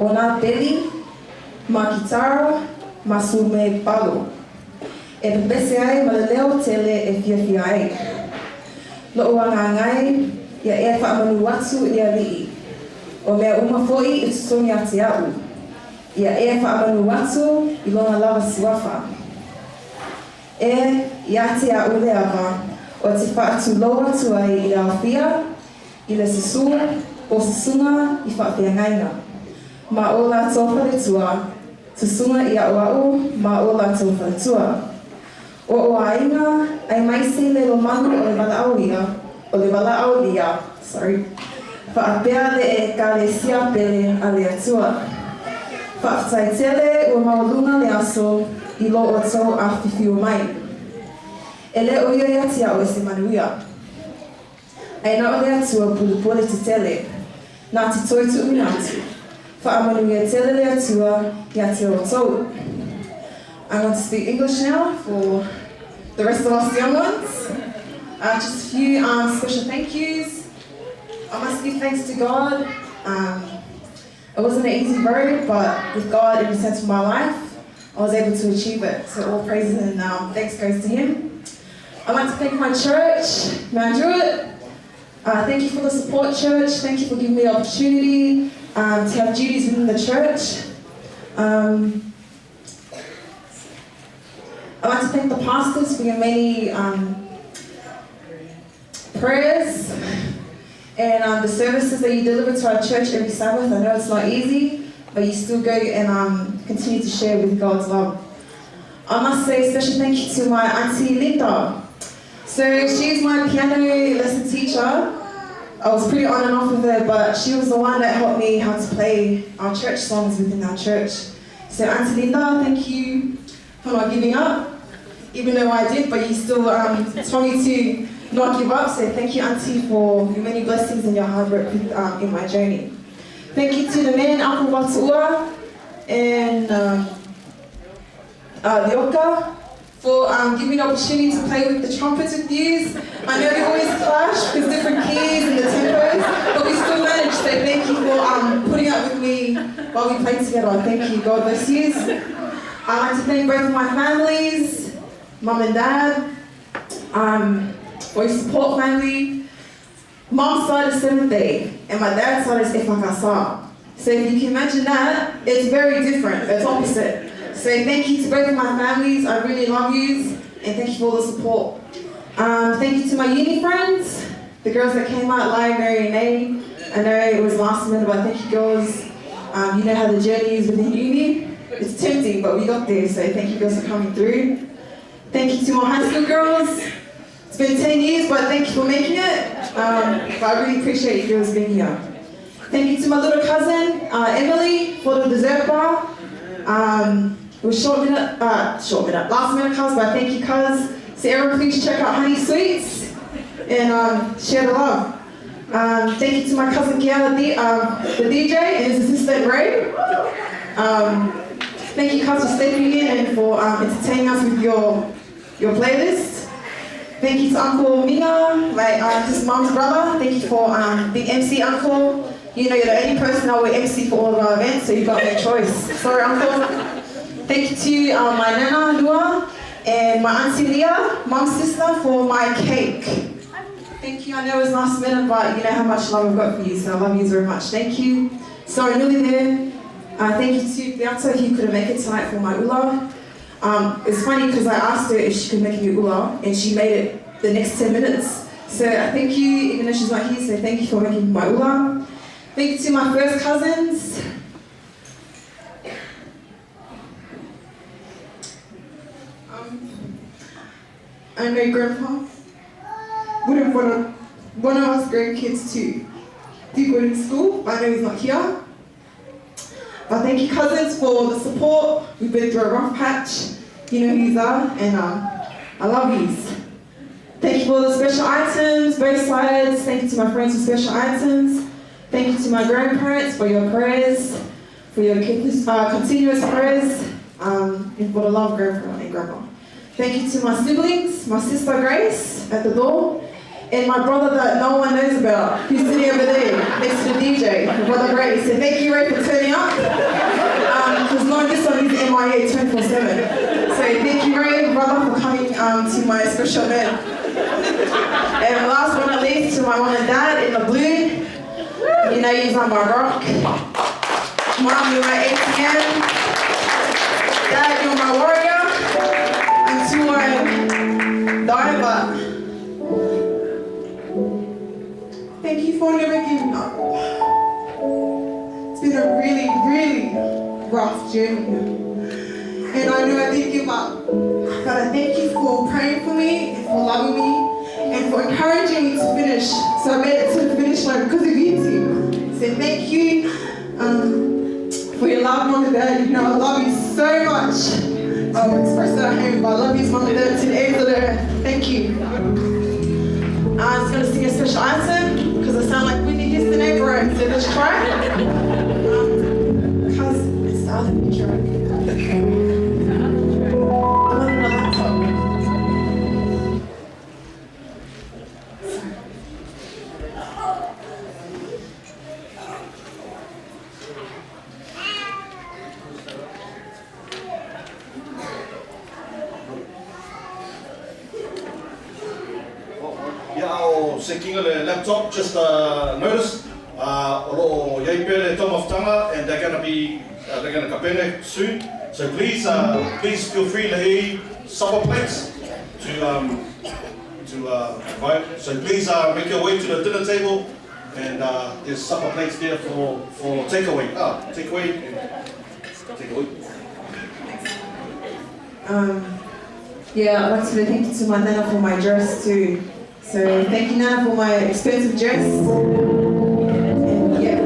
L: O nā beli, ma kitara, ma sume palo. E pese ai ma le leo tele e fiafia ai. Lo anga ngai, ia e whaamanu atu ia lii. O mea uma foi i tutongi ate au. Ia e whaamanu atu i lona lava siwafa. E i ate au le ava o te whaatu loa tu ai i awhia, i le sisu, o sisunga i whaapea ngaina. Ma o la tōwhare tua, tusunga i au au, ma o la tōwhare tua. O ainga, ai maisi le lo manu o le wala au lia, sorry. Whaapea le e ka le sia pele a le atua. Whaatai tele o maulunga le aso i lo o tau a whiwhiu mai. E le o ia tia o e se manuia. Ai na o le atua pulupole te tele, nā te toi tu uminatu. Whaamanuia tele le atua ia te o tau. I'm going to speak English now for the rest of us young ones. Just a few special thank yous. I must give thanks to God. It wasn't an easy road, but with God in the center of my life, I was able to achieve it. So all praises and thanks goes to Him. I'd like to thank my church. May I do it? Thank you for the support, church. Thank you for giving me the opportunity to have duties within the church. I'd like to thank the pastors for your many prayers and the services that you deliver to our church every Sabbath. I know it's not easy, but you still go and continue to share with God's love. I must say a special thank you to my auntie Linda. So she's my piano lesson teacher. I was pretty on and off with her, but she was the one that helped me how to play our church songs within our church. So Auntie Linda, thank you for not giving up, even though I did, but you still told me to not give up. So thank you, Auntie, for your many blessings and your hard work in my journey. Thank you to the men, Uncle Uatea and the Oka, for giving me the opportunity to play with the trumpets with you. I know we always clash with different keys and the tempos, but we still manage. So thank you for putting up with me while we play together. Thank you. God bless you. I'd like to thank both of my families, Mum and Dad, for your support family. Mom's side is Seventh Day, and my dad's side is Efakasa. So if you can imagine that, it's very different. It's opposite. So thank you to both of my families. I really love you, and thank you for all the support. Thank you to my uni friends, the girls that came out live, Mary and Nay. I know it was last minute, but thank you girls. You know how the journey is within uni. It's tempting, but we got there, so thank you girls for coming through. Thank you to my high school girls. It's been 10 years, but thank you for making it. But I really appreciate you girls being here. Thank you to my little cousin, Emily, for the dessert bar. It was last minute cuz, but thank you cuz. So everyone please check out Honey Sweets and share the love. Thank you to my cousin Gail, the DJ, and his assistant Ray. Thank you cuz for stepping in and for entertaining us with your playlist. Thank you to Uncle Mina, his mom's brother. Thank you for being MC Uncle. You know, you're the only person that will MC for all of our events, so you've got no choice. Sorry, Uncle. Thank you to my Nana, Lua, and my Auntie Leah, Mom's sister, for my cake. Thank you. I know it was last minute, but you know how much love I've got for you, so I love you very much. Thank you. Sorry, nearly there. Thank you to Beata, who couldn't make it tonight for my ula. It's funny because I asked her if she could make me ula, and she made it the next 10 minutes. So thank you, even though she's not here, so thank you for making my ula. Thank you to my first cousins. I know Grandpa wouldn't want one of us grandkids to do good in school. I know he's not here. But thank you, cousins, for the support. We've been through a rough patch. You know who you are, and I love you. Thank you for the special items, both sides. Thank you to my friends for special items. Thank you to my grandparents for your prayers, for your continuous prayers, and for the love of Grandpa and Grandma. Thank you to my siblings, my sister Grace at the door, and my brother that no one knows about, who's sitting over there next to the DJ, my brother Grace. And thank you, Ray, for turning up, because knowing this one is MIA 24/7. So thank you, Ray, brother, for coming to my special event. And last but not least, to my mom and dad in the blue. You know, you're on my rock. Mom, you're my ATM. Dad, you're my warrior. Until I die, but thank you for never giving up. It's been a really, really rough journey. And I know I didn't give up. But I thank you for praying for me and for loving me and for encouraging me to finish. So I made it to the finish line because of you two. So thank you for your love, Mom and Dad. You know, I love you so much. I'll express that at home, but I love you, Mom and Dad, to the ends of the earth. Thank you. I'm just going to sing a special item because I sound like Whitney Houston, bro. So let's try. Because it's the other track.
A: se kinga le laptop, just notice, olo yei pere tomafutanga, and they're gonna be, they're gonna kapene soon. So please, please feel free to eat supper plates to provide. So please make your way to the dinner table, and there's supper plates there for takeaway. Takeaway.
L: Yeah, I'd like to thank you to my Nana for my dress too. So thank you, Nana, for my expensive dress. And yeah.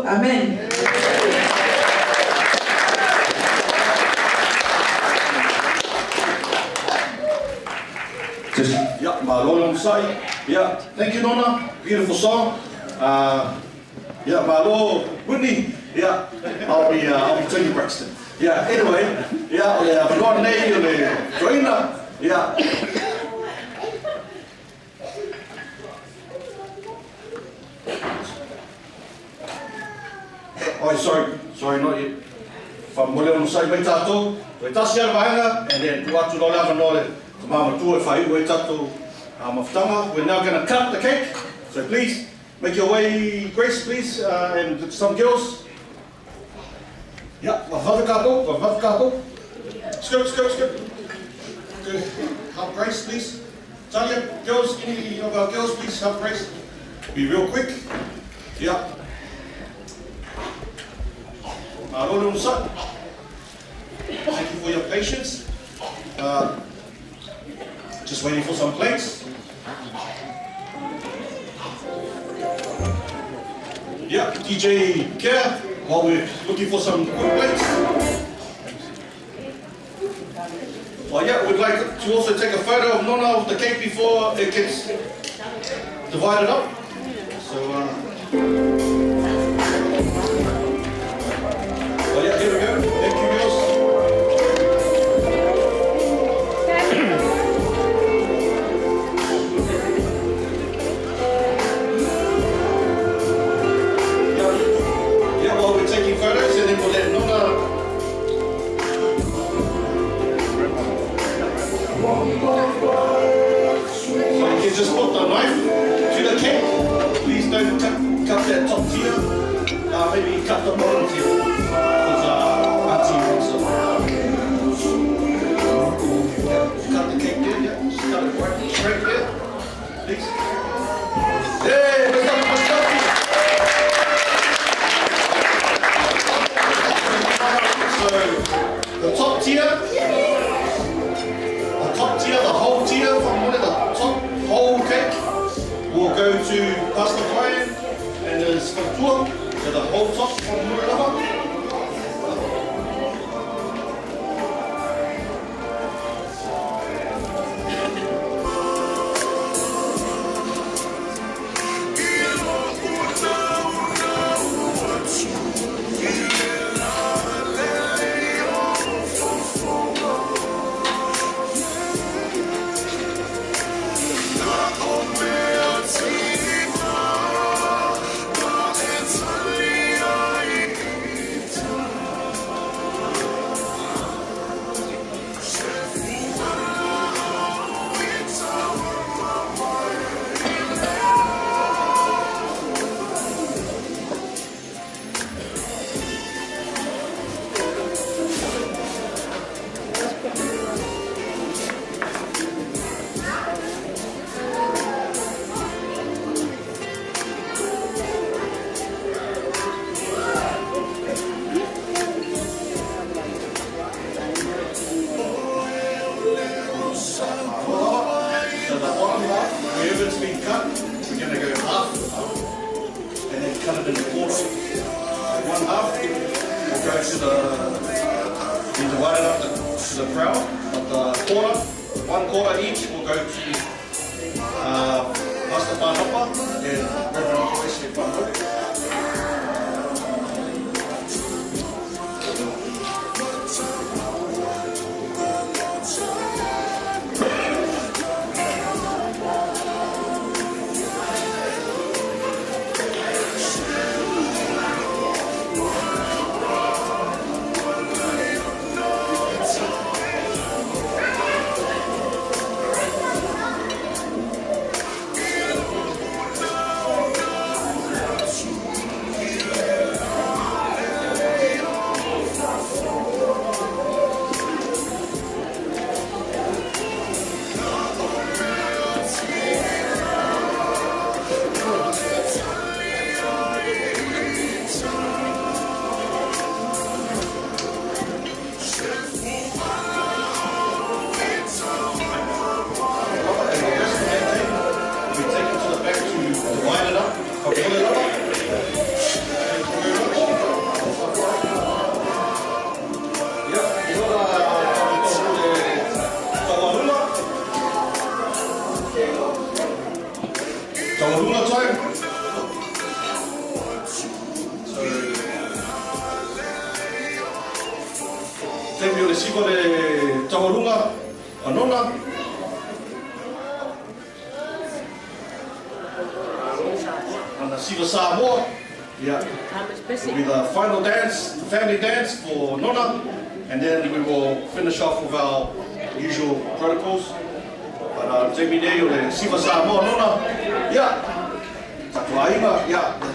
L: Amen.
A: Just, yeah, malo say. Yeah, thank you, Nona. Beautiful song. Yeah, malo, Whitney. Yeah, I'll be taking Braxton. Yeah, anyway, yeah, I've got a name, Winona. Yeah. Oh, sorry, not yet. From William say, wait tato, wait tasia vaanga, and then tuatu no lava no mama tu e fai wait tato mafutanga. We're now going to cut the cake. So please make your way, Grace, please, and some girls. Yeah, wafadakapo. Skirt. Good. Help Grace, please. Talia, girls, any of our girls, please help Grace. Be real quick. Yeah. Thank you for your patience. Just waiting for some plates. Yeah, DJ Care, while we're looking for some good plates. Well, yeah, we'd like to also take a photo of Nona of the cake before it gets divided up. So, well, yeah, here we go. Thank you, girls. Yeah, while we're taking photos, and then we'll let Nona. So you can just put the knife to the cake. Please don't cut that top tier. The top tier, the whole tier from one of the top whole cake will go to Pastor Brian and his tour to the whole top from Winona.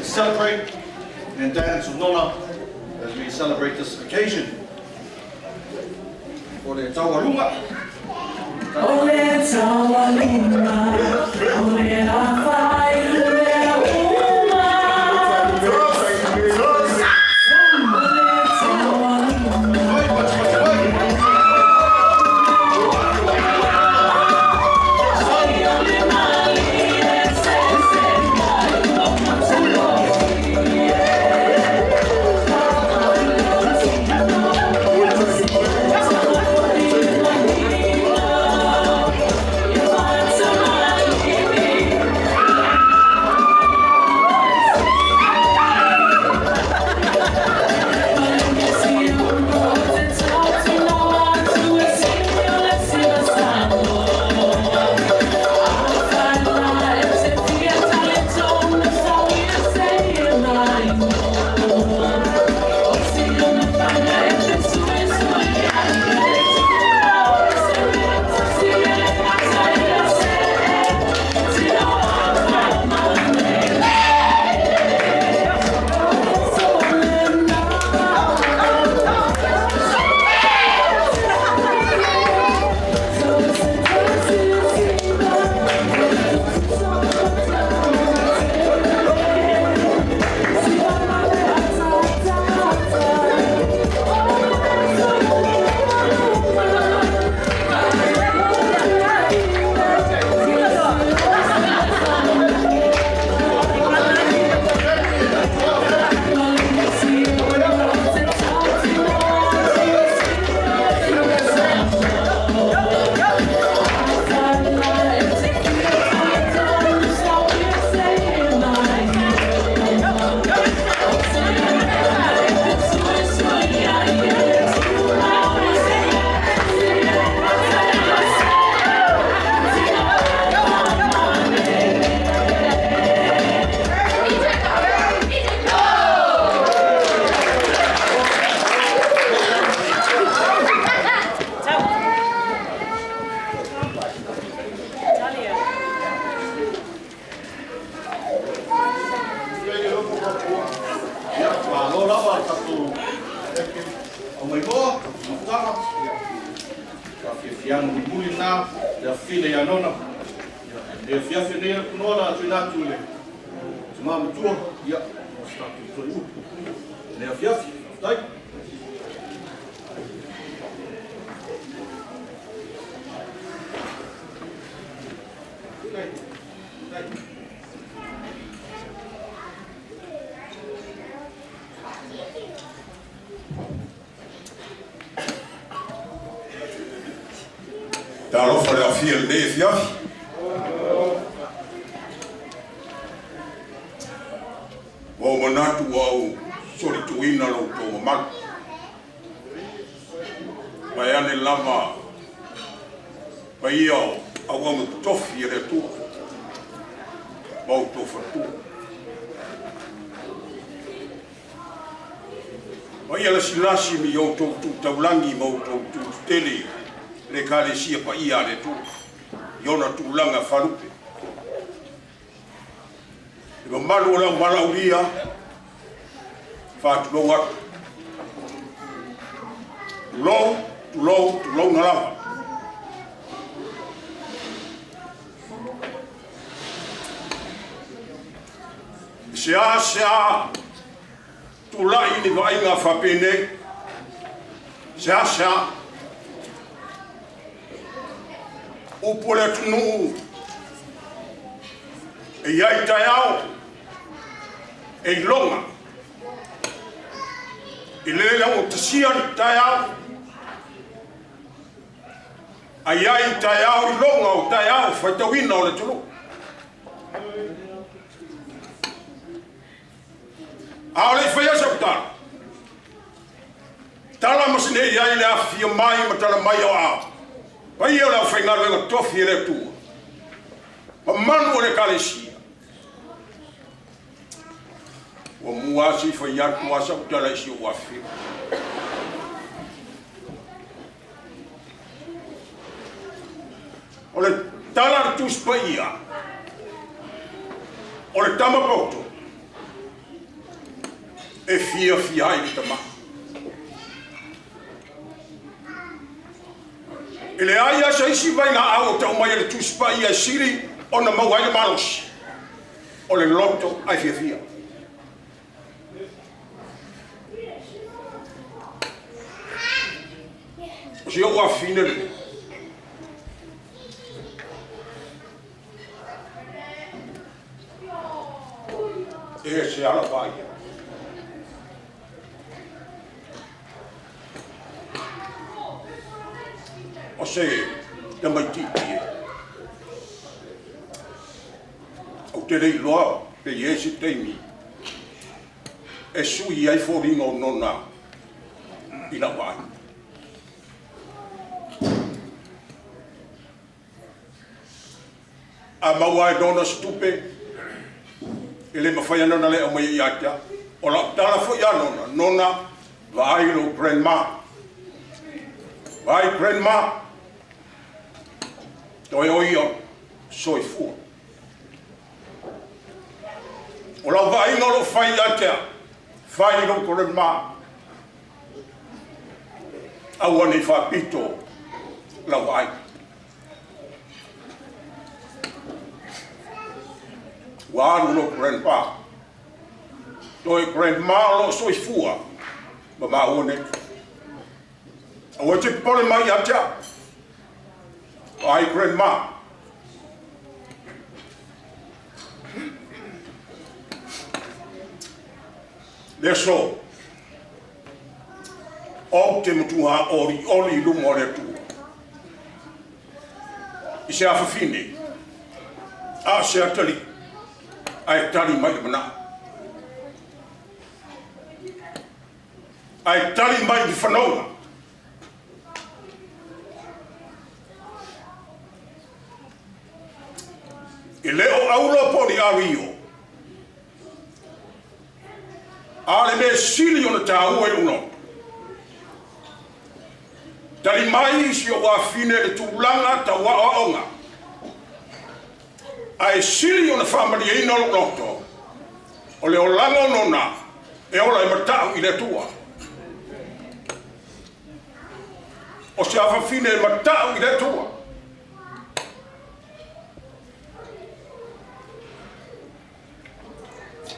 A: Celebrate and dance with Nona as we celebrate this occasion. Ole Tawarunga. Ole Tawarunga. Ole Afai. yang bulina ya file ya nona ya fiafi ne nona tuna tule tuma mtua ya statu tu ne fiafi dai
M: Daarom voor de vier leefjas. Wou me naartoe wou, sorry toe in naar de man. Maar ja, niet lama. Bij jou, al wou me tof hier naartoe. Wou tof ertoe. Maar ja, als je lasje me jou toe, taulangi mau toe, tele. Le kale sia pa ia le tu yona tu langa falupe e malu la malauria fa tu lo lo na la sia tu la ini va inga fa pene sia upole tunu e yai taiao e longa e lela o tsia taiao a yai taiao i longa o taiao faitawina o le tulu a ole faya sapta tala masine yai le afia mai matala mai o a Pai eu la fengar venga tofi ele tu. Ma manu le kalesi. O muasi foi ya tu asa utala si o afi. Ole talar tu spaia. Ole tama poto. E fia i tama. Ele aia sa isi vai na au tau mai le tuspa ia siri ona mau ai malos. O le loto ai fia. O si o afine le. E se ala vai. O se, te mai titi e. O te rei loa, te iesi teimi. E sui ai fōringa o nona. I la wai. A maua e dona stupe. E le mawhaiana na le o mai i atia. O la tala fo ia nona. Nona, vai lo grandma. Vai grandma. Toi oi soi fu. O la vai no lo fai atia. Fai lo grandma. Awane fa pito la vai. Waru lo grandpa. Toi grandma lo soi fua. Mama one. Awe te pole mai atia. Ai grandma. Leso. O te mutua oli lumo le tu. I se afafine. A se atali. Ai tali mai mana. Ai tali mai di whanonga. I leo aula poni ario. Ale me sili ona tāua e uno. Tali mai si o wafine le tūlanga ta waonga. Ai sili ona whamari e ino loto. O le o langa nona. E ola e matau i le tua. o se awhawhine e matau I le tua.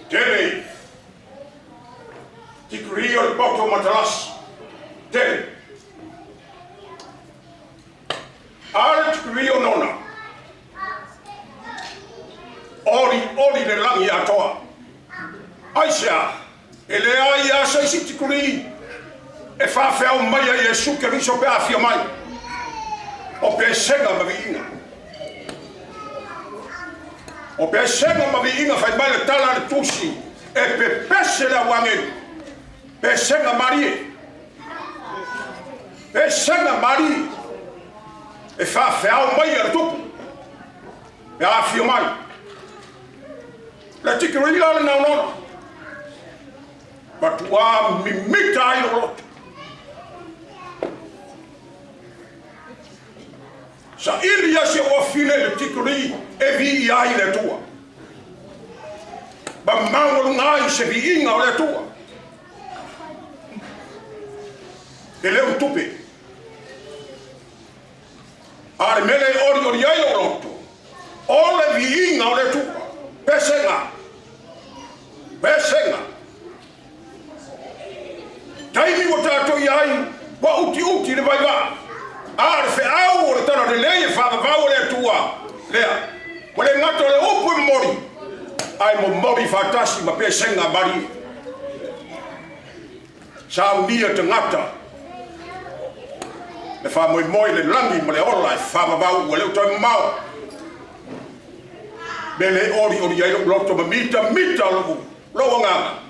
M: Tene, tikuri o le poto matalasi. Tene. Ale tikuri o nona. Ori le langi atoa. Aisha, ele ai asa isi tikuri. E whawhau mai ai e suke riso pe awhia mai. O pe senga maviinga. O pe senga maviinga whai mai le tala le tusi. E pe pese la wange. Pe senga marie. Pe senga marie. E whawhau mai e tupu. E awhia mai. Le tikuri la le naunona. Batua mimita ai lo loto. Sa ilia se o fine le tikuri e vi ai le tua. Ba mango ngai se vi inga o le tua. E le utupe. Are mele ori ai o loto. O le vi inga o le tua. Pesenga. Pesenga. Taimi o tato iai, wa uti le vai va. Are fe au o le tana de lei e whakavau le tua. Lea, wale ngato le upu e mori. Ai mo mori whatasi ma pe senga mari. Sa unia te ngata. Le wha moimoi le langi ma le ola e whakavau o le utai mau. Me le ori ai loto ma mita loku. Loa nganga.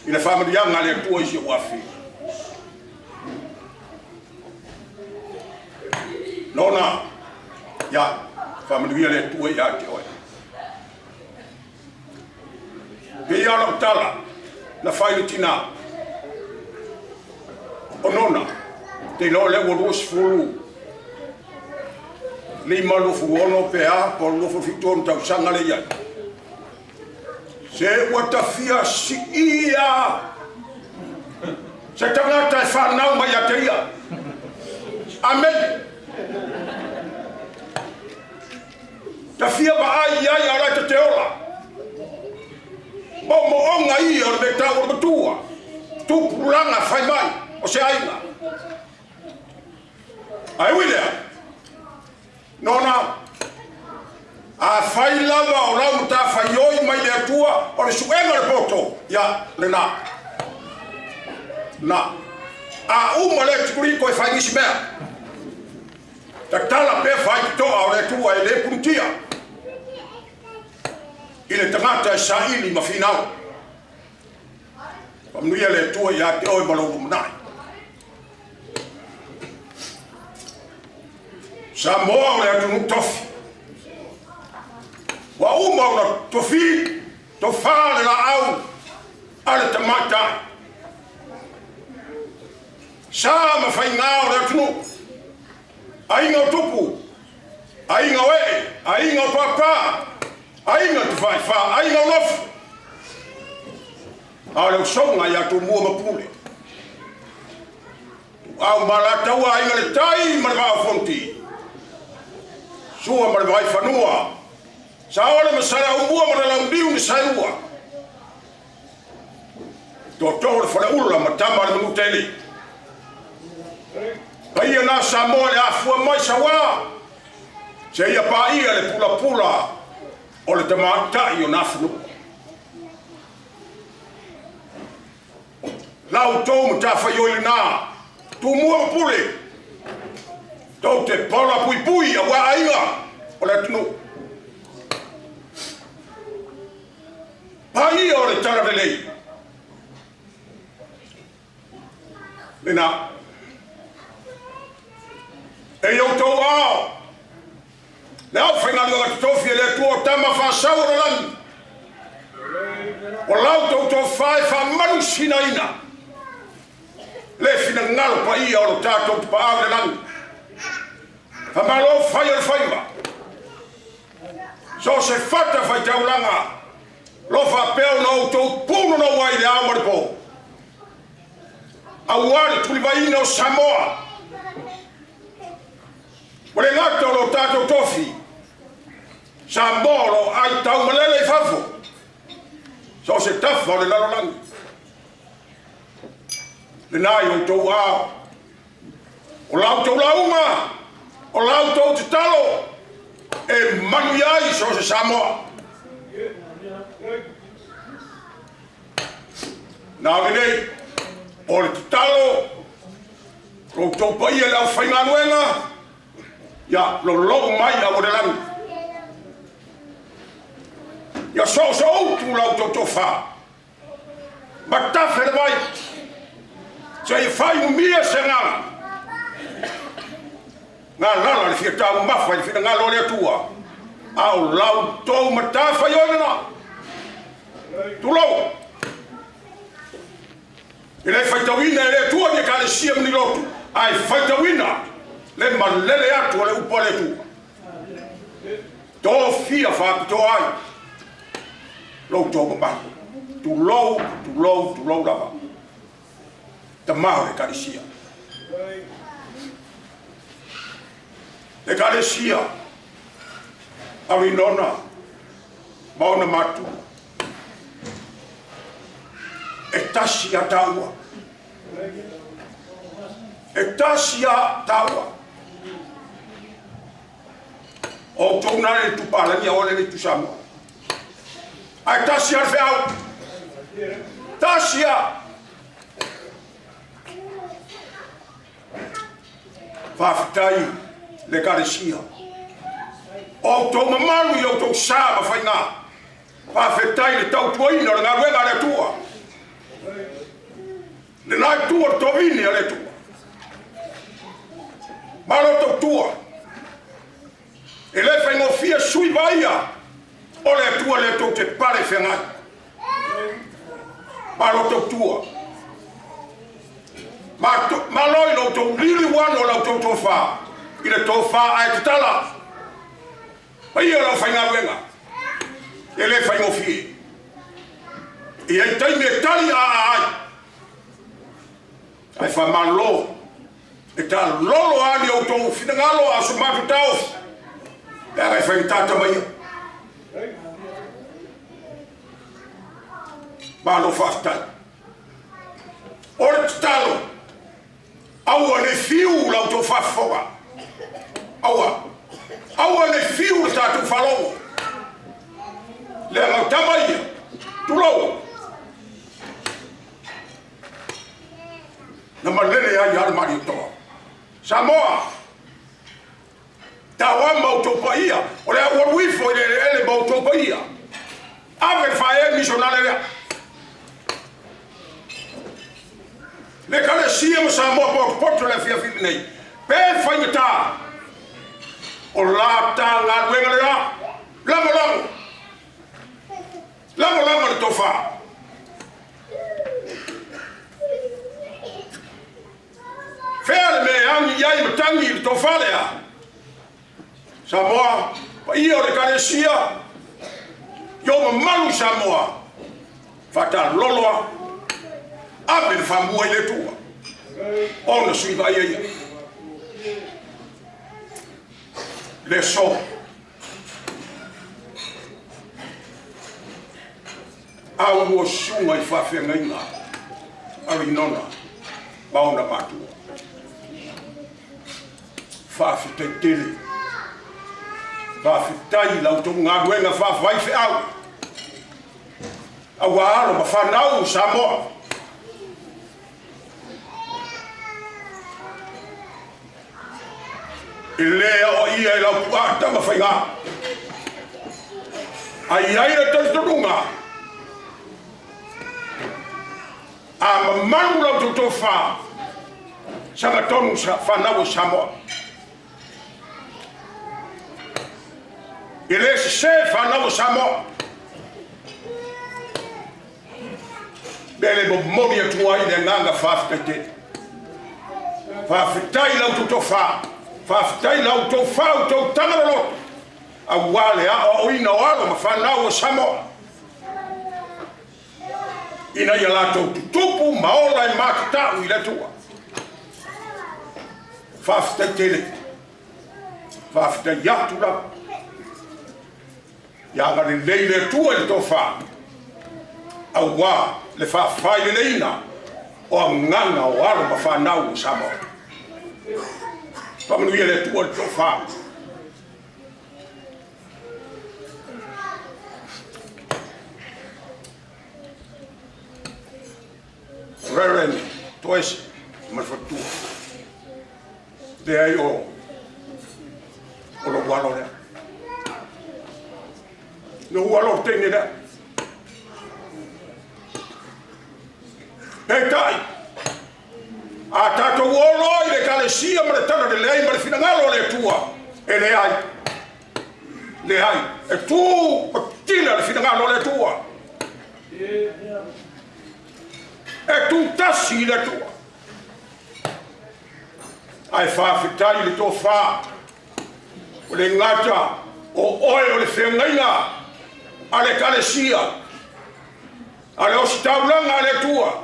M: I le whamarianga le tua isi o afi. Nona, ya, whamaria le tua I ate oe. Pe ala utala, na whaile tina. O nona, te lo le waruos furu. Le malofu ono pe a, por lofo fiton tau sanga le iai. Se watafia si ia. Se tangata e whanau mai a te ia. Amen. Tafia ba ai arai te ola. Mo onga ia o me tau o matua. Tupuranga whai mai o se ainga. Ai wilea. Nona. A whai lava o lau ta whai oi mai le atua o le suenga le poto. Ia, le nā. Nā. A uma le tikuri ko e whai nisi mea. Ta tala pe whai toa o le atua e le puntia. I le tangata e saili ma whinau. Pamnuia le atua ia te oi malongo manai. Sa moa o le atunu tofi. Wa uma ona tofi, tofale la au, ale tamata. Sa ma whaingao le atunu. Ainga o tupu, ainga oe, ainga o papa, ainga tu whaiwha, ainga o lofu. Ale o songa ia tu mua mapule. Au marataua ainga le tai marvao fonti. Sua marvai whanua. Sa ole masara umua ma la umbiu ni sairua. Doktor fa ula matama le muteli. Paia na sa mole afua mai sawa. Se ia pa ia le pula o le tamata io na funu. Lau to mta fa yo na. Tu mua pule. To te Paula pui a wa ainga. O le tunu. Pai o le tala de lei. Lena. E eu tau ao. Le au whainga lua te tofi e le tua tama whasau o langi. O lau tau tau whae whamanu sina ina. Le fina ngalo pa ia o lo tātou pa au le langi. Whamalo whae o whaiwa. So se whata whai tau langa. Lofa peo no to puno no wai le amor po. Awari tuli vai no Samoa. O le ngata o lo tātou tofi. Sa moro ai tau malele I fafo. So se tafa o le lalolangi. Le nai o tau ao. O lau tau launga. O lau tau te talo. E manu iai so se Samoa. Nā venei. O le te talo. O tau pai e lau whainga nuenga. Ia lo logo mai a o le langi. Ia so tu lau tau tofa. Ma tafe le mai. Se I whai umia se ngā. Ngā lala le fia tāu mawha I whina ngā lore atua. Au lau tau ma tāwha I oina. Tu lau. I le whaitawina e le atua ni ka le sia mani lotu. Ai whaitawina. Le malele atu le upa le atua. Tō fia whakito ai. Lau tō mamaku. Tu lau lava. Ta mau le ka le sia. Le ka le sia. A Winona. Mauna matu. E tasi a taua. E tasi a taua. O tōna le tupalani a ole le tusamo. Ai tasi a feau. Tasi a. Whawhitai le karesia. O tō mamaru I o tō sāma whainga. Whawhitai le tau tuaina le ngā ruenga le tua. Le nai tua tō vini a le tua. Maro tō tua. E le whaingo fia sui vaia. O le tua le tō te pare whengai. Maro tō tua. Maloi lo tō lili wano lau tō tō whā. I le tō whā ai te tala. Pai e lau whainga ruenga. E le whaingo fie. I ai taime e tali a ai. Ai wha malo. E ta lolo ani o tō whinangalo a sumatu tau. E ai whainga tata mai. Malo whaftai. Ore te talo. Aua ne fiu lau tō whafoga. Aua ne fiu le tātou whalongo. Le ngau tamaia. Tulau. Na malele ai ala mari toa. Samoa. Tawa mau tō paia. O le awa wifo ele mau tō paia. Ave whae missionale rea. Le kale sia mo Samoa poto le fia fili nei. Pe whainga tā. O la tā ngā ruenga le a. Lama le tō wha. Fere me angi iai matangi le tō wha lea. Samoa, pa ia o le kare sia. Yo malu Samoa. Whata loloa. Ape le whamua I le tua. Ona sui vai ia. Le so. Au mua sunga I whawhenga inga. A Winona. Mauna matua. Whawhitai tele. Whawhitai lau tō ngā ruenga whawhai whiau. Awa alo ma whanau Samoa. I lea o ia I lau puata ma whainga. Ai aira tautorunga. A mamanu lau tō wha. Sanga tonu sa whanau Samoa. I le se whanau Samoa. Bele mo mori atua I le nganga whawhitai. Whawhitai lau tō wha. Whawhitai lau tō whau tō tangarolo. A wale a o ina o alo ma whanau o Samoa. Ina ia lātou tutupu maola I mātatau I le tua. Whawhitai tele. Whawhita iatu la. Ia ngare lei le tua le tō wha. Au wā le whawhai le leina. O a nganga o aro ma whanau o Samoa. Whamanuia le tua le tō wha. Reverend Toys Malfatua. There you go. Lo walo le. No walo tene le. Hey tai. A tato wolo ile kalesia ma le tana de lei ma le finangalo le tua. E le ai. Le ai. E tu patina le finangalo le tua. E tu tasi le tua. Ai whawhitai le tō wha. O le ngata o oe o le whengaina. A le kalesia. A le osi taulanga a le tua.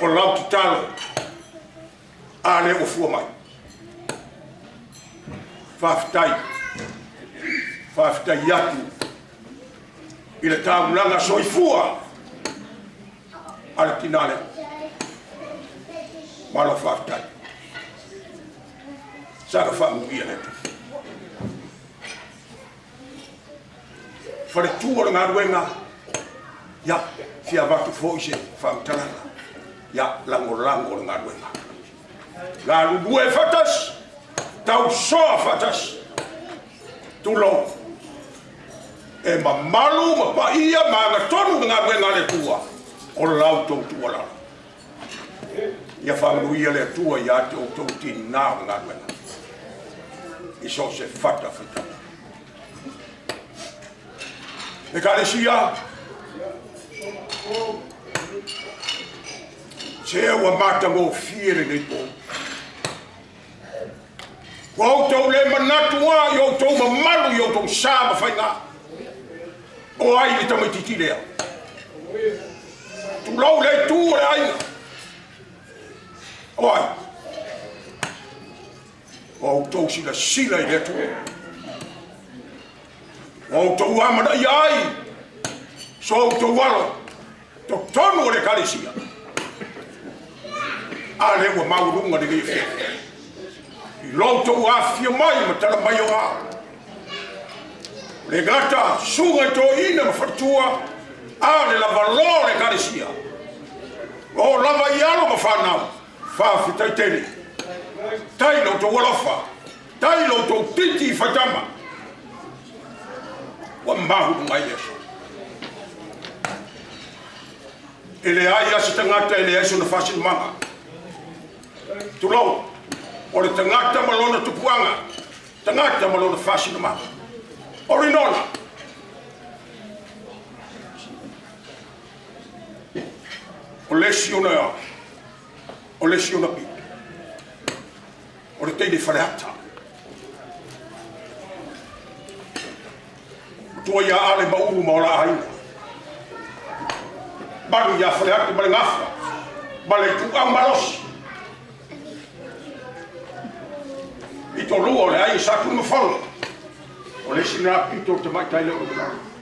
M: O lau ki talo. A le o fua mai. Whawhitai. Whawhitai atu. I le taulanga soifua. Ala tinale malo whaftai saka whamuia le whare tūora ngā ruenga ia fia watu fōise whamtalanga ia lango o ngā ruenga ngā rubue whatas tau soa whatas tūlo e mamalu ma paia ma ngā tonu ngā ruenga le tua o lau tau tua lau. Ia whanguia le tua ia te o tau tini nāo ngā ruenga. I so se whata whita. E kāresia, se ewa mātango whiere nei tō. Wau tau le manatua, i o tau mamalu, i o tau sāma whainga. O ai ni tamai titirea. Tu lau le tu le aina. Oi. O tau sila i le tu. O tau amana i ai. So tau walo. To tonu le kalesia. A le ua maurunga de le fia. I lau tau a fia mai ma tala mai o a. Le gata sunga to ina ma fartua. A le lava lo le kalesia. O lava i alo ma whanau. Whawhitai tene. Tai lo to walofa. Tai lo to titi whatama. Wa mahu mai eso. Ele ai asi tangata ele eso na whasin manga. Tulau. O le tangata malona tupuanga. Tangata malona whasin manga. O Winona. O lesiona ya. O lesiona pi. O le teine whareata. Tua ia ale mauru maola haina. Baru ia whareata male ngawha. Male tuang marosi. I to lua o le ai sa tunu whala. O lesina pito te mai taile o le.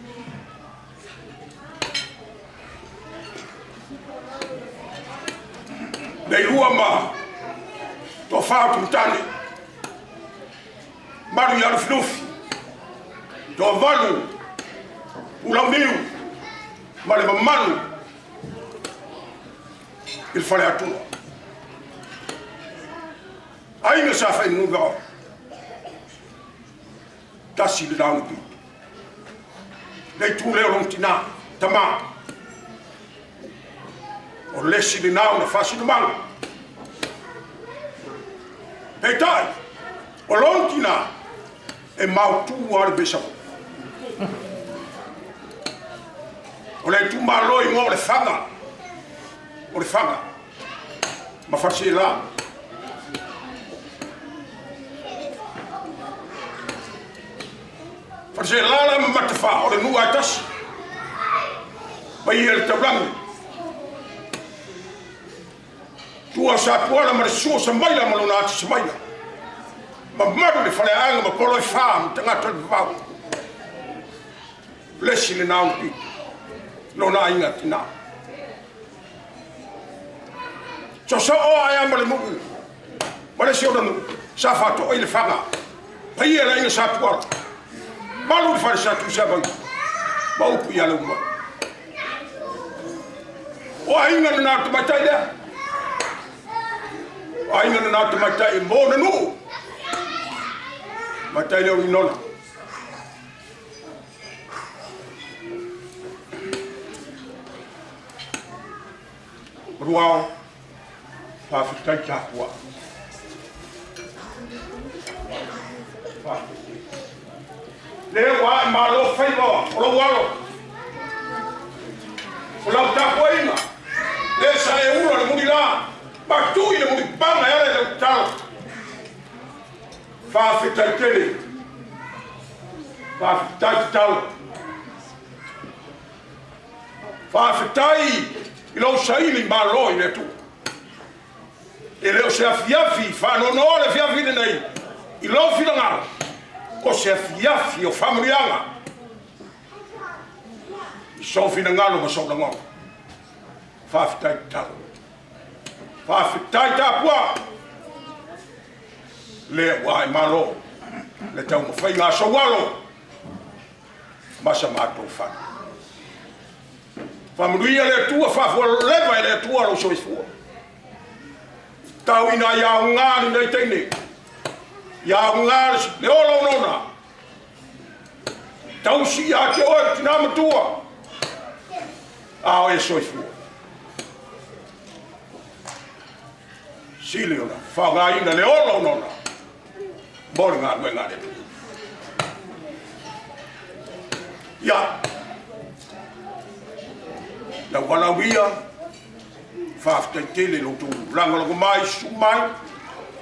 M: Nei lua ma to whātu tane. Maru i aruwhinuwhi. To walu. Ulau niu. Male mamanu. Il whare atua. Aina sa whai nuga o. Tasi le daunu pi. Nei tūleo rong tina. Tama. O lesi le nao na whasi na manga. Hei tai, o lontina e mau tū are besau. O le tū maloi ngō le whanga. O le whanga. Ma whasi e la. Whasi e la la ma matawha o le nua atasi. Pai e le taurangi. Tua sa puana ma le sua sa maila ma lona ati sa maila. Ma maru le fale anga ma polo fam tanga to vau. Lesi le nau pi. No na inga tina. So I am le mu. Ma le sio no sa fato o le fanga. Pa ia la inga sa tua. Malu fale sa tu sa ba. Ma upu ia le uma. O ainga na tu matai le. O ainga na tu matai mo na nu. Matai le Winona. Ruau. Fafitai kapua. Le wa malo faibo, lo walo. Ola tapua inga. Le sa e ura le munila. Ma tu ile muni banga ya le talo. Fafitai tele. Fafitai talo. Fafitai ilo saili malo ile tu. E leo se afiafi, fa no le fiafi nei. I lo filanga. Ko se afiafi o familianga. I so filanga lo so lango. Fa fitai talo. Fa fitai tapua. Le wai malo. Le tau mo fai nga so walo. Masa mato fa. Familia le tua fa fo leva le tua lo so fu. Tau ina ia ngāri nei teine. Ia ngāri le olo nona. Tau si a ke oe tina matua. Ao e soifua. Sili ona. Whanga ina le olo nona. Mori ngā ngwe ngā re. Ia. La walawia. Faftai tele lo tu langa lo mai sumai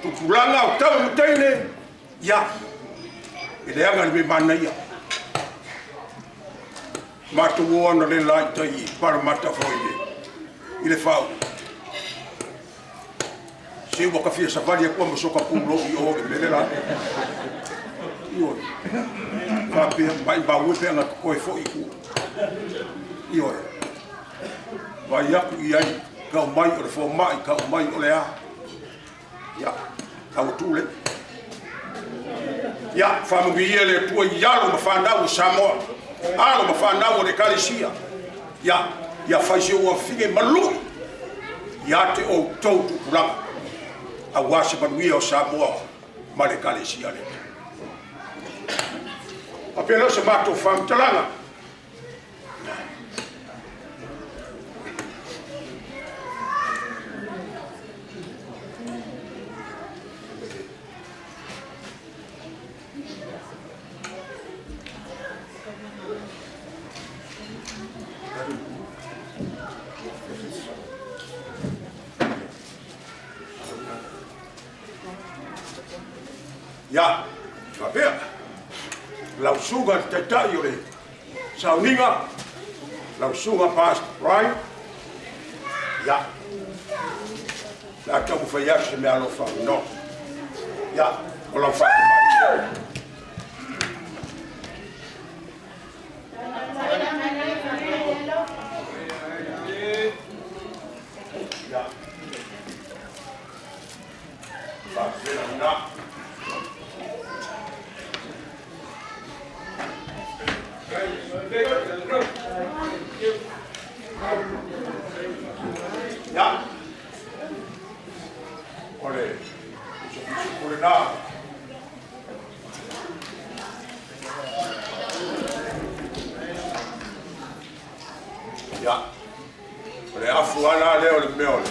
M: tu langa o tau mutene ya ele anga ni mana ya matu ona le lai tai para mata foi ile fau se o ka fia safari ko mo soka pulo i o le la io va pe mai ba u pe na ko foi ku io vai ya ku ai kau mai o le fo mai kau mai o le a ya kau tule ya famu ia le tua ialo ma fanda o Samoa alo ma fanda o le Kalisia ya faise o fige malu ya te o tou pula a wase manuia o Samoa ma le Kalisia le apelo se mato fam talanga. Ya, kapea. Lau suga te tai ore. Sauninga. Lau suga past right. Ya. La tamu faya se me alo fa no. Ya, o lau fa. Ya. Fa se na. Ya. Oleh. Boleh nak. Ya. Oleh afuana le oleh meol.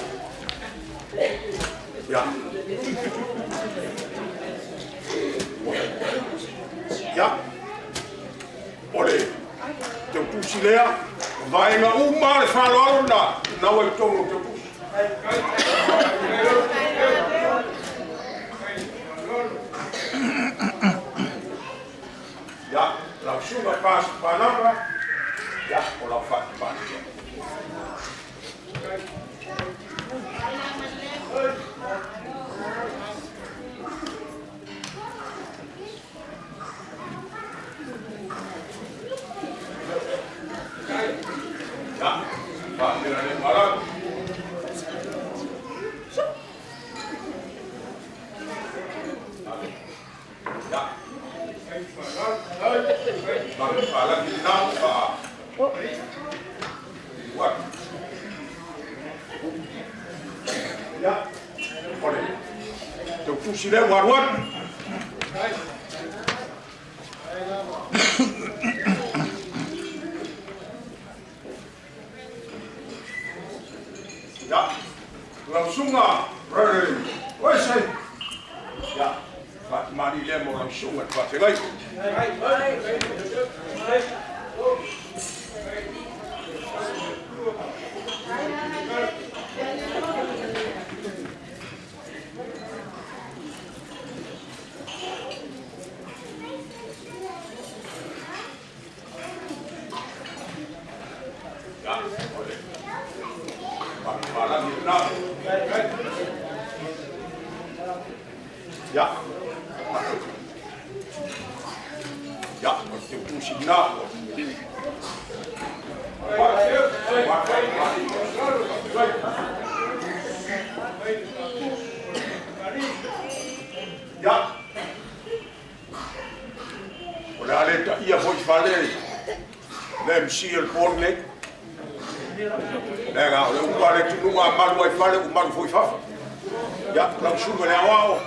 M: Ya. Ya. Oleh. Te pusi lea, vai nga uma le whaloalo na wai tongo te pusi. Ya, lau sunga pasi panapa, ya, o lau whati pasi. Ya. Oleh. Tu sile waruan. Ya. Langsunga. Wes. Ya. Pak mari lemo langsunga Pak segai. Ya. Ya, tu sina. Ya. Oleh ale tak ia foi fale. Nem siel porne. Nega, oleh upare tu nunga malu ai fale, malu foi fa. Ya, langsung le awao.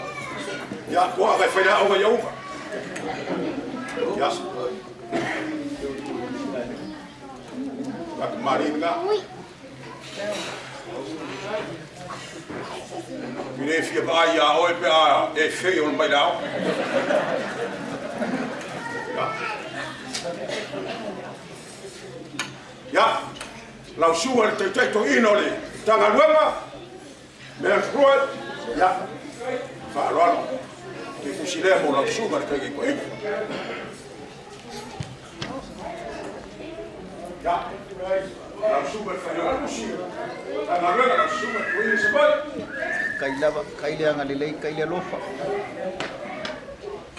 M: Ya, ko aga fela o ya uma. Ya. Pak maringa. Mire fia ba ya o pe a e feio on mai dau. Ya. Ya. Langsung al te to inole. Tanga luema. Mer roe. Ya. Fa lo. Che fucilemo langsung al te ko. Ya. Langsung al fa lo fusil. Tanga luema langsung al ko ini sebai.
N: Kaila ngalilay kaila lofa.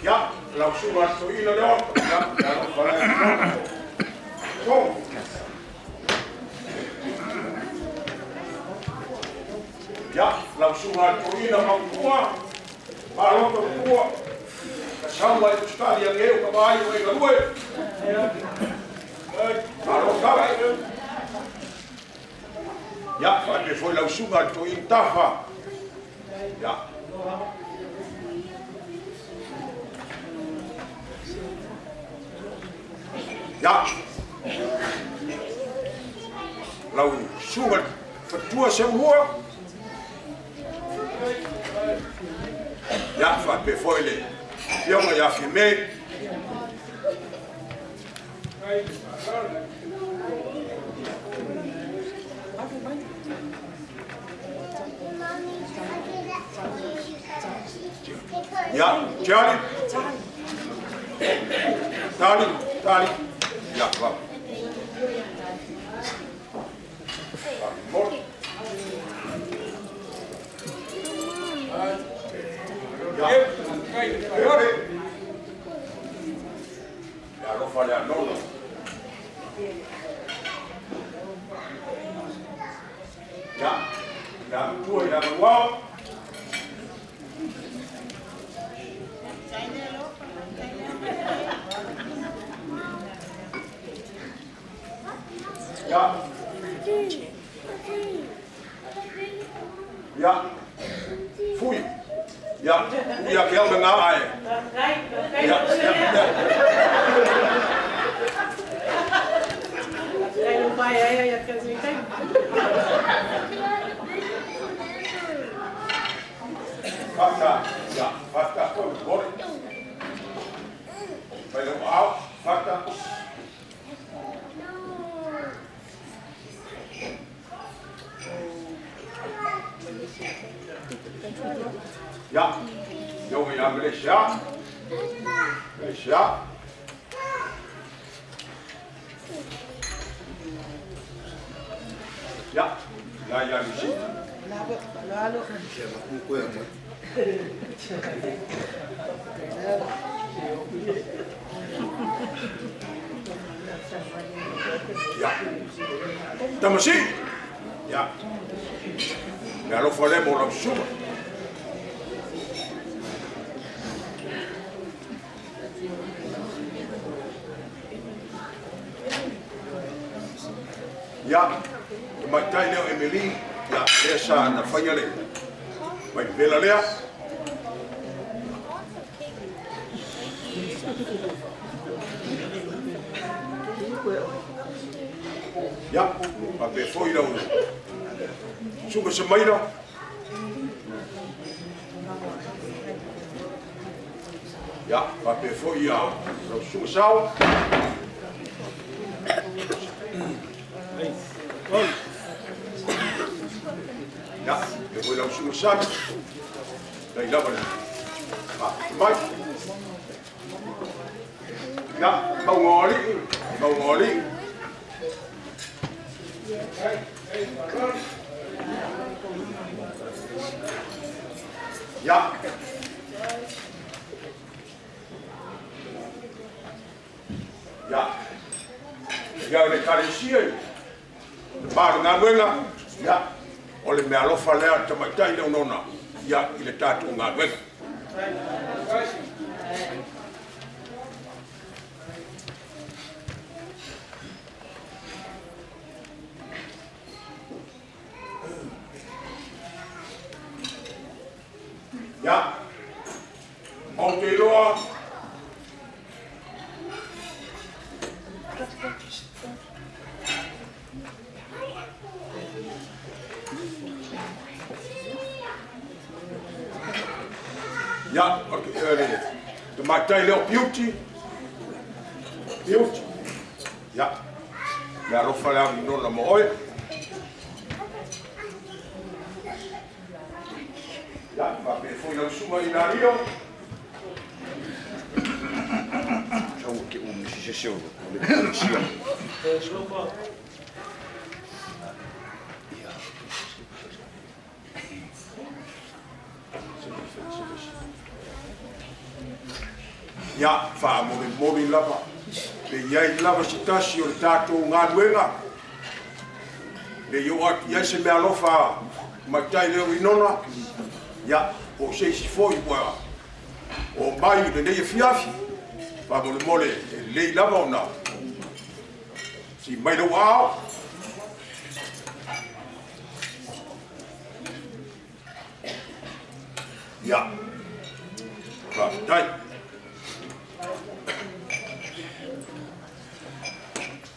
M: Ya, langsung al to inole. Ya, ya para. So. Ya, langsung al to ina mangkua. Kalau to kuwa. Kasama itu sekali yang eu kabai we galue. Kalau kabai. Ya, porque foi langsung al to intafa. Ya. Ya. Langsung al fatua semua. Ya, fa pe foi le. Yonga ya filmé. Ya, Charlie. Tali. Ya, va. Ya. Ya, lo falla no. Ya. Ya, tuoi la wow. Ya. Ya. Fui. Ya, ya que ele não é. Ya.
K: Aí não vai aí que assim tem.
M: Fakta, boleh. Belum out, fakta. Ya, yo voy a Malaysia. Ya di sini.
N: Lalu.
M: Ya. Estamos así. Ya. Ya lo faremos la suma. Ya. Matai leo Emily. Ya, esa na fanya leo. Vai vela lea. Ya, pape foi lau. Suka semaira. Ya, pape foi ya. Suka sao. Ya, eu vou lá suka sao. Dai lá para. Vai. Ya, mau ngoli. Ya. Ya. Ya le carecia. Ba nga wenga. Ya. Ole me alofa lea tamatai le nona. Ya ile tatu nga wenga. Ya, aunque loa, ya, de matai leo beauty, ya, me alofa lea Winona Moimoi. Ya, pape foi lau suma i nā rio. Sau ke umi si se seo, le kōsia. Ya, wha mori lava. Le iai lava si tasi o le tātou ngā luenga. Le iai se mea lofa matai leo Winona. Ya, o sei si foi wa o mai de nei fiafi pa mole le lava ona si mai do wa ya pa dai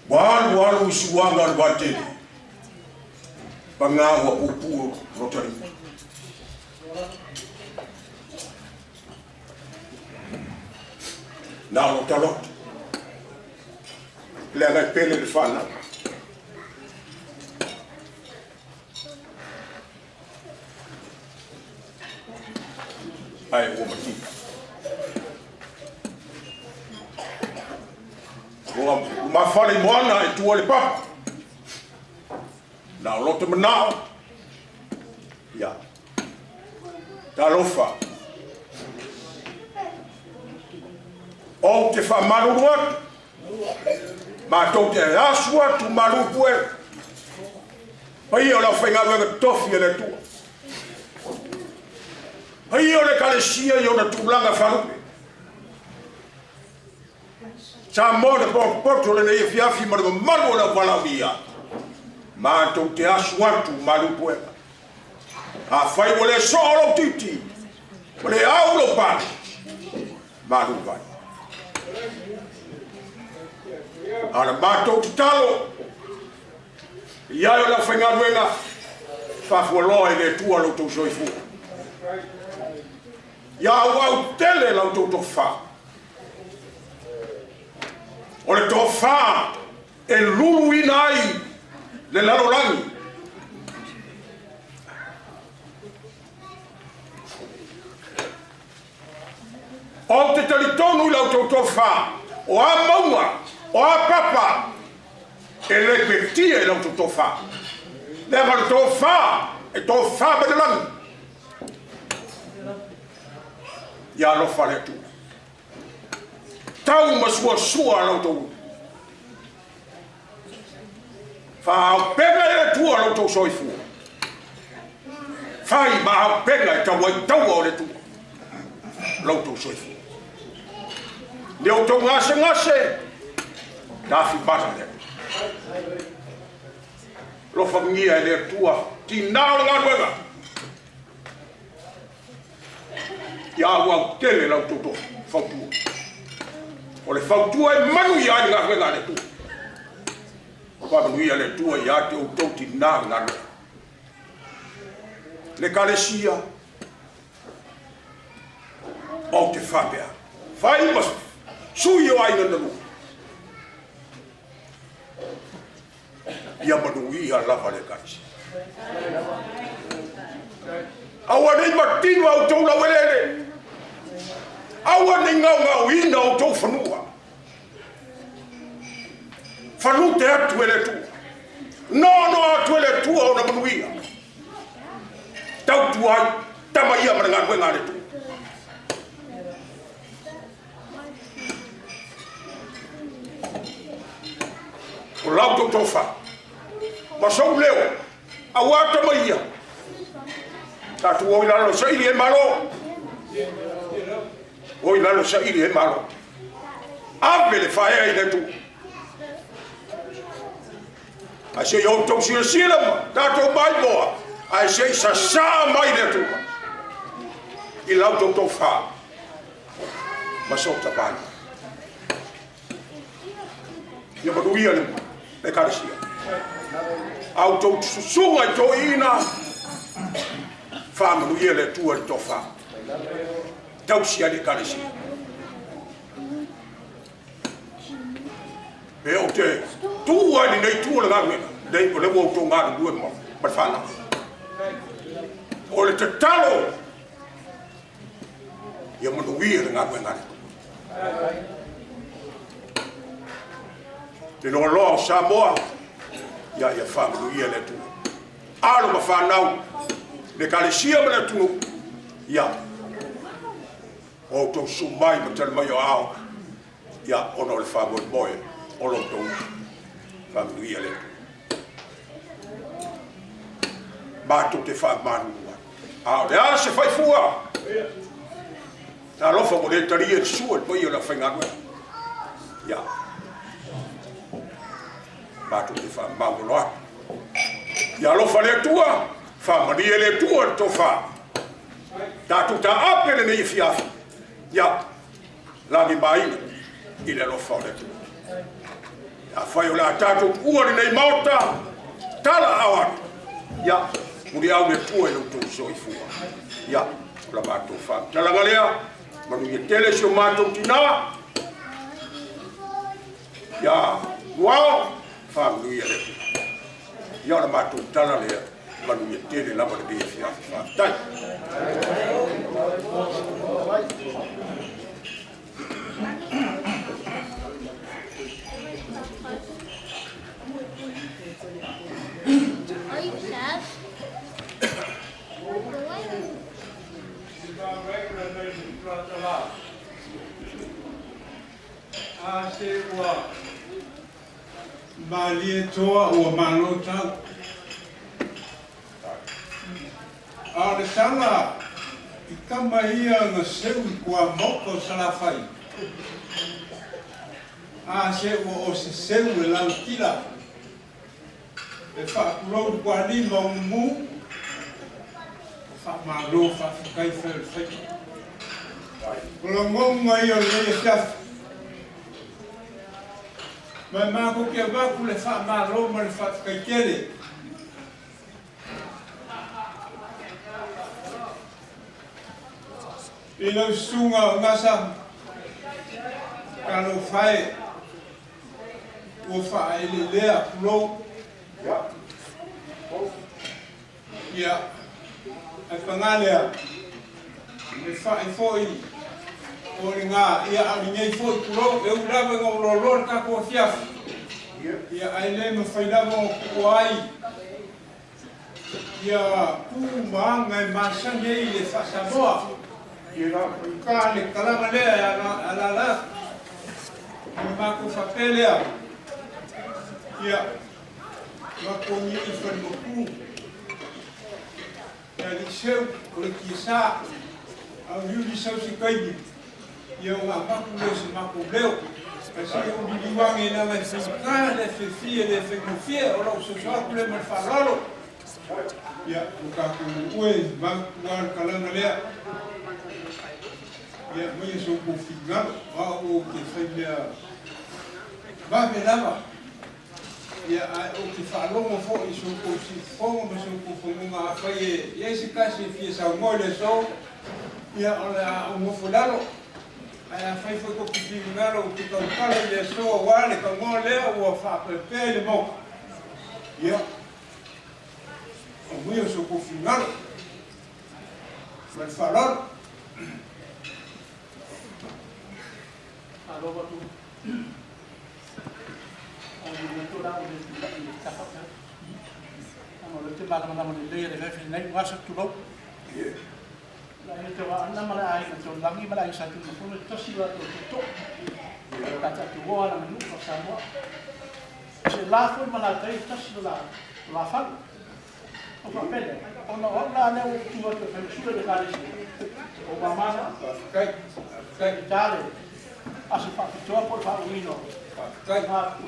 M: wa suanga bate panga wa pupu rotari. Now look at let I pay the fun. I will keep. My funny one, I do all the pop. Now look at me now. Yeah. Talofa. O te whamarurua, ma tau te asua tu marupue. Pai o la whainga wega tofi e le tua. Pai o le kalesia i o na tūlanga wharupe. Sa mo de poto le nei fiafi ma de maru o la walawia. Ma tau te asua tu marupue. A whai o le soolo titi, o le aulo pani, marupue. Ana matou te talo ia o la whainga ruenga whafualoa i le tua lau tau soifu ia au tele lau tau tau wha o le tau wha e lulu ina ai le lalolangi o te talitonu i lau tau tau wha o a maunga o a papa e le petia e lau tau wha le ngara tau wha e tau wha bedelangi ia lofa le tu tau masua sua lau tau wha pega e le tua lau tau soifu whai ma pega e tau ai tau o le tua lau tau soifu leo tau ngase dafi bata le lo famiglia e le tua ti nao ngā ruenga ia au tele lau toto fautua. O le fautua e manu ia ni ngā wenga le tu. Whamanuia le tua ia te o tauti nā ngana. Le kalesia o te whapea. Whai mas sui o aina nanu. Ia manuia lava le kalesia. Awa nei matinu au tau lau elele. Awa nei ngau ina au tau whanua. Whanu te atu ele tu. No atu ele tu au na manuia. Tau tu ai, tama ia mana ngā wenga le tu. O lau tau tau wha. Masau leo, awa tama ia. Tatu oi lalo sa ili e malo. Oi lalo sa ili e malo. Ave le whaea i le tu. A se yo tau sila sila ma, tato mai moa. A se sa sa mai le tu. I lau tau tau wha. Masau tapai. Ia manuia le karisia. Au tau susunga i to ina. Whamanuia le tua le tofa. Tausia le karisia. E o te tua ni nei tua le ngāwenga. Nei o le mo tō ngāru bue mo. But whana. O le te talo. Ia manuia le ngāwenga le. Te no loa Samoa. Ia whamanuia le tua. Alo ma whanau. Le kalesia mana tunu. Ia. O tō sumai ma tala mai o ao. Ia ono le Moimoi. O lo tō whamanuia le tunu. Mātou te whamanua. Ao le ala se whai fua. Tā lofa mo le taria te sua mai o la whainganua. Ia. Mātou te whamanua. Ia lofa le tua. Whamania le tua to wha. Tātou tā apere nei fiafi. Ia, lagi mai i le lofa o le tua. Ia, whai o la tātou uari nei mauta. Tala awan. Ia, muri au le tua i lo tō soi fua. Ia, la mātou wha. Talanga lea, manu i tele si o mātou tina. Ia, nuao, whamanu i le tua. Ia, la mātou tala lea. Manu ia tele lama le bia fiafi whātai.
O: A se ua malie toa ua malo tau. A le tala i kama ia ngā seu i kua moko salawhai. A se o se seu e lau tila. E whaakulou kua ni maumu. Whaamalo whaafukai whai. Kula ngonga i o le fiafu. Mai mako kia waku le whaamalo ma le whaafukai kere. I lau sunga o ngasa kano whae o whae le lea pulo. Ia, ai pangalea le whae foi o le ngā ia aringei foi pulo e urawe ngā urolor kako fiafu. Ia ai le ma whainama o kuai. Ia pū maanga e masane i le whasamoa. Ka le kalama lea ala la mako whapelea ia mako ni i whanmoku ia li seu o le kia au yuri sau si kaini ia o ngā mako leo se mako leo kasi o biliwangi na me whaka le whewhia le whengofia o lau sosoaku le man whararo ia o kako ue mako kalama lea ia mai so ko finga o ke faia va me lava ia o ke fa longo fo i so ko si fongo me so ko fonga fai ia se kasi fie sa mo le so ia ona o mo fulano ai fai foi ko finga o ke ka kala le so wa le ka mo le o fa pe le mo ia o mo so ko finga mas falar
P: Alo waktu itu lah udah cakap kan, kalau itu bagaimana menilai dengan finai masa tulok, lah itu anak malah air macam lagi malah air satu pun itu sih waktu tutup, kata tua orang itu bersama, selafun malah tadi itu sih lah, lafal, apa beda, orang ada tua tu sudah dekali, Obama, kayak cari. Asal Pak Ketua pun Pak Winona, Pak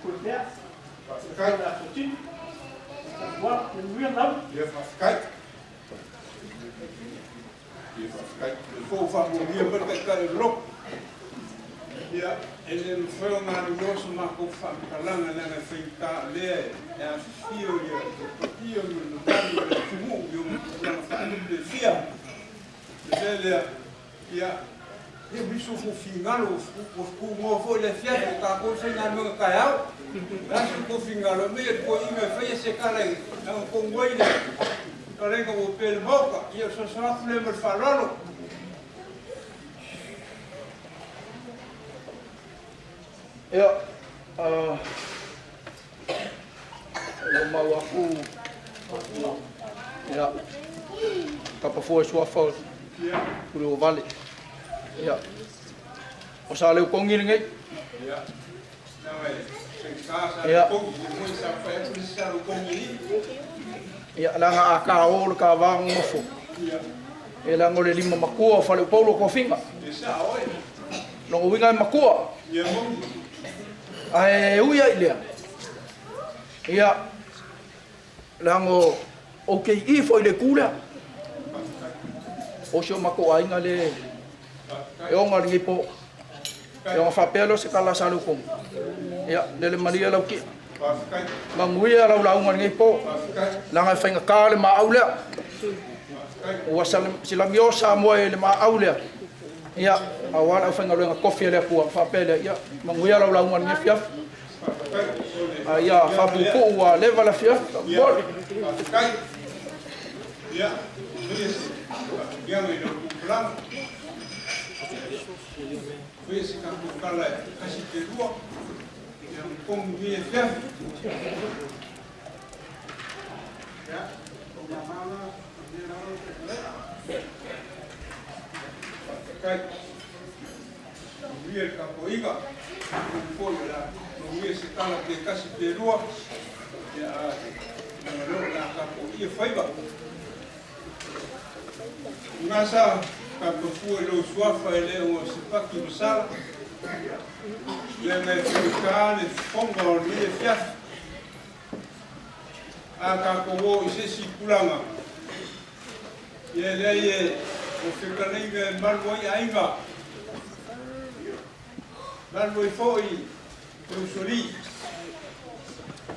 P: Uatea, Pak Kucing, Pak Winona,
O: dia pakai, kau faham dia berkata lok, dia ini firman dia semua kau faham kalangan yang faham le, yang fio dia menukar semua yang faham dia, jadi dia ia bisu fu fingalo fu mo fo le fia ka ko se na no ka ya la fu fingalo me ko i me fe se kala na ko ngoi le ka le ko pel boka ia so so le mer falalo
Q: ia lo mau aku ia ka pa fo so fa ku vale ya, osale ukongi ngai.
O: Ya,
Q: ya. Ya, langa akao ka vang mofo. Ya, langa le lima makua fale Paulo ko finga. No winga makua.
O: Ya,
Q: ai uya ile. Ya, lango okay I foi le kula. O sho makua inga le e o ngari po e o fapelo se kala salu kom ya le maria lau ki manguia lau lau ngari po langa fainga kale ma aula o sal silamio sa mo le ma aula ya awala fainga lo kofi le po fapelo ya manguia lau lau ngari fiaf ya fapu ko wa leva la fiaf
O: ya ya me lo plan foi esse campo kala kasi te rua yang kong dia fiaf ya mama dia lalu kai dia campo iga foi lá no esse kala que kasi te rua ya no la campo ia foi ba ngasa campo foi lo suafa ele o sepaki usala le me ficar le fongo ni e fiaf a campo ise sikulanga ele e o ficaringa malwoi ainga malwoi foi o sori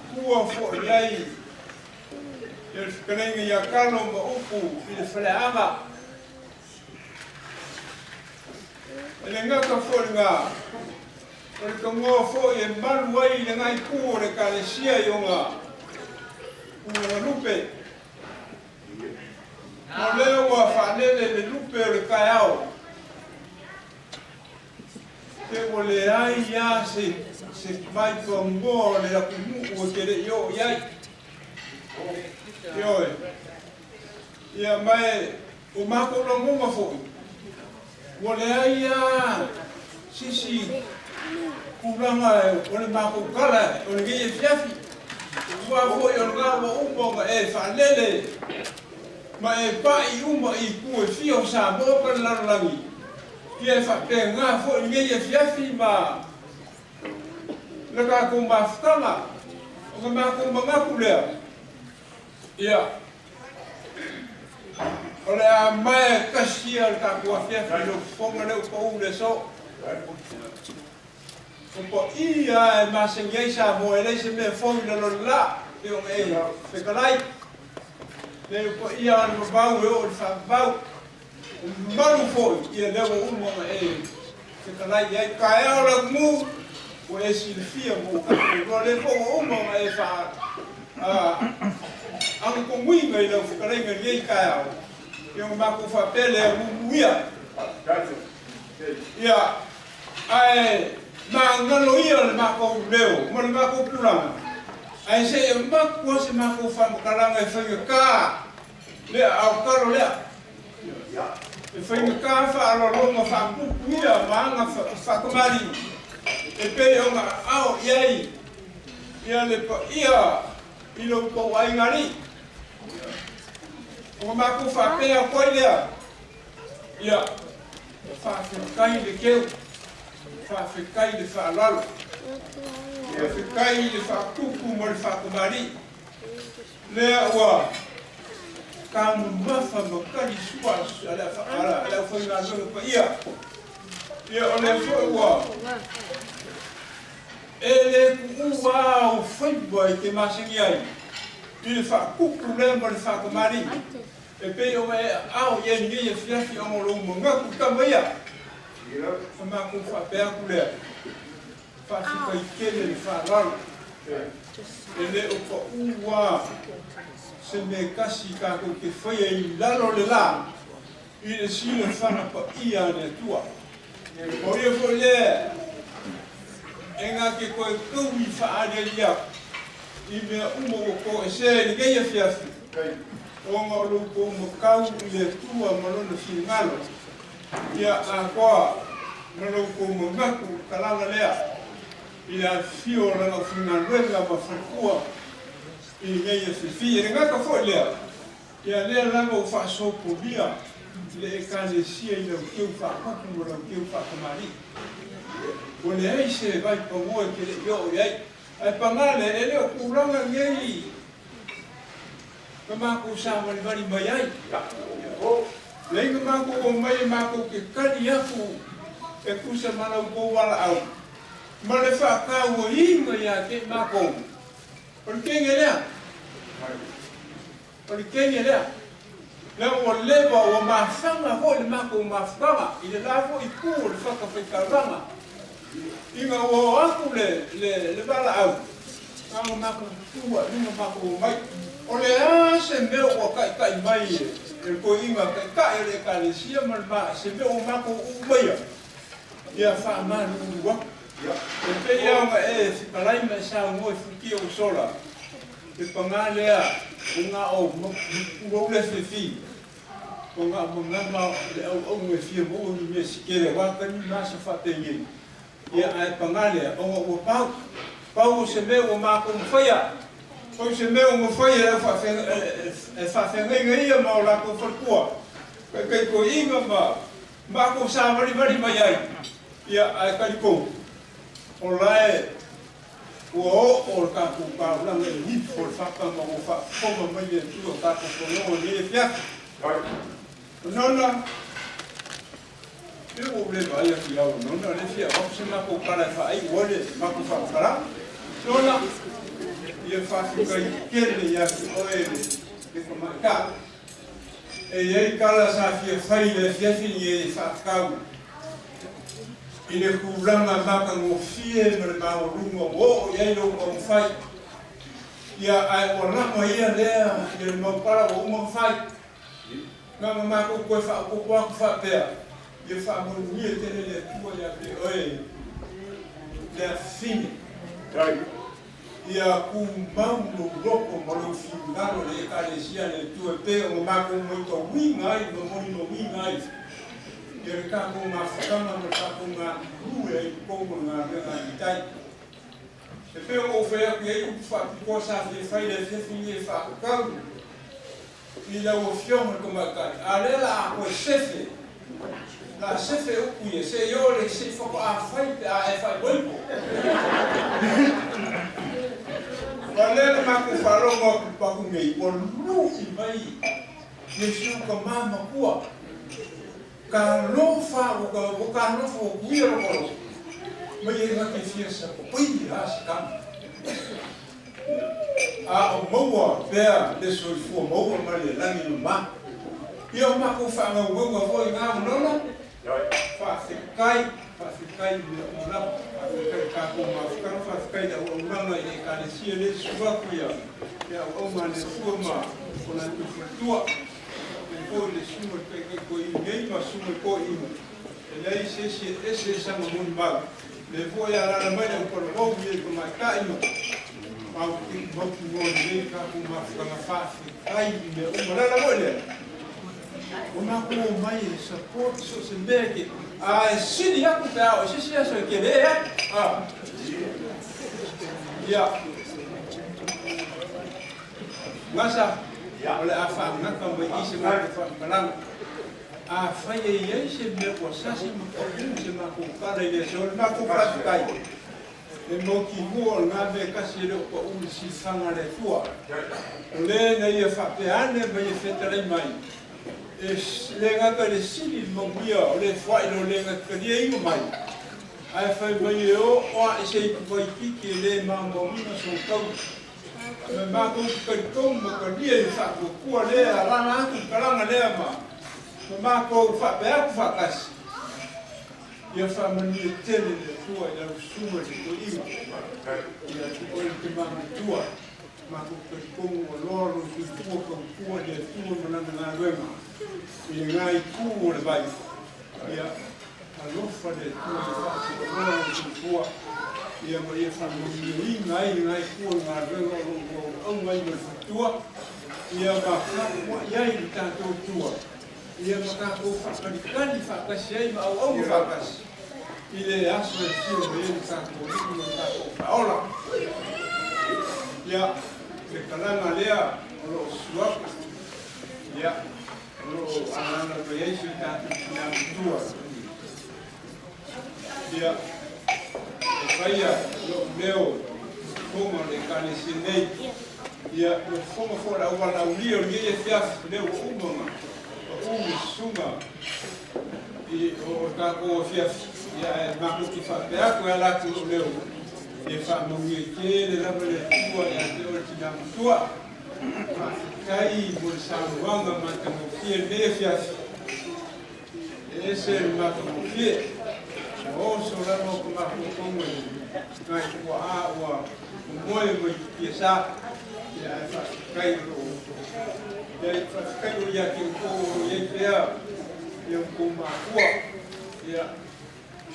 O: kuo foi ai ele ficaringa ya kalo ma upu ele faleama ele ngaka foringa ele kongo fo e maluai le ngai ku le kalesia yonga ku lupe no leo wa fanele le lupe le kaiao te ole ai ya se mai kongo le la kumu o te le yo yai yo ya mai o mako no mo fo wole aia sisi kulanga ole mako kala ole ge fiafi wa fo yo nga wa umbo e falele ma e pa I umbo I ku fio sa bo per la langi ki fa pe nga fo ge fiafi ma le ka ko ma ftama o ma ko ma kule ya ole a mai kasia le kakua fiafi lo fonga le ko le so o po ia e masengei sa mo ele se me fonga lo la e o e se kalai le po ia no bau o fa bau malu foi ia le o mo e se kalai ia kai o mu o e silfia mo ko le po o mo e fa ang ko mui ngai lo fa kalai ngai kai yung mako fa pele muia ia ai mangalo ia le mako leo mo le mako pulanga ai se mako se mako fa kalanga e fa ka le au karo le e fa ka fa alo longa fa muia manga fa komari e pe o ma au ia le pa ia ilo ko ai ngari o mako fa pe a koi lea ia fa kai le keu fa kai le fa lalo ia fa kai le fa kuku mo le fa kumari lea wa kamu mafa mo kali sua ala fa ala fa ina no pa ia ole fo wa ele ku wa o foi boy te masingai il fa kuku le mo le fa kumari e pe o me au ye ni ye fiafi o mo lo mo nga ku tamaya fa ma ku fa pe ku le fa si ko ikele fa ral ele o ko uwa se me kasi ka ko ke foi e lalo le la il si le fa na pa ia ne tua o ye fo le enga ke ko ku mi fa ale ia i me umo ko se ni ye fiafi o ngolo ko mo kau le tua malona singalo ia a ko malo ko mo ngaku kalanga lea ia fio la fingalo la ma fakua i ngai se fie ngaka fo lea ia le la mo fa so po dia le kale sia i le ke fa ko mo le ke fa ko mari o le ai se vai ko mo ke le yo ai ai pangale ele o kuranga ngai mako sa mari mari mai ai le mako o mai mako ke kali aku e kusa mana ko wala au male fa ka o inga ya ke mako porque ngela le o leva o mafanga ho le mako mafanga ile la fo i ku le fa ka fe karanga inga o aku le bala au ang mako tua inga mako mai ole se me o kai mai e ko inga kai le kale sia mal ba se me o mako u mai ia fa ma lu wa e pe ia ma e si palai me sa mo fuki o sola e pangale a unga o mo le fi unga mo ngama le o mo fi mo ni me sikere wa ka ni ma sa fa te ni ia ai pangale o pau se me o mako mfaya o se me o foi e fa ngai ia ma la ko fortua kai ko inga ma ko sa vari mai ai ia ai kai ko o lai o ka ko Paula ni for fa ka mo fa ko mai e tu ka ko no ni fia nona eu vou levar ia que lá nona le fia o se ma ko para fa ai wole ma ko fa para nona ia faço que ia o que marcar e kala sa fia fai le fia fini e fa kau ile kuranga maka ngo fie me ma o lungo o ia lo mo fai ia ai ora mo ia le mo para o mo fai nga ma ko fa ko fa pe ia fa mo ni te le tua ia pe oi le fini ia ku mau no loko mo fingaro le kalesia le tu pe o mako mo to wingai no mo no wingai ia ka ko ma fana mo ka ko ma rue ko mo na na itai e pe o fe ku e ku fa ko sa de fai le fini fa ka il a o fiume come ka ale la ko sefe la sefe o ku e se yo le se fa a fai bolpo Valeu, mas com falou uma com meio, por nunca vai Yesu ka mama kua. Ka lofa o ka lofa o kuia o. Ma ye ma ke fiesa ko pui askam. A o moa pea le so fu moa ma le langi no ma. Ia ma ko fa nga wo wo nga no. Fa se kai le la ka ko ma fa kai da o mama e ka le si le suba kuia. Ya o ma le fu ma ko na tu tua. Ko le sumo ko i nei ma sumo ko i. Ele se sa mo ba. Le foi a la mai o por o vi ko ma ka i. Ma o ki mo le ka ko ma fa ai le o la mole. O ma ko mai support so se beke. A se dia ko ta o se so ke le ah. Ya. Masa oleh apa ngaka mai isi ma fa palang. A fa ye se me ko sa se mo ko se ma ko ka le so ma ko fa kai. E mo ki mo nga be ka se le ko un si sanga le tua. Le na ye fa pe ane ba ye fetele mai. E le nga ka le sili mo bia le fa ilo le nga ka ye i mai. Ai fa ba ye o se ko ki ki le ma mo mi so ko. Me ma ko ka mo ka dia fa ko ko le ala ku ka la le ma. Me ma ko fa pe ku fa kas. Ia fa mani tele le tua ia suma de ko ima. Ia ko te mama tua. Ma ko ko loro ki tua ko de tua mana na rema. Ia ngai ku le vai. Ia a lofa de tua fa ko loro ki tua. Ia ma ia fa mani ngai ku na rema o ngai me tua. Ia ma fa ia i tanto tua. Ia ma ko fa kali fa kasi ma au fa kasi. Ile aso e tio me sa ko ni sa ko Paula. Ya, le kalanga lea lo swap. Ya, lo ana ko yesu ta na tua. Ya. Vaya lo leo como le cane sinei. Ya, lo como fora wala ulio ye fiaf leo umama. Suma. E o ka ko fiaf ya ma ko ki fa pe ko ya Latu leo e fa mo ye ke le la le tua ya te o ti dam tua kai mo sa wanga ma te mo fie le fia e se ma ko mo fie o so la mo ko ma ko mo kai ko a wa mo ki sa ya fa kai ro ya fa kai ro ya ki ko ye ya ko ma ko ya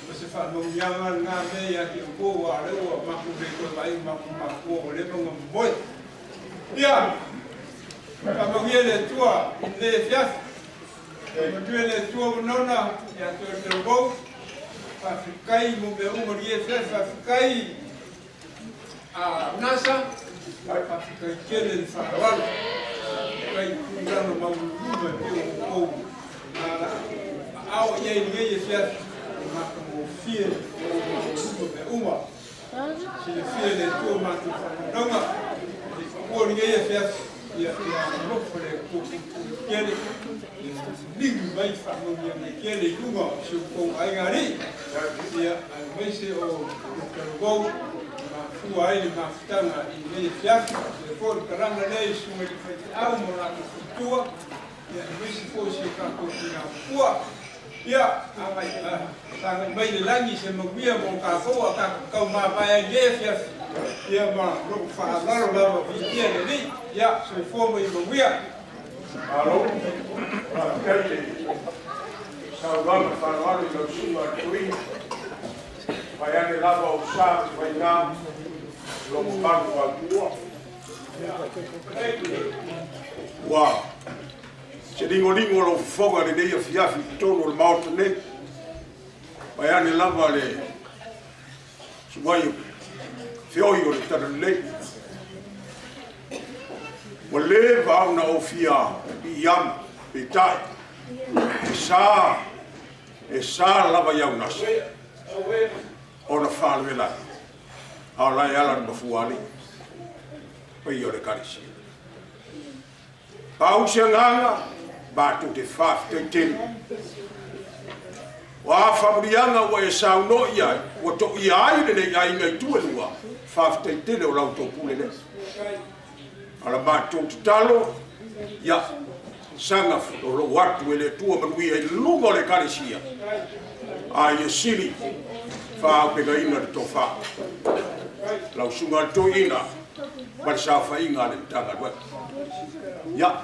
O: se fa no yanga na me ya ki ko wa le wa ma ku be ko vai ma ko le mo moi ya pa mo le tua le fiaf mo le tua Winona ya to bo fa kai mo be o mo ye fiaf fa kai a nasa fa kai kele fa wa kai ku no ma mu be o au ye fiaf ma como fiel o uma se le fiel de tu ma tu não o ninguém é fiel e não foi o que ele ninguém vai fazer o que ele uma se o com aí gari e vai ser o gol ma fu aí ma ftanga e ele fiel se for caramba lei isso me fez ao morar no tua e vai se fosse para continuar tua ya amai sangat baik lagi semua mo ka ko ka ma ba ye fiaf ya ma ro fa la la vi ni ya se forma e moia alo kerte salvando farlo lo sua qui vai ane lava o sa vai na lo mo parlo al tuo wow se lingo lo foga le dei fiafi tono il morto ne vai ane lava le suaio fioio le tarle wale va una ofia iam betai esa lava ya una ona falvela ala ya la bafuali pai ore karisi pau sianganga
M: Bātou te whāwhitai tele. Wa whamurianga wa e sauno ia, wa to i ai nei ai ngai tuelua, whāwhitai tele o lau tō pule ne. Ala Bātou te talo, ia, sanga o lo watu ele tua manui e lungo le karesia. A ia siri, whāo pega ina de tō whā. Lau sunga tō ina, mara sa whainga le tanga dwe. Ia,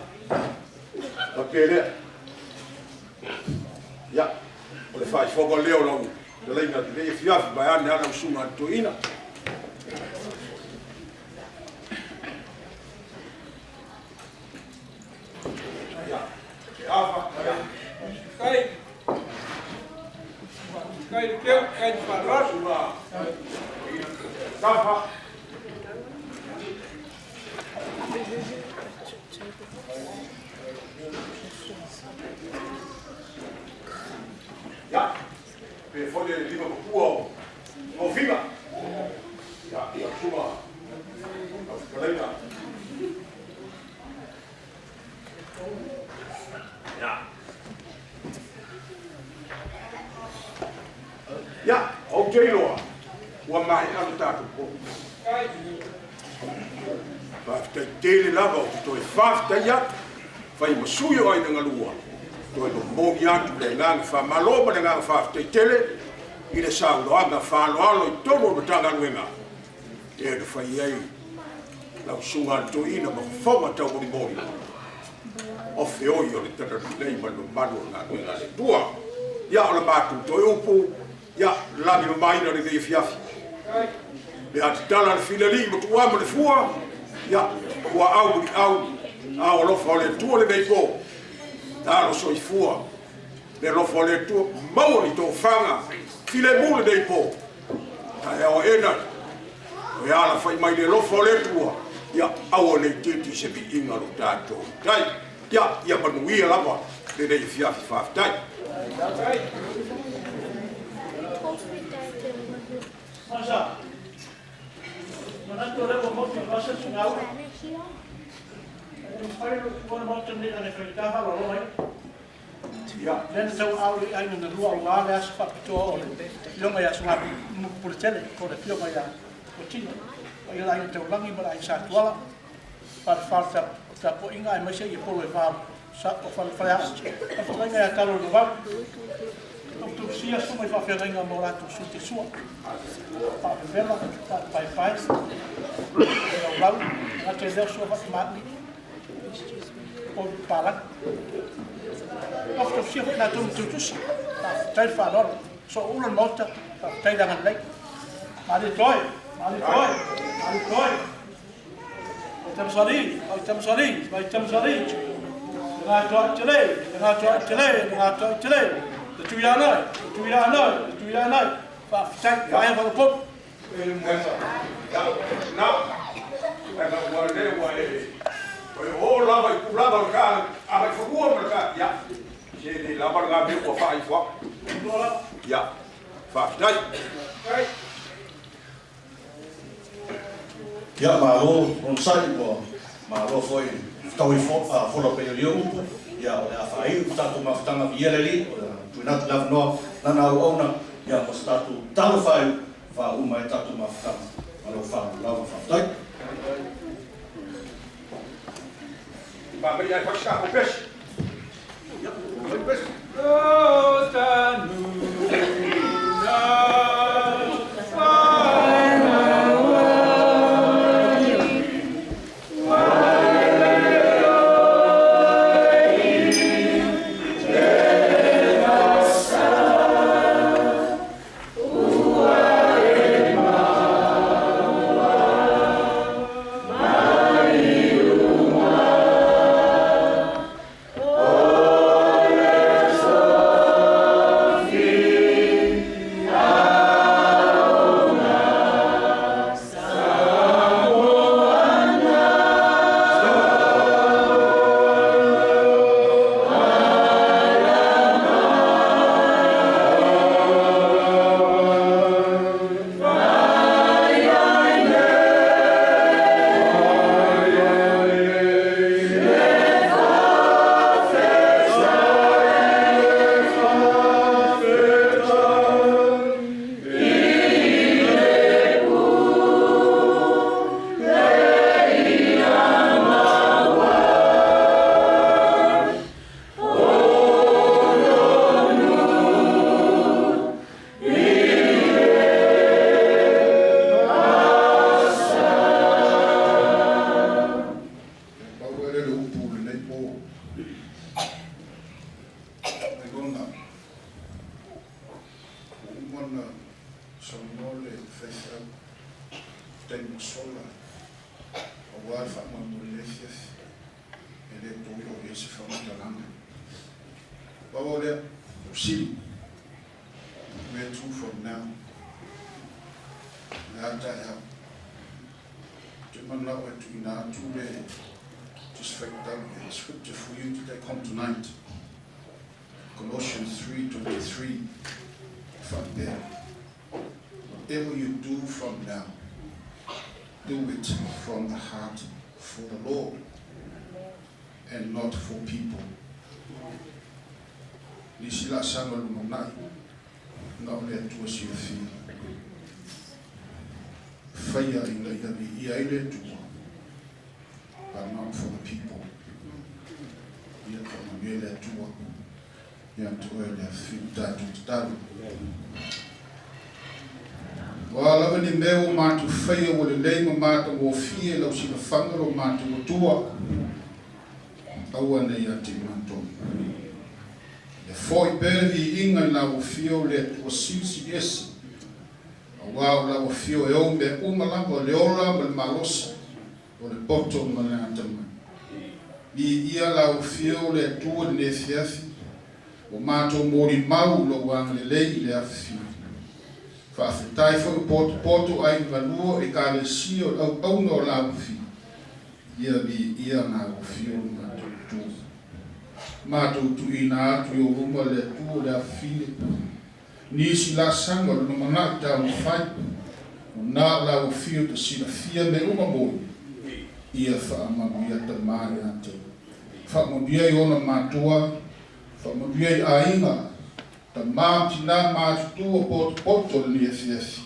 M: la pere. Ia, o le whai whoka leo lau, le leina te lei fiafi, mai ane ana sunga tō ina.
O: Kai keu, kai wharosu wā. Tapa.
M: Ja, pe fole lima kua o figa. Ja, ia suma. Au kaleina. Ja. Ja, o Jailoa. Wa mai anu tātou po. Whaftai tele lava o toi whaftai atu. Whai masui o ai nga lua. Toi no mōgi atu le nganga whamaloba le nganga whaftai tele. I le sauloanga whanoalo i tono o matanga nuenga. E na whai ei. Lau sunga to ina ma whonga tau mori mori. O whioi o le tata nei manu manu o ngā nuenga le tua. Ia o le mātu toi upu. Ja, laat je mij naar de DFF. Ja, het tala de finali, maar toen we de voor. Ja, hoe oud, oude lof van het toer de po. Daar was zoiets voor. De lof van het toer, mooi te vangen. File moeilijk de po. Ja, al eener. Ja, dan van mij de lof van het toer. Ja, oude dit is een ingang op dat toer. Kijk, ja, je hebt een weer langer. De DFF 5 tijd.
P: Masa, mana tu orang mau masa sungau. Orang mau cendera ni kerja kalau orang. Ya, dan tahu awal ini na luar luar ya sebab itu orang. Yang ayah sungau pulcele, kalau dia ayah kucing. Ayah lain tahu lagi berai satu ala. Falta tapo ingai masih ipo levar satu falta. Apa lagi ayah kalau luar. Untuk sia semua faverenga morato suti sua. Pak vela, pak pai. Eu lá, até Deus só vai tomar. Ou para. Of sia na tum tutus. Tá falando. Só ulan mota, tá dengan lei. Mari toy. Item sorry. Dengar toy. Tu ia noi. Fa cek vai para o pop.
M: Não. É para o guarda o lá vai pular para cá, a vai fogo para cá. Ja. Ele lá para cá viu o faz fogo. Ja. Faz dai.
A: Ja, malo, on sai po. Malo foi tau I fo pe yo. Ja, o a fai tatu mafutanga vieleli. Tuinat lava no nana ona ya postatu talo fai fa uma tatu mafutanga. Malo fa lava fatai.
M: Ba me ia fasta o peixe. Ja, o peixe.
O: Oh, tanu.
F: taimo sola. O wal fa mo molesias. Ele toi o ese fa mo talanga. Wawole usil. Where to from now? Lata ya. Jumana wa tu ina tu le. Just fact that scripture for you to take home tonight. Colossians 3:23. From there. Whatever you do from now, do it from the heart for the Lord and not for people. Nisila sama lumonai. Not let to us your feel. Fire in the yabi to but not for the people. Yet on the to yet to earlier feel that to Wala wani meu matu whaia wale leima mata mo fie lau sina whangaro matu o tua. Aua nei a te manton. Le foi perevi inga na o fio le o sisi esi. Awa la o fio e o me umalanga o le ola ma le malosa. O le poto ma le atama. Ni ia la o fio le tua ne fiafi. O mato mori mau lo wang le lei le afi. Whawhetai whaka poto ai vanua e ka le sio au auna o la uwhi. Ia mi ia ngā uwhi o mātou tu. Mātou tu i nā atu i o ruma le tu o le awhine. Nisi la sanga no mana ta o whai. O nā la uwhi o te sina fia me uma moi. Ia whaamamu ia te māi ate. Whaamamu i ona mātua. Whaamamu i ainga. Ta māti nā māti tū o poto ni e fiafi.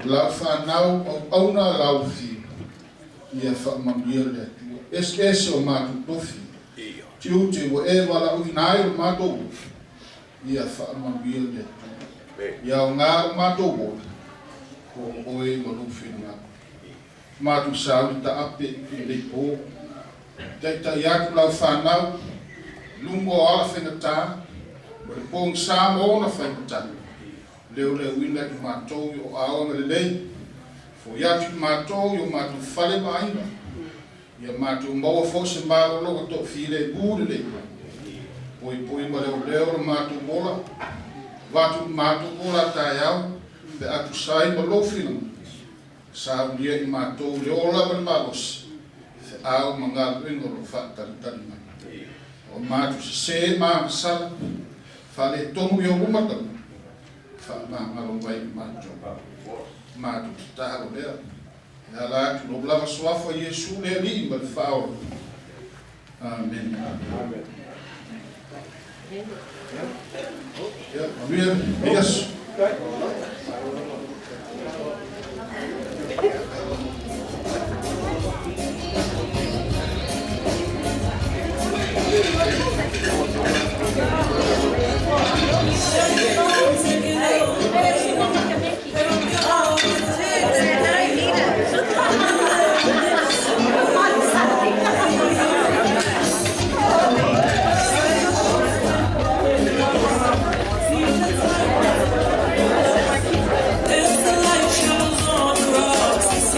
F: Lau whanau au auna lau fi. Ia whaamamia le tua. Ese o mātu tofi. Tiu te o e wala ui nai o mātou. Ia whaamamia le tua. Ia o ngā o mātou o. O e marufi ngā. Mātu sāu ta ape i le pō. Teita iaku lau whanau. Lungo o ala whengatā. But the pong sam ona whaikata. Leo wina ki mātou o aonga le lei. Fo yatu ki mātou o mātou whale maina. Ia mātou maua fose māro loka to while būre le. Poi ma leo mātou mola. Watu mātou mola tai au. Pe atu sai ma lofina. Sa unia i mātou le ola ma malos. Fe au mangalu ingoro whakaritari mai. O mātou se maa sala. Fale tomu yo umata. Fa malo vai macho. Matu talo le. Ya la tu no blava swafo Yesu le li mal fao. Amen. Amen. Ja, weer yes.
B: As the light shines on the rocks,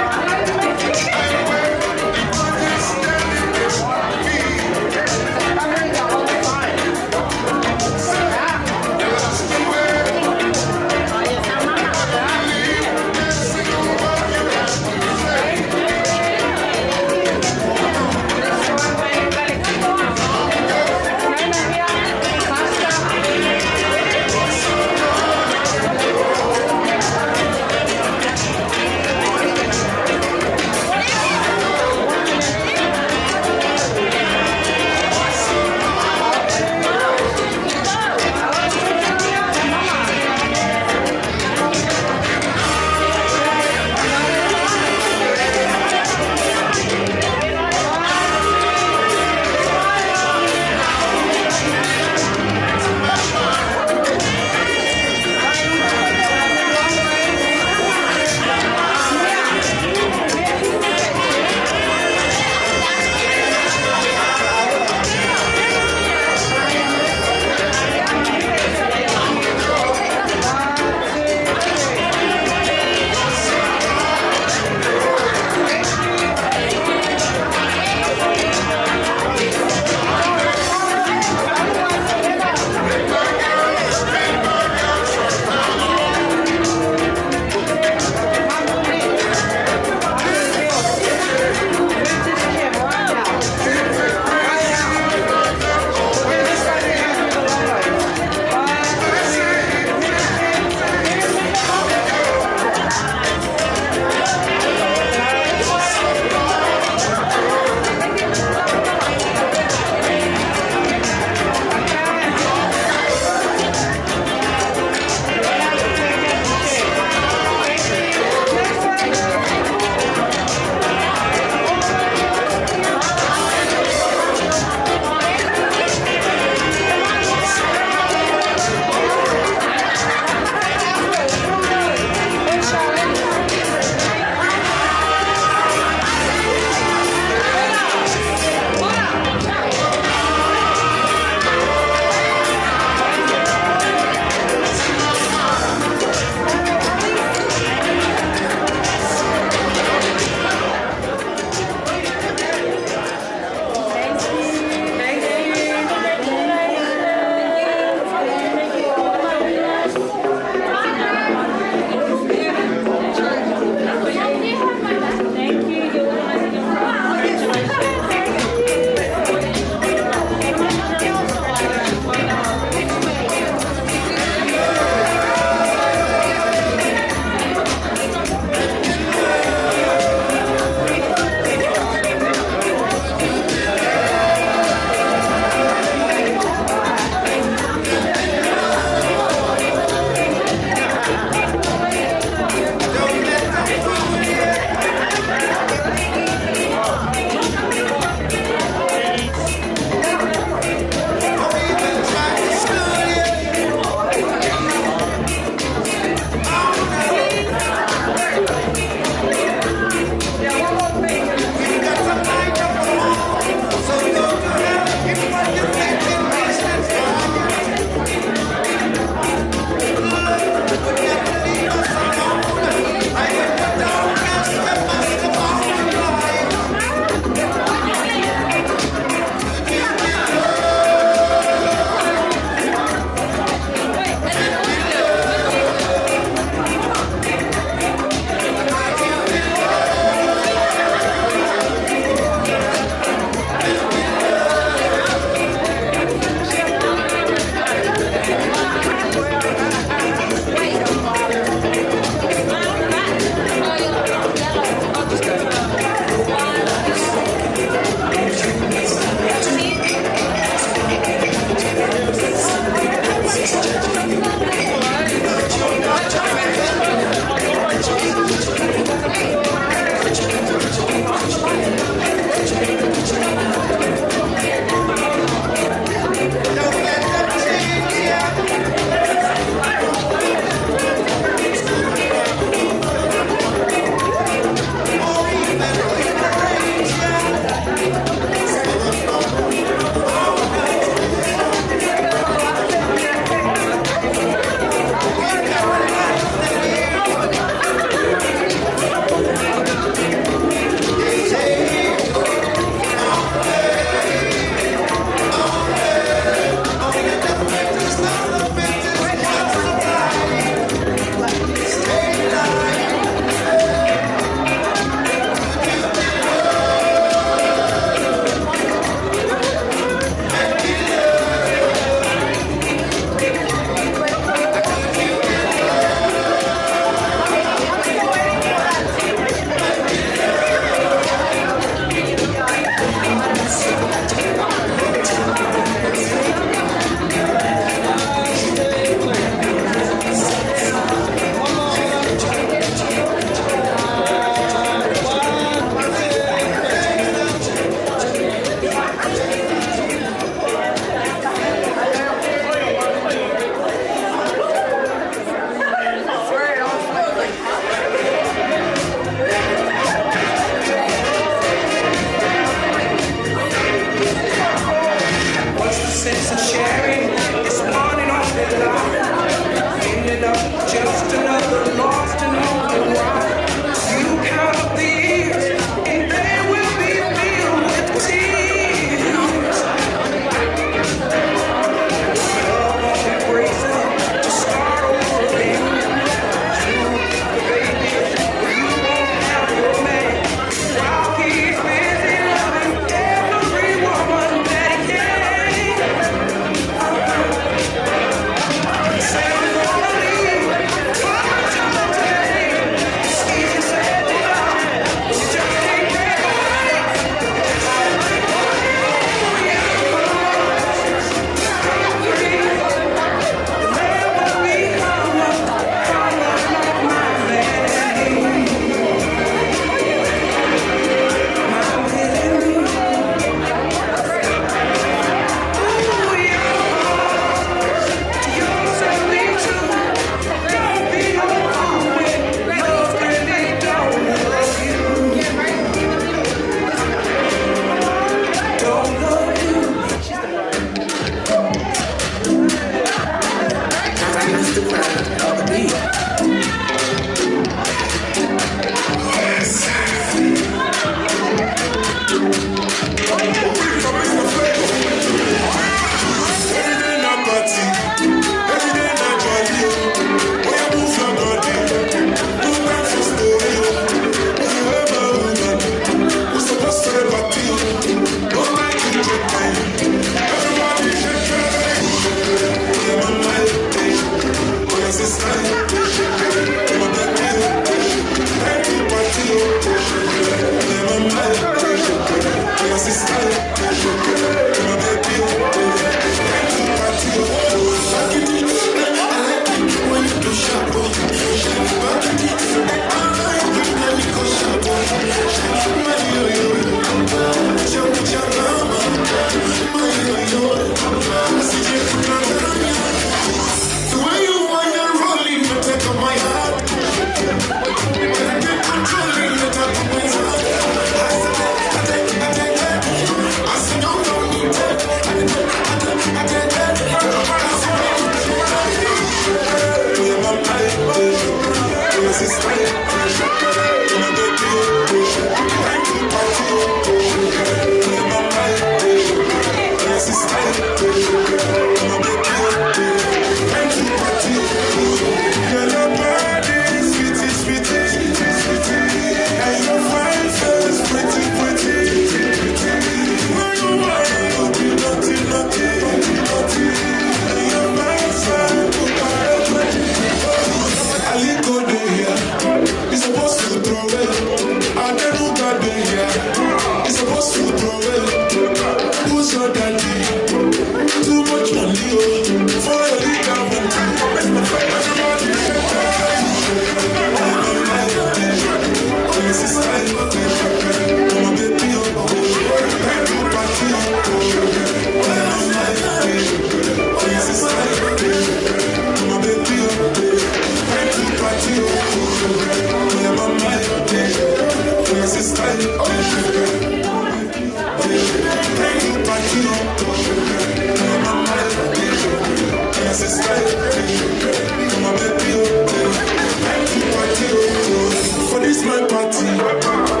B: For this my party, my party.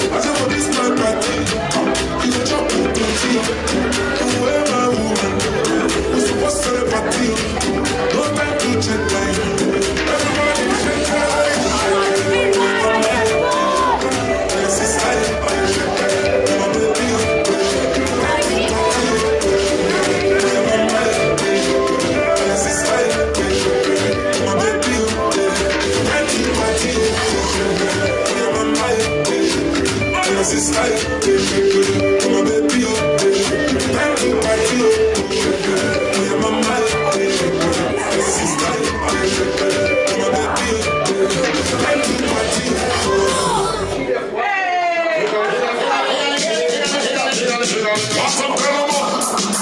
B: I said for this my party, you jump into tea. Where my woman, we supposed to the party. No time to check time. Everybody check time. This is life. My baby, this is life. My baby. This is life, my baby. Thank you, thank you. My mind, this is life, my baby. Thank you, thank you.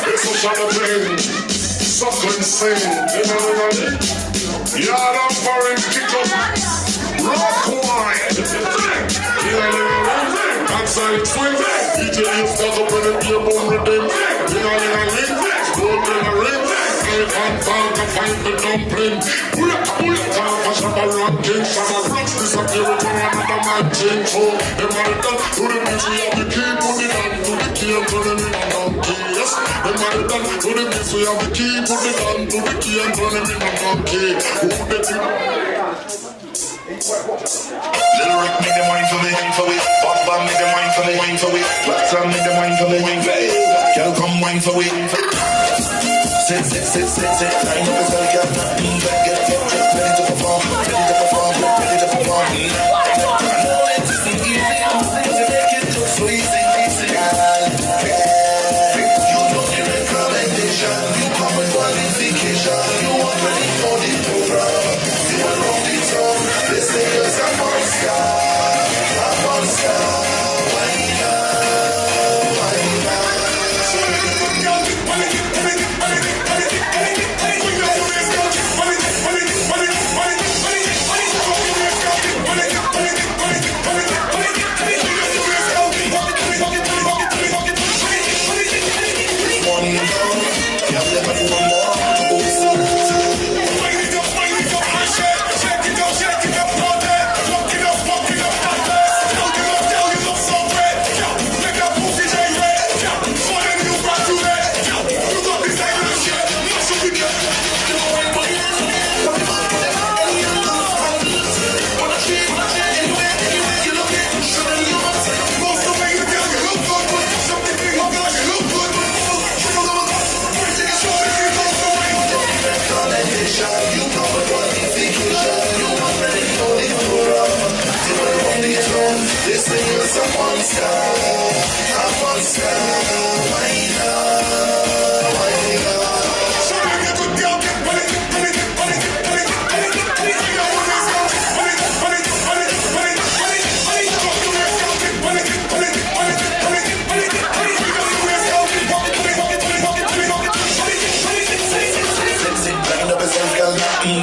B: It's a celebrating, suckling, sing. Yard up, foreign, kick up, rock wine. Outside swing, DJ is stuck up in the beer boom rhythm. Don't bring a ring. I can't find the dumpling. Pull up, time for Shabba ranking. Shabba rocks disappear to another man change. Oh, the man done to the mystery of the key. Put it on to the key and turn it in a donkey. Yes, the man done to the mystery of the key. Put it on to the key and turn it in a donkey. Who the thing?
R: Little Rick make the wine for me, Bob Bob make the wine for me, Blackstone make the wine for me, girl come wine for me. Sit, line up as well, girl, nothing but get ready to perform, ready to perform. I know it isn't easy, but you make it look so easy, girl. You don't need recommendation, you come with qualification, you want ready for the program, you are on the top. This is a monster, why not? This is a monster, why not? Line up as well, girl, ready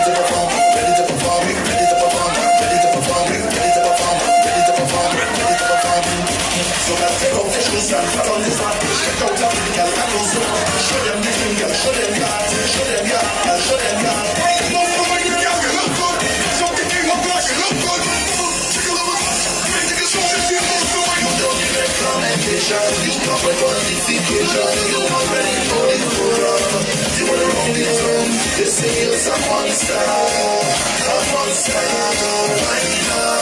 R: to perform, ready to perform, ready to perform, ready to perform, ready to perform, ready to perform, ready to perform. So let's take off the shoes and put on the spot. Check out the girl, I know so. Show them the finger, show them yard, show them yard, show them yard. Most of my girl, you look good. Something you look like you look good. Take a look, make a show that you look good. You don't need recommendation, you come with qualification. You are ready for the program. You are on the throne. This is a monster, why not?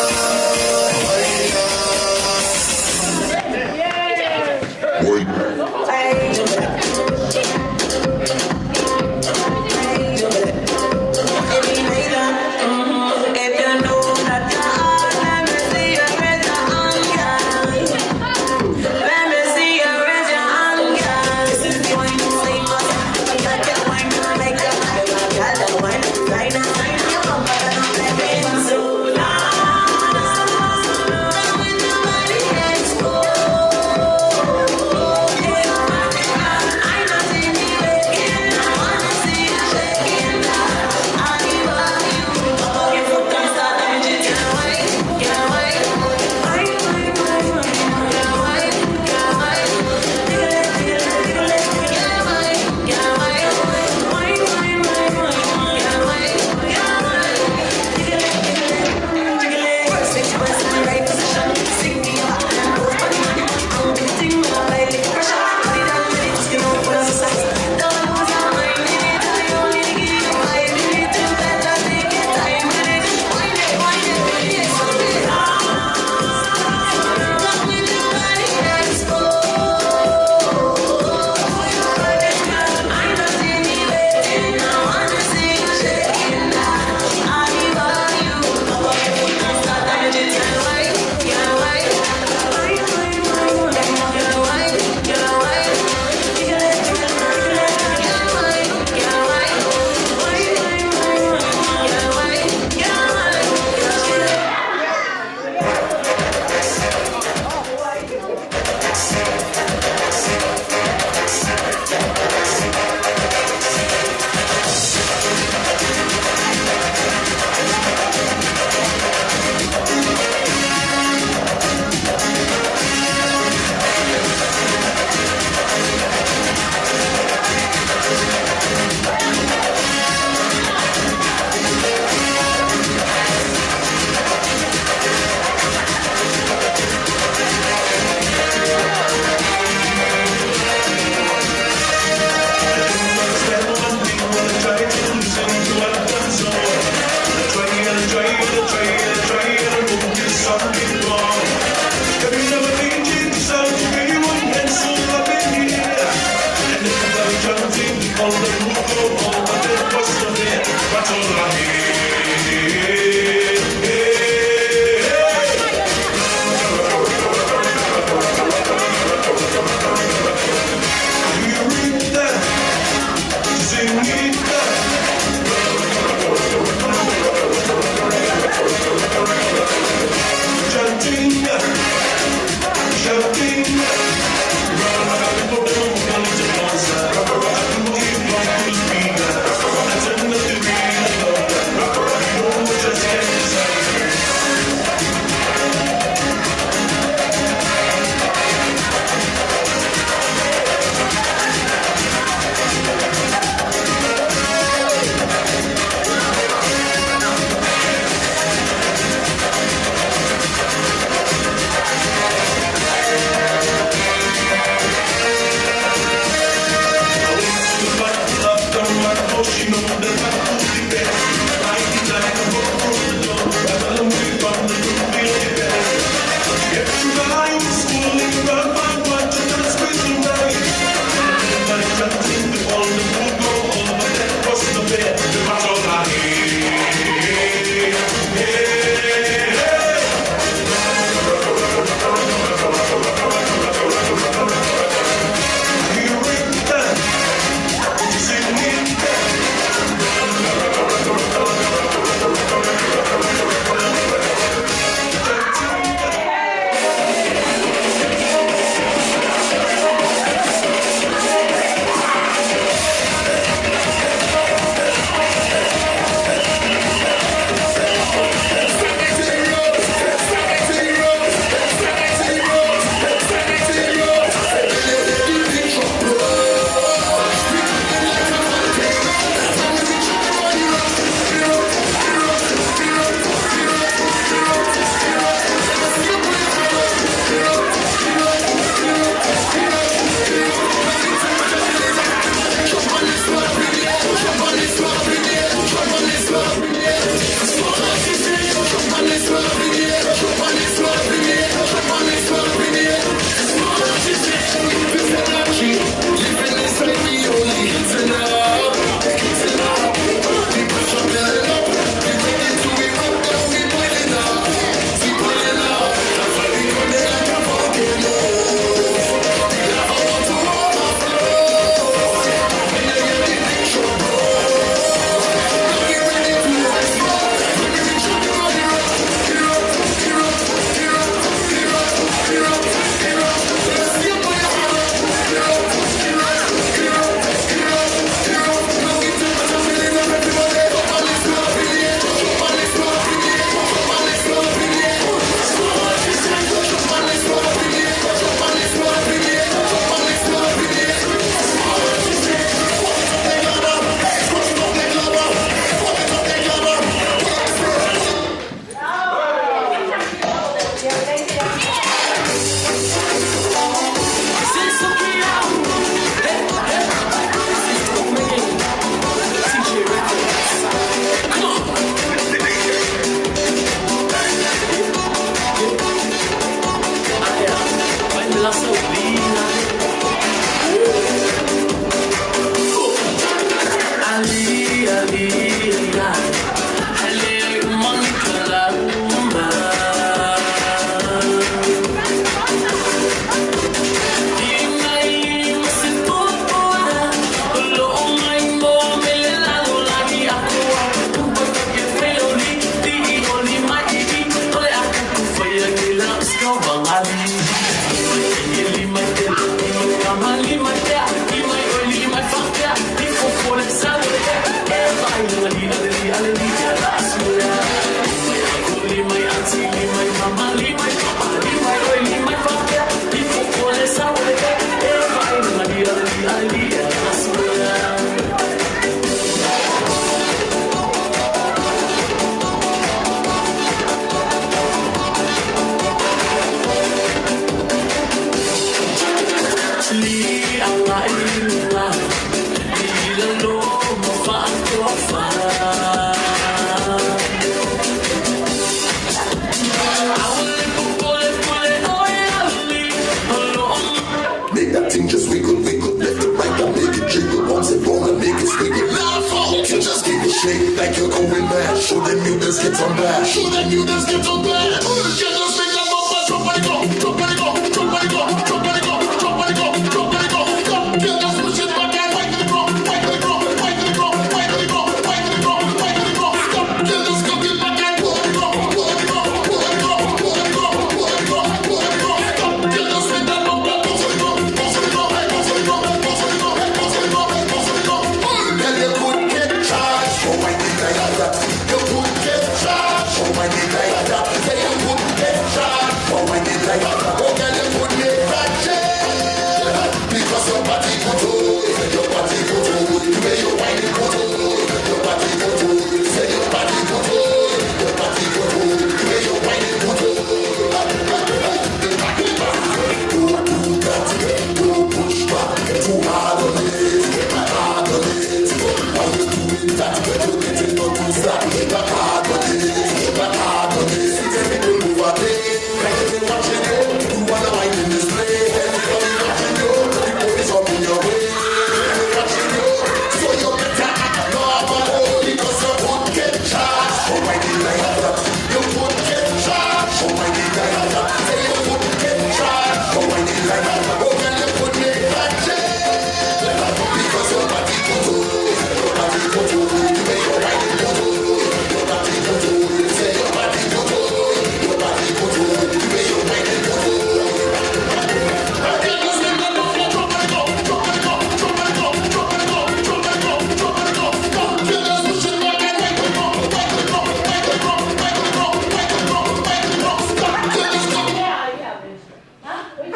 R: just get on back. Show them you just get on back.